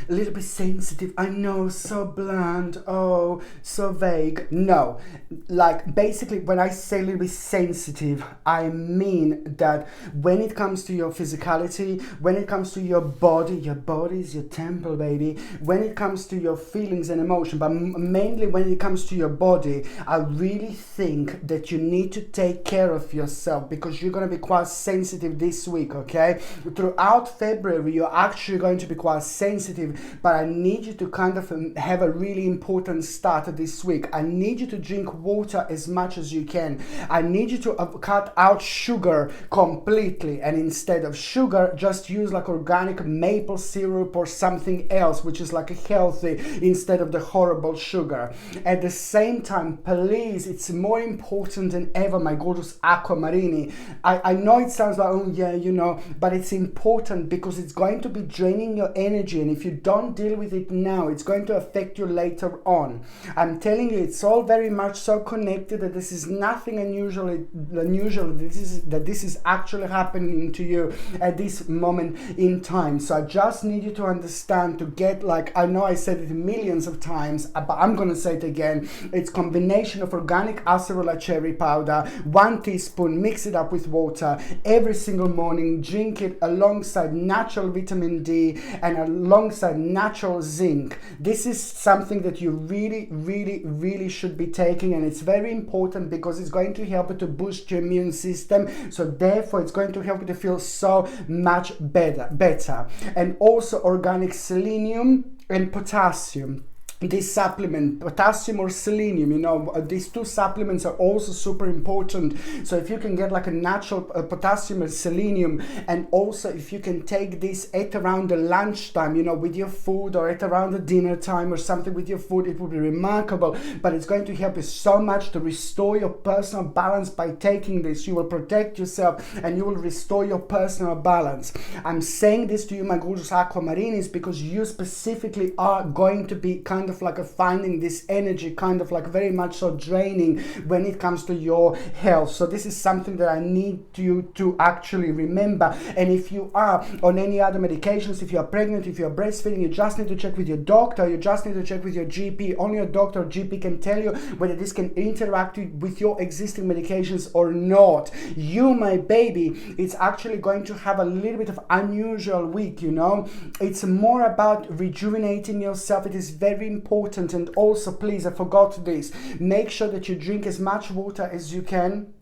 a little bit sensitive. I know, so bland, oh, so vague. No, like basically when I say a little bit sensitive, I mean that when it comes to your physicality, when it comes to your body is your temple, baby. When it comes to your feelings and emotion, but mainly when it comes to your body, I really think that you need to take care of yourself, because you're going to be quite sensitive this week, okay? Throughout February, you're actually going to be quite sensitive, but I need you to kind of have a really important start this week. I need you to drink water as much as you can. I need you to cut out sugar completely, and instead of sugar, just use like organic maple syrup or something else, which is like a healthy, instead of the horrible sugar. At the same time, please, it's more important than ever, my gorgeous Aquamarini. I know it sounds like, oh yeah, you know, but it's important because it's going to be draining your energy, and if you don't deal with it now, it's going to affect you later on. I'm telling you, it's all very much so connected that this is nothing unusual. This is actually happening to you at this moment in time. So I just need you to understand, to get, like, I know I said it millions of times, but I'm gonna say it again. It's combination of organic acerola cherry powder, 1 teaspoon, mix it up with water every single morning, drink it alongside natural vitamin D and alongside natural zinc. This is something that you really should be taking, and it's very important because it's going to help you to boost your immune system, so therefore it's going to help you to feel so much better. And also organic selenium and potassium. This supplement, potassium or selenium, you know, these two supplements are also super important. So if you can get like a natural potassium and selenium, and also if you can take this at around the lunchtime, you know, with your food, or at around the dinner time or something with your food, it will be remarkable. But it's going to help you so much to restore your personal balance. By taking this, you will protect yourself and you will restore your personal balance. I'm saying this to you, my gorgeous Aquamarinis, because you specifically are going to be kind kind of like finding this energy kind of like very much so draining when it comes to your health. So this is something that I need you to actually remember. And if you are on any other medications, if you are pregnant, if you are breastfeeding, you just need to check with your doctor, you just need to check with your GP. Only your doctor or GP can tell you whether this can interact with your existing medications or not. You, my baby, it's actually going to have a little bit of unusual week, you know. It's more about rejuvenating yourself. It is very important. And also, please, I forgot this, make sure that you drink as much water as you can.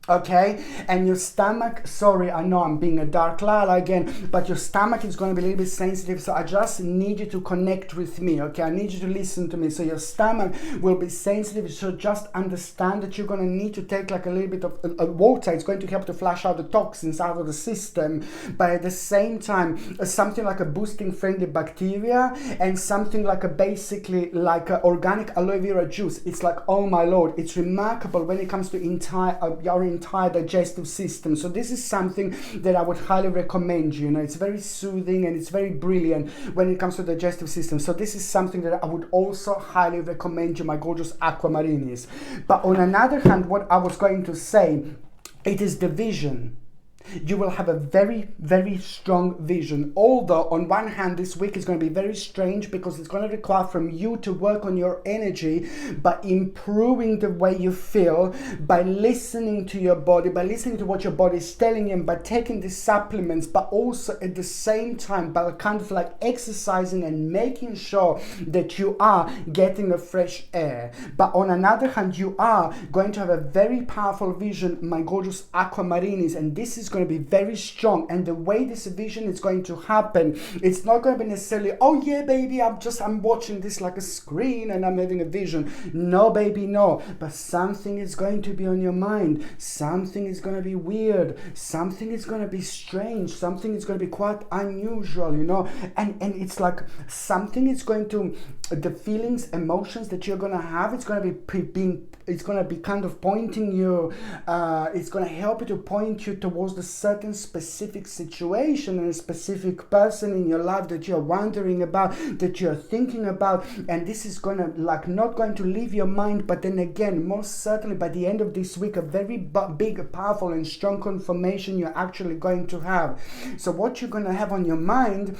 Okay, and your stomach, sorry, I know I'm being a dark Lala again, but your stomach is going to be a little bit sensitive, so I just need you to connect with me, okay? I need you to listen to me. So your stomach will be sensitive, so just understand that you're going to need to take like a little bit of water. It's going to help to flush out the toxins out of the system, but at the same time, something like a boosting friendly bacteria and something like a basically like a organic aloe vera juice. It's like, oh my lord, it's remarkable when it comes to your entire digestive system. So this is something that I would highly recommend you. You know, it's very soothing and it's very brilliant when it comes to the digestive system. So this is something that I would also highly recommend you, my gorgeous aquamarinis. But on another hand, what I was going to say, it is the vision. You will have a very, very strong vision. Although on one hand, this week is going to be very strange because it's going to require from you to work on your energy by improving the way you feel, by listening to your body, by listening to what your body is telling you, and by taking these supplements, but also at the same time by kind of like exercising and making sure that you are getting a fresh air. But on another hand, you are going to have a very powerful vision, my gorgeous aquamarinis, and this is going to be very strong. And the way this vision is going to happen, it's not going to be necessarily, oh yeah baby, I'm watching this like a screen and I'm having a vision. No baby, no. But something is going to be on your mind, something is going to be weird, something is going to be strange, something is going to be quite unusual, you know. And it's like something is going to, the feelings, emotions that you're going to have, it's going to be kind of pointing you, it's going to help you to point you towards the certain specific situation and a specific person in your life that you're wondering about, that you're thinking about. And this is going to like not going to leave your mind, but then again, most certainly by the end of this week, a very big, powerful and strong confirmation you're actually going to have. So what you're going to have on your mind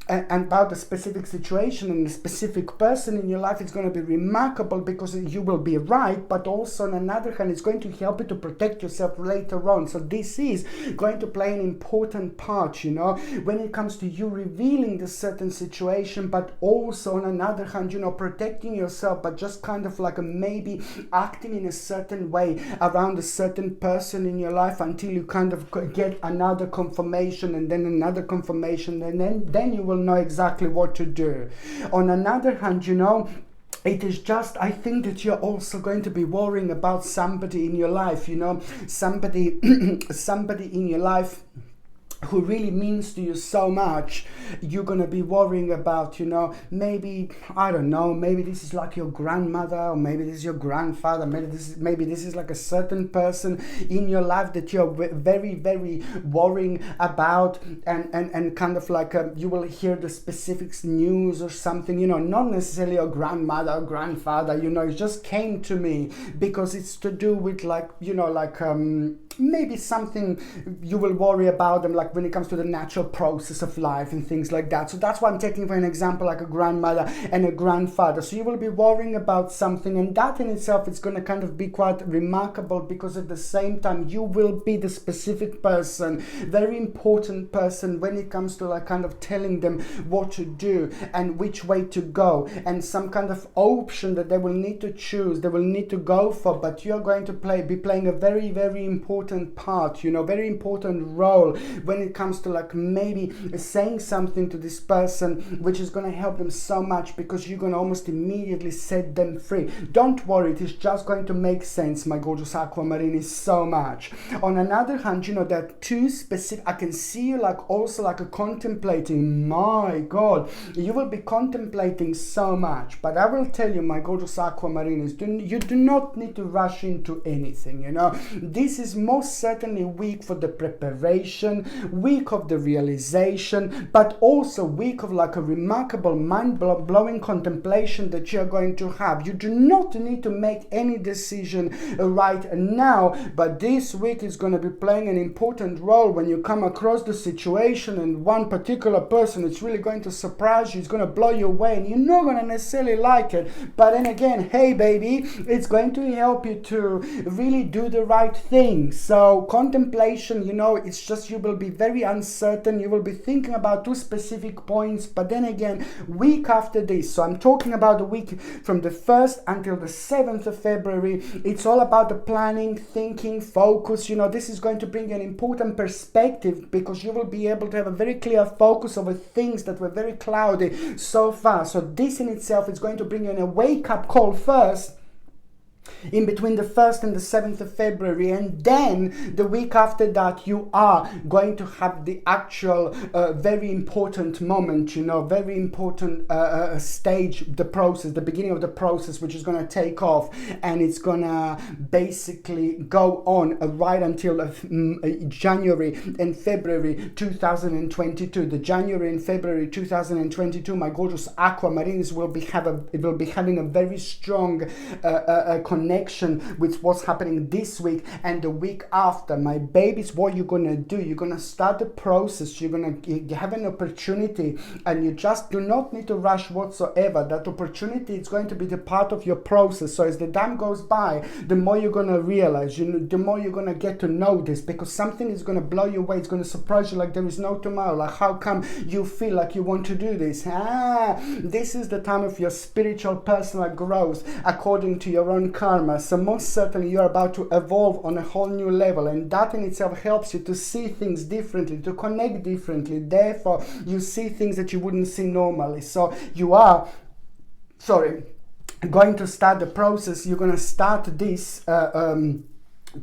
and about the specific situation and the specific person in your life is going to be remarkable, because you will be right, but also on another hand, it's going to help you to protect yourself later on. So this is going to play an important part, you know, when it comes to you revealing the certain situation, but also on another hand, you know, protecting yourself, but just kind of like maybe acting in a certain way around a certain person in your life until you kind of get another confirmation and then another confirmation, and then you will know exactly what to do. On another hand, you know, it is just, I think that you're also going to be worrying about somebody in your life, you know, somebody in your life who really means to you so much. You're gonna be worrying about, you know, maybe, I don't know, maybe this is like your grandmother, or maybe this is your grandfather, maybe this is like a certain person in your life that you're very, very worrying about, and kind of like you will hear the specifics news or something, you know, not necessarily your grandmother or grandfather, you know, it just came to me because it's to do with like, you know, like maybe something you will worry about them, like when it comes to the natural process of life and things like that. So that's why I'm taking for an example like a grandmother and a grandfather. So you will be worrying about something, and that in itself is going to kind of be quite remarkable, because at the same time you will be the specific person, very important person when it comes to like kind of telling them what to do and which way to go, and some kind of option that they will need to choose, they will need to go for. But you're going to be playing a very, very important part, you know, very important role when it comes to like maybe saying something to this person which is going to help them so much, because you're going to almost immediately set them free. Don't worry, it is just going to make sense, my gorgeous aquamarini, so much. On another hand, you know, there are two specific, I can see you like also like a contemplating, my god, you will be contemplating so much. But I will tell you, my gorgeous aquamarinis, you do not need to rush into anything, you know. This is more most certainly week for the preparation, week of the realization, but also week of like a remarkable mind-blowing contemplation that you're going to have. You do not need to make any decision right now, but this week is going to be playing an important role when you come across the situation and one particular person is really going to surprise you, it's going to blow you away, and you're not going to necessarily like it. But then again, hey baby, it's going to help you to really do the right thing. So contemplation, you know, it's just you will be very uncertain, you will be thinking about two specific points, but then again, week after this, so I'm talking about the week from the 1st until the 7th of February, it's all about the planning, thinking, focus. You know, this is going to bring an important perspective because you will be able to have a very clear focus over things that were very cloudy so far. So this in itself is going to bring you in a wake-up call first, in between the 1st and the 7th of February, and then the week after that you are going to have the actual very important moment, you know, very important stage, the process, the beginning of the process, which is going to take off, and it's going to basically go on right until January and February 2022. The January and February 2022, my gorgeous aquamarines will be having a very strong connection with what's happening this week and the week after. My babies, what you're gonna do, you're gonna start the process, you're gonna have an opportunity, and you just do not need to rush whatsoever. That opportunity is going to be the part of your process. So as the time goes by, the more you're gonna realize, you know, the more you're gonna get to know this, because something is gonna blow you away, it's gonna surprise you like there is no tomorrow. Like, how come you feel like you want to do this? This is the time of your spiritual personal growth according to your own karma. So most certainly you're about to evolve on a whole new level, and that in itself helps you to see things differently, to connect differently. Therefore you see things that you wouldn't see normally. So you are going to start the process. You're going to start this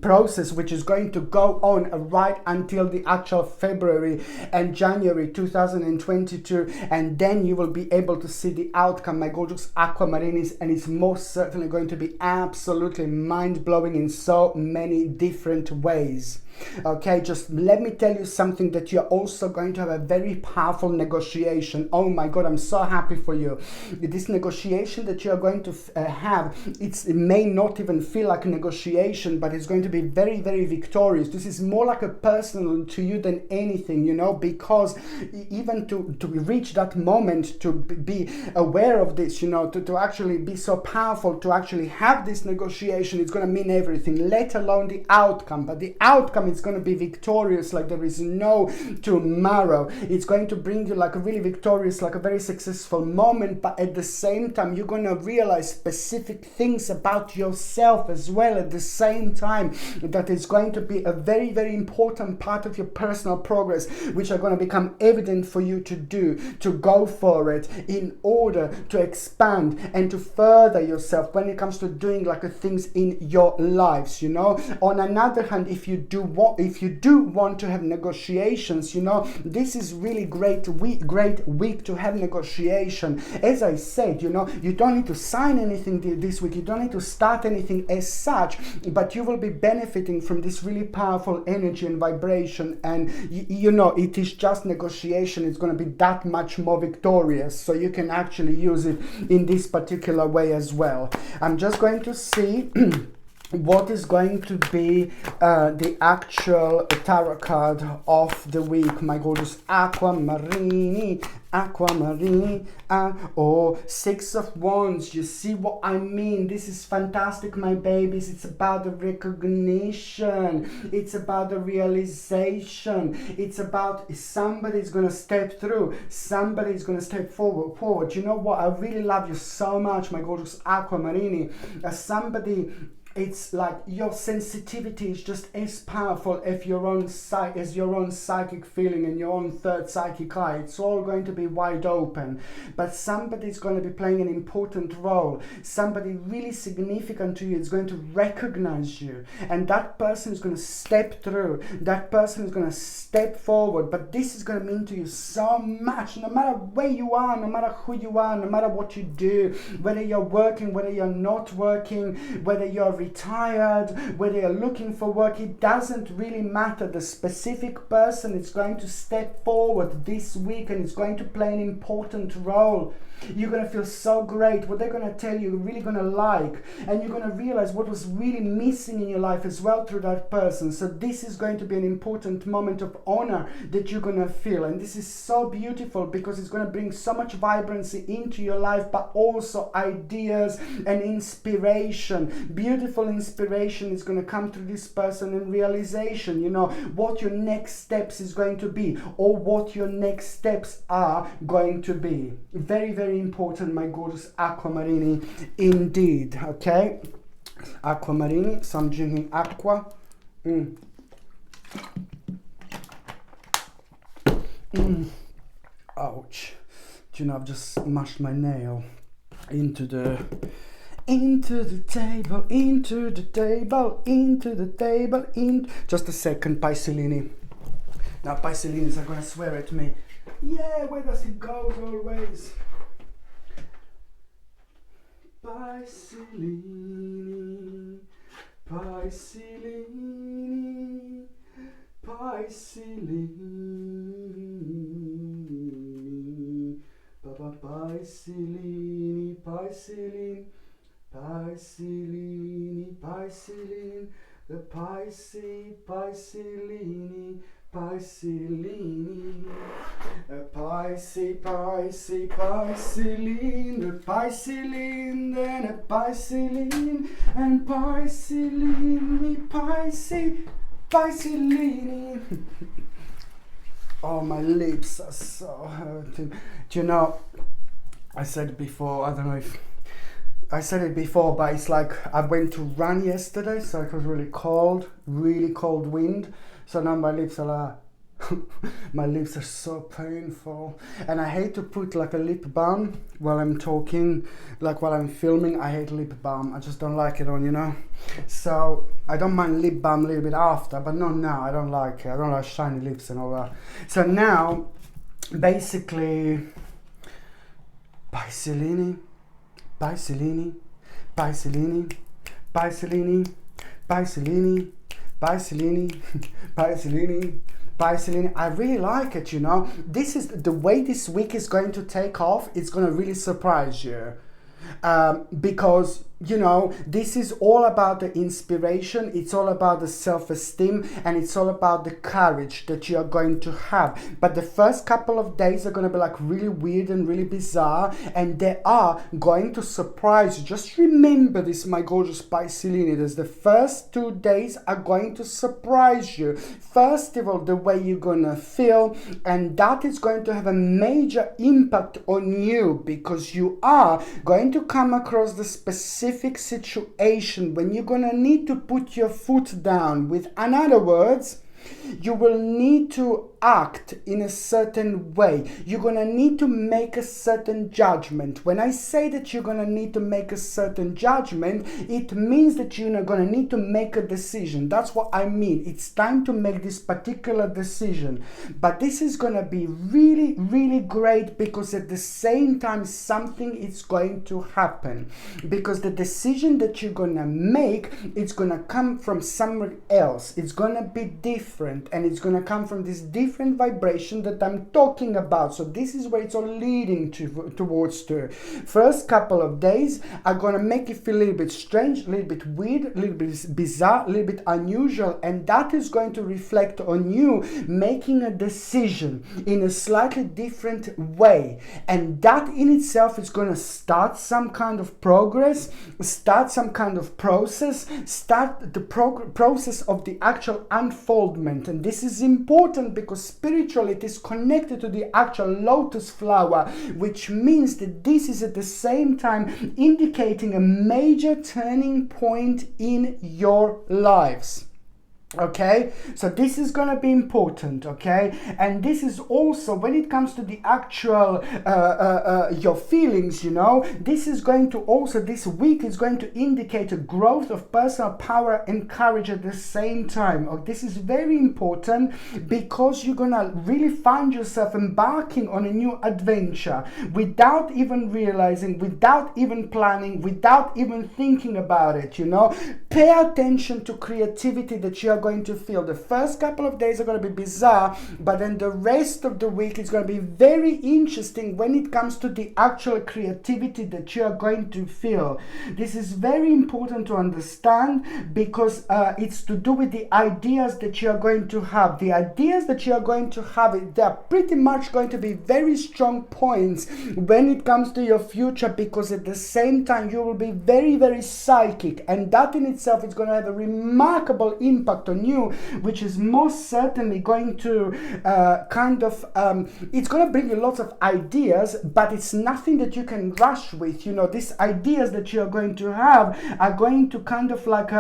process, which is going to go on right until the actual February and January 2022, and then you will be able to see the outcome, my gorgeous aquamarinis, and it's most certainly going to be absolutely mind-blowing in so many different ways. Okay, just let me tell you something, that you're also going to have a very powerful negotiation. Oh my God, I'm so happy for you. This negotiation that you're going to have, it may not even feel like a negotiation, but it's going to be very, very victorious. This is more like a personal to you than anything, you know, because even to reach that moment, to be aware of this, you know, to actually be so powerful, to actually have this negotiation, it's going to mean everything, let alone the outcome. But the outcome is going to be victorious like there is no tomorrow. It's going to bring you like a really victorious, like a very successful moment, but at the same time you're going to realize specific things about yourself as well at the same time, that is going to be a very, very important part of your personal progress, which are going to become evident for you to do, to go for it in order to expand and to further yourself when it comes to doing like things in your lives, you know. On another hand, if you do want to have negotiations, you know, this is really great week to have negotiation. As I said, you know, you don't need to sign anything this week, you don't need to start anything as such, but you will be benefiting from this really powerful energy and vibration, and you know, it is just negotiation. It's going to be that much more victorious, so you can actually use it in this particular way as well. I'm just going to see what is going to be the actual tarot card of the week, my gorgeous aquamarini, oh, Six of Wands. You see what I mean? This is fantastic, my babies. It's about the recognition, it's about the realization, it's about somebody's gonna step through, somebody's gonna step forward. You know what, I really love you so much, my gorgeous aquamarini. It's like your sensitivity is just as powerful as your own psychic feeling and your own third psychic eye. It's all going to be wide open, but somebody's going to be playing an important role. Somebody really significant to you is going to recognize you, and that person is going to step through. That person is going to step forward, but this is going to mean to you so much, no matter where you are, no matter who you are, no matter what you do, whether you're working, whether you're not working, whether you're retired, whether you're looking for work, it doesn't really matter. The specific person is going to step forward this week and it's going to play an important role. You're going to feel so great. What they're going to tell you, you're really going to like. And you're going to realize what was really missing in your life as well through that person. So this is going to be an important moment of honor that you're going to feel. And this is so beautiful because it's going to bring so much vibrancy into your life, but also ideas and inspiration. Beautiful inspiration is going to come through this person and realization, you know, what your next steps is going to be or what your next steps are going to be. Very, very important, my gorgeous aquamarini, indeed. Okay, aquamarini. So I'm drinking aqua. Ouch! Do you know, I've just smashed my nail into the table, just a second, Piscelini. Now Piscelinis are gonna swear at me. Yeah, where does it go always? Piscelini, Piscelini, Piscelini, Papa Piscelini, Piscelini, Piscelini, Piscelini, the Piscelini, Piscelini, Piscelini, Pisceline, the Pisceline, then a Pisceline, and Piscelini, Piscelini. Oh, my lips are so hurting. Do you know, I said it before, I don't know if I said it before, but it's like I went to run yesterday, so it was really cold wind. So now my lips are like, my lips are so painful. And I hate to put like a lip balm while I'm talking, like while I'm filming. I hate lip balm. I just don't like it on, you know. So I don't mind lip balm a little bit after, but not now. I don't like it. I don't like shiny lips and all that. So now, basically, Piscelini, Piscelini, Piscelini, Piscelini, Piscelini, Piscelini, Piscelini, Piscelini. I really like it, you know. This is the way this week is going to take off. It's going to really surprise you. Because, you know, this is all about the inspiration, it's all about the self-esteem, and it's all about the courage that you are going to have. But the first couple of days are going to be like really weird and really bizarre, and they are going to surprise you. Just remember this, my gorgeous Piscelinides. The first 2 days are going to surprise you. First of all, the way you're going to feel, and that is going to have a major impact on you, because you are going to come across the specific situation when you're gonna need to put your foot down. With another words, you will need to act in a certain way. You're gonna need to make a certain judgment. When I say that you're gonna need to make a certain judgment, it means that you're gonna need to make a decision. That's what I mean. It's time to make this particular decision. But this is gonna be really, really great, because at the same time something is going to happen. Because the decision that you're gonna make, it's gonna come from somewhere else. It's gonna be different, and it's gonna come from this different vibration that I'm talking about. So this is where it's all leading towards to. First couple of days are gonna make you feel a little bit strange, a little bit weird, a little bit bizarre, a little bit unusual, and that is going to reflect on you making a decision in a slightly different way. And that in itself is gonna start some kind of progress, start some kind of process, start the process of the actual unfoldment. And this is important because spiritually it is connected to the actual lotus flower, which means that this is at the same time indicating a major turning point in your lives. Okay, so this is going to be important. Okay, and this is also when it comes to the actual your feelings, you know, this is going to also, this week is going to indicate a growth of personal power and courage at the same time. This is very important because you're gonna really find yourself embarking on a new adventure without even realizing, without even planning, without even thinking about it, you know. Pay attention to creativity that you're going to feel. The first couple of days are going to be bizarre, but then the rest of the week is going to be very interesting when it comes to the actual creativity that you are going to feel. This is very important to understand because it's to do with the ideas that you are going to have. The ideas that you are going to have, they are pretty much going to be very strong points when it comes to your future, because at the same time you will be very, very psychic, and that in itself is going to have a remarkable impact on you, which is most certainly going to it's going to bring you lots of ideas, but it's nothing that you can rush with. You know, these ideas that you're going to have are going to kind of like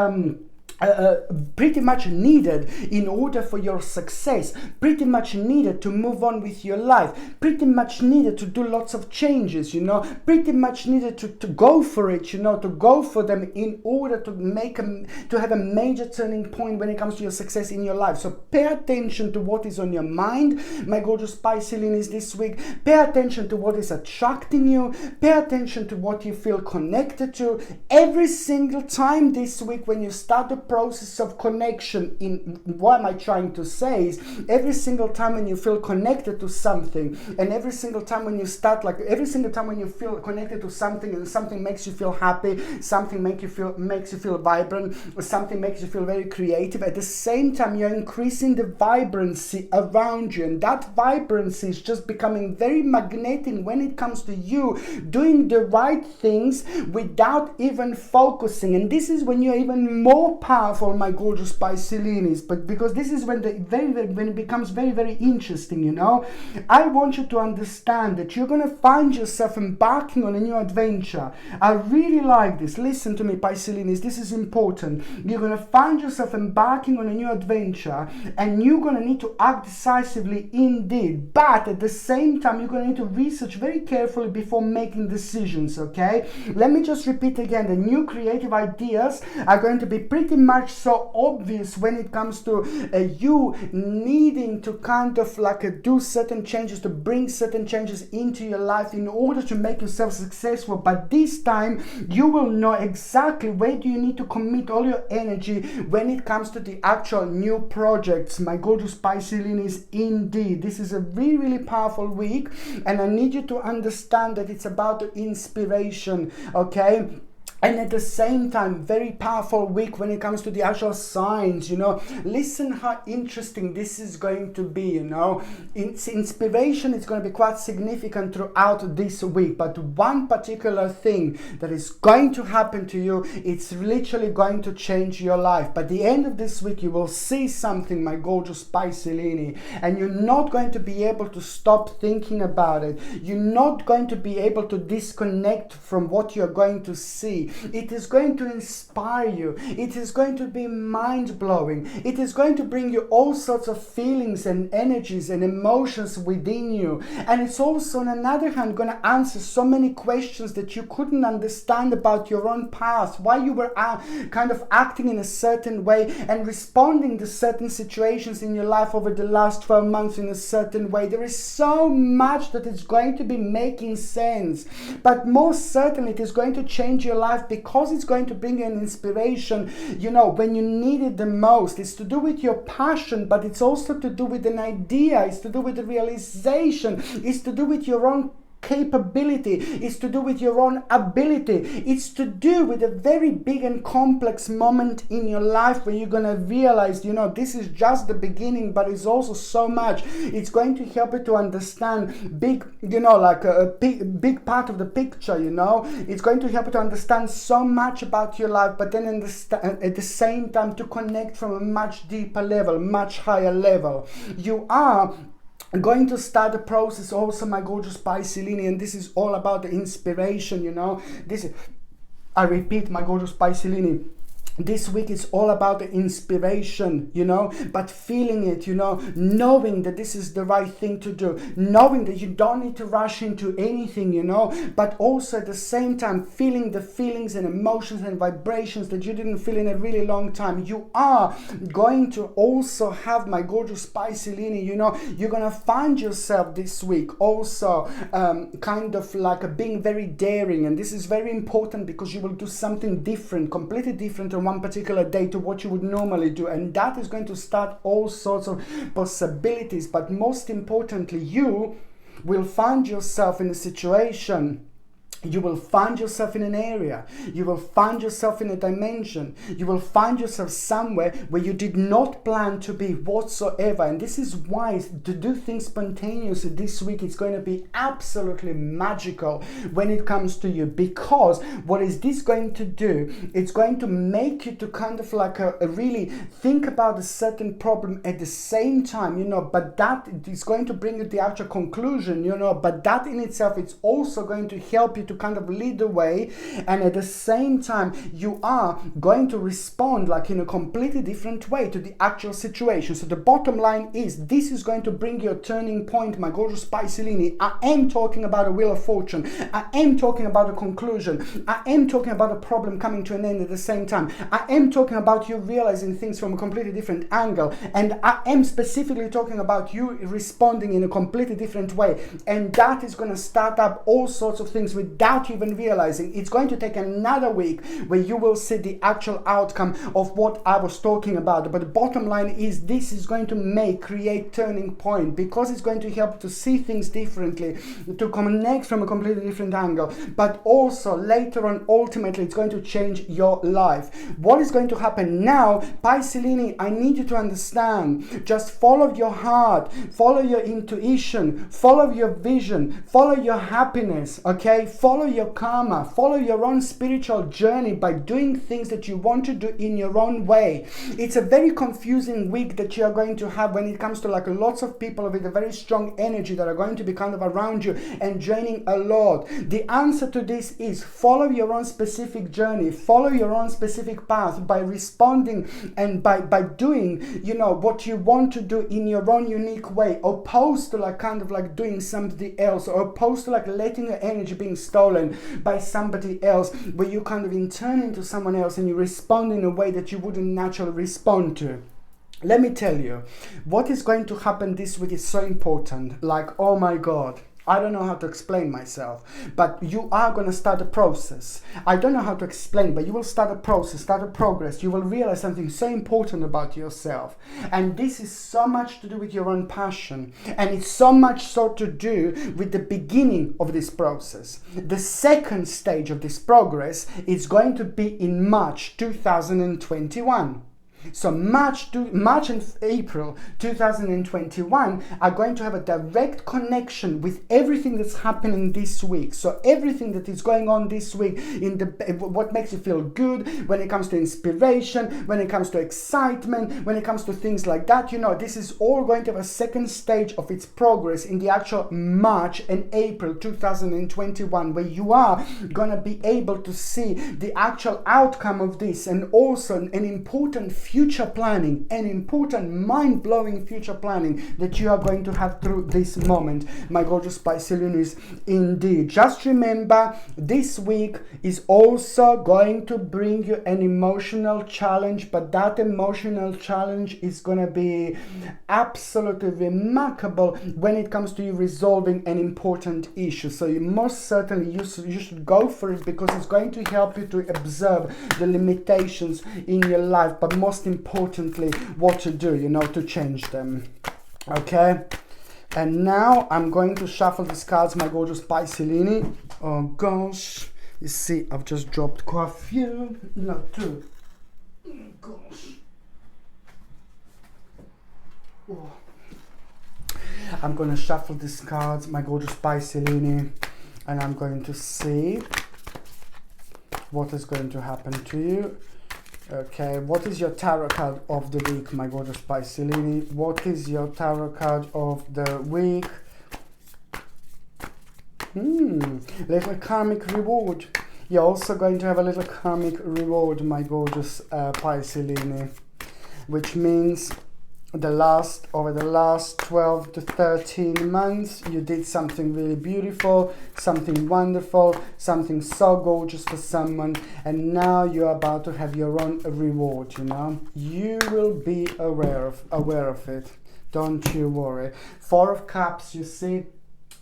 pretty much needed in order for your success, pretty much needed to move on with your life, pretty much needed to do lots of changes, you know, pretty much needed to go for it, you know, to go for them in order to to have a major turning point when it comes to your success in your life. So pay attention to what is on your mind, my gorgeous Pisces this week. Pay attention to what is attracting you. Pay attention to what you feel connected to. Every single time this week when you start the process of connection, in what am I trying to say is, every single time when you feel connected to something, and every single time when you start, like every single time when you feel connected to something and something makes you feel happy, something makes you feel vibrant, or something makes you feel very creative, at the same time you're increasing the vibrancy around you, and that vibrancy is just becoming very magnetic when it comes to you doing the right things without even focusing. And this is when you're even more powerful, my gorgeous Pisces, but because this is when when it becomes very, very interesting, you know. I want you to understand that you're going to find yourself embarking on a new adventure. I really like this. Listen to me, Pisces, this is important. You're going to find yourself embarking on a new adventure, and you're going to need to act decisively indeed, but at the same time you're going to need to research very carefully before making decisions. Okay, let me just repeat again, the new creative ideas are going to be pretty much so obvious when it comes to you needing to kind of like do certain changes, to bring certain changes into your life in order to make yourself successful. But this time you will know exactly where do you need to commit all your energy when it comes to the actual new projects, my gorgeous Pisces. Indeed, this is a really, really powerful week, and I need you to understand that it's about the inspiration. Okay, and at the same time, very powerful week when it comes to the actual signs, you know. Listen how interesting this is going to be, you know. Inspiration is going to be quite significant throughout this week, but one particular thing that is going to happen to you, it's literally going to change your life. By the end of this week, you will see something, my gorgeous Pisces, and you're not going to be able to stop thinking about it. You're not going to be able to disconnect from what you're going to see. It is going to inspire you. It is going to be mind-blowing. It is going to bring you all sorts of feelings and energies and emotions within you. And it's also, on another hand, going to answer so many questions that you couldn't understand about your own past, why you were kind of acting in a certain way and responding to certain situations in your life over the last 12 months in a certain way. There is so much that is going to be making sense, but most certainly it is going to change your life, because it's going to bring you an inspiration, you know, when you need it the most. It's to do with your passion, but it's also to do with an idea. It's to do with the realization. It's to do with your own capability. It's to do with your own ability. It's to do with a very big and complex moment in your life where you're going to realize, you know, this is just the beginning, but it's also so much. It's going to help you to understand big, you know, like a big part of the picture, you know. It's going to help you to understand so much about your life, but then at the same time to connect from a much deeper level, much higher level. You are going to start the process also, my gorgeous Pisces, and this is all about the inspiration, you know. This is, I repeat, my gorgeous Pisces, This week is all about the inspiration, you know, but feeling it, you know, knowing that this is the right thing to do, knowing that you don't need to rush into anything, you know, but also at the same time feeling the feelings and emotions and vibrations that you didn't feel in a really long time. You are going to also have, my gorgeous Pisces, you know, you're going to find yourself this week also kind of like being very daring, and this is very important because you will do something different, completely different on one particular day to what you would normally do, and that is going to start all sorts of possibilities. But most importantly, you will find yourself in a situation, you will find yourself in an area, you will find yourself in a dimension, you will find yourself somewhere where you did not plan to be whatsoever. And this is why to do things spontaneously this week, it's going to be absolutely magical when it comes to you, because what is this going to do? It's going to make you to kind of like a really think about a certain problem at the same time, you know, but that is going to bring you the actual conclusion, you know, but that in itself, it's also going to help you to kind of lead the way, and at the same time you are going to respond like in a completely different way to the actual situation. So the bottom line is, this is going to bring you a turning point, my gorgeous Pisces. I am talking about a wheel of fortune, I am talking about a conclusion, I am talking about a problem coming to an end at the same time, I am talking about you realizing things from a completely different angle, and I am specifically talking about you responding in a completely different way, and that is going to start up all sorts of things without you even realizing. It's going to take another week where you will see the actual outcome of what I was talking about. But the bottom line is, this is going to create turning point, because it's going to help to see things differently, to connect from a completely different angle, but also later on, ultimately, it's going to change your life. What is going to happen now, Pisces, I need you to understand, just follow your heart, follow your intuition, follow your vision, follow your happiness, okay? Follow your karma, follow your own spiritual journey by doing things that you want to do in your own way. It's a very confusing week that you are going to have when it comes to like lots of people with a very strong energy that are going to be kind of around you and draining a lot. The answer to this is, follow your own specific journey, follow your own specific path by responding and by doing, you know, what you want to do in your own unique way, opposed to like kind of like doing something else, or opposed to like letting your energy being stolen by somebody else, where you kind of turn into someone else and you respond in a way that you wouldn't naturally respond to. Let me tell you, what is going to happen this week is so important. Like, oh my God, I don't know how to explain myself, but you are going to start a process. I don't know how to explain, but you will start a process, start a progress. You will realize something so important about yourself. And this is so much to do with your own passion. And it's so much so to do with the beginning of this process. The second stage of this progress is going to be in March 2021. So March and April 2021 are going to have a direct connection with everything that's happening this week. So everything that is going on this week, in what makes you feel good, when it comes to inspiration, when it comes to excitement, when it comes to things like that, you know, this is all going to have a second stage of its progress in the actual March and April 2021, where you are going to be able to see the actual outcome of this, and also an important future planning, an important mind-blowing future planning that you are going to have through this moment, my gorgeous Pisces. Indeed, just remember, this week is also going to bring you an emotional challenge, but that emotional challenge is going to be absolutely remarkable when it comes to you resolving an important issue. So you most certainly you should go for it, because it's going to help you to observe the limitations in your life, but most importantly, what to do, you know, to change them. Okay? And now I'm going to shuffle these cards, my gorgeous Pisces. Oh gosh. You see, I've just dropped quite a few. No, two. Oh gosh. Oh. I'm going to shuffle these cards, my gorgeous Pisces, and I'm going to see what is going to happen to you. Okay, what is your tarot card of the week, my gorgeous Pisces? What is your tarot card of the week? Little karmic reward. You're also going to have a little karmic reward, my gorgeous Pisces, which means over the last 12 to 13 months, you did something really beautiful, something wonderful, something so gorgeous for someone, and now you're about to have your own reward, you know. You will be aware of it. Don't you worry. Four of Cups, you see,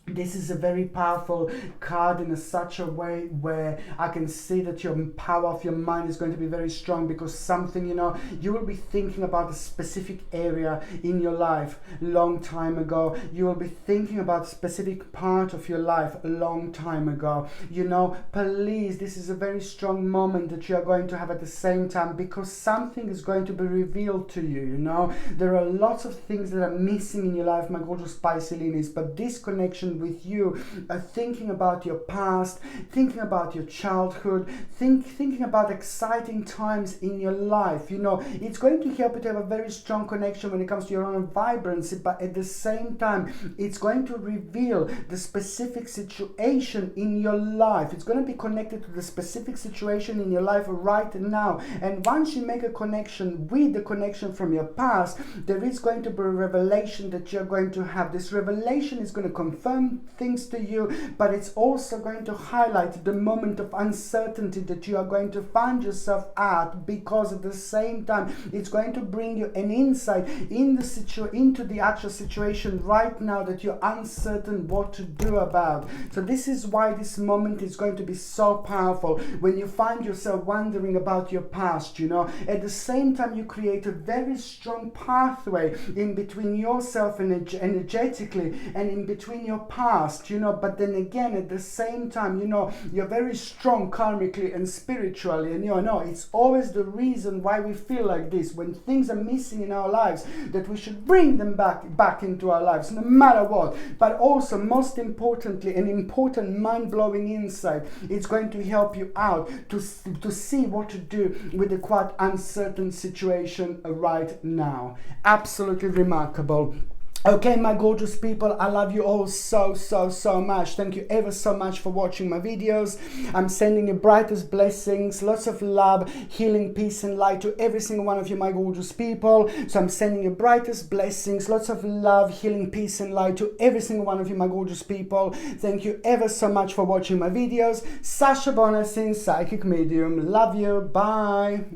this is a very powerful card in such a way where I can see that your power of your mind is going to be very strong, because something, you know, you will be thinking about a specific area in your life long time ago. You will be thinking about a specific part of your life a long time ago. You know, please, this is a very strong moment that you are going to have at the same time, because something is going to be revealed to you, you know. There are lots of things that are missing in your life, my gorgeous Pisces, but this connection with you, thinking about your past, thinking about your childhood, thinking about exciting times in your life, you know, it's going to help you to have a very strong connection when it comes to your own vibrancy, but at the same time, it's going to reveal the specific situation in your life. It's going to be connected to the specific situation in your life right now, and once you make a connection with the connection from your past, there is going to be a revelation that you're going to have. This revelation is going to confirm things to you, but it's also going to highlight the moment of uncertainty that you are going to find yourself at, because at the same time it's going to bring you an insight in into the actual situation right now that you're uncertain what to do about. So this is why this moment is going to be so powerful. When you find yourself wondering about your past, you know, at the same time you create a very strong pathway in between yourself and energetically, and in between your past, you know, but then again at the same time, you know, you're very strong karmically and spiritually, and you know, it's always the reason why we feel like this, when things are missing in our lives, that we should bring them back into our lives no matter what. But also, most importantly, an important mind-blowing insight, it's going to help you out to see what to do with the quite uncertain situation right now. Absolutely remarkable. Okay, my gorgeous people, I love you all so much. Thank you ever so much for watching my videos. I'm sending you brightest blessings, lots of love, healing, peace and light to every single one of you, my gorgeous people. So I'm sending you brightest blessings, lots of love, healing, peace and light to every single one of you, my gorgeous people. Thank you ever so much for watching my videos. Sasha Bonasin, Psychic Medium. Love you. Bye.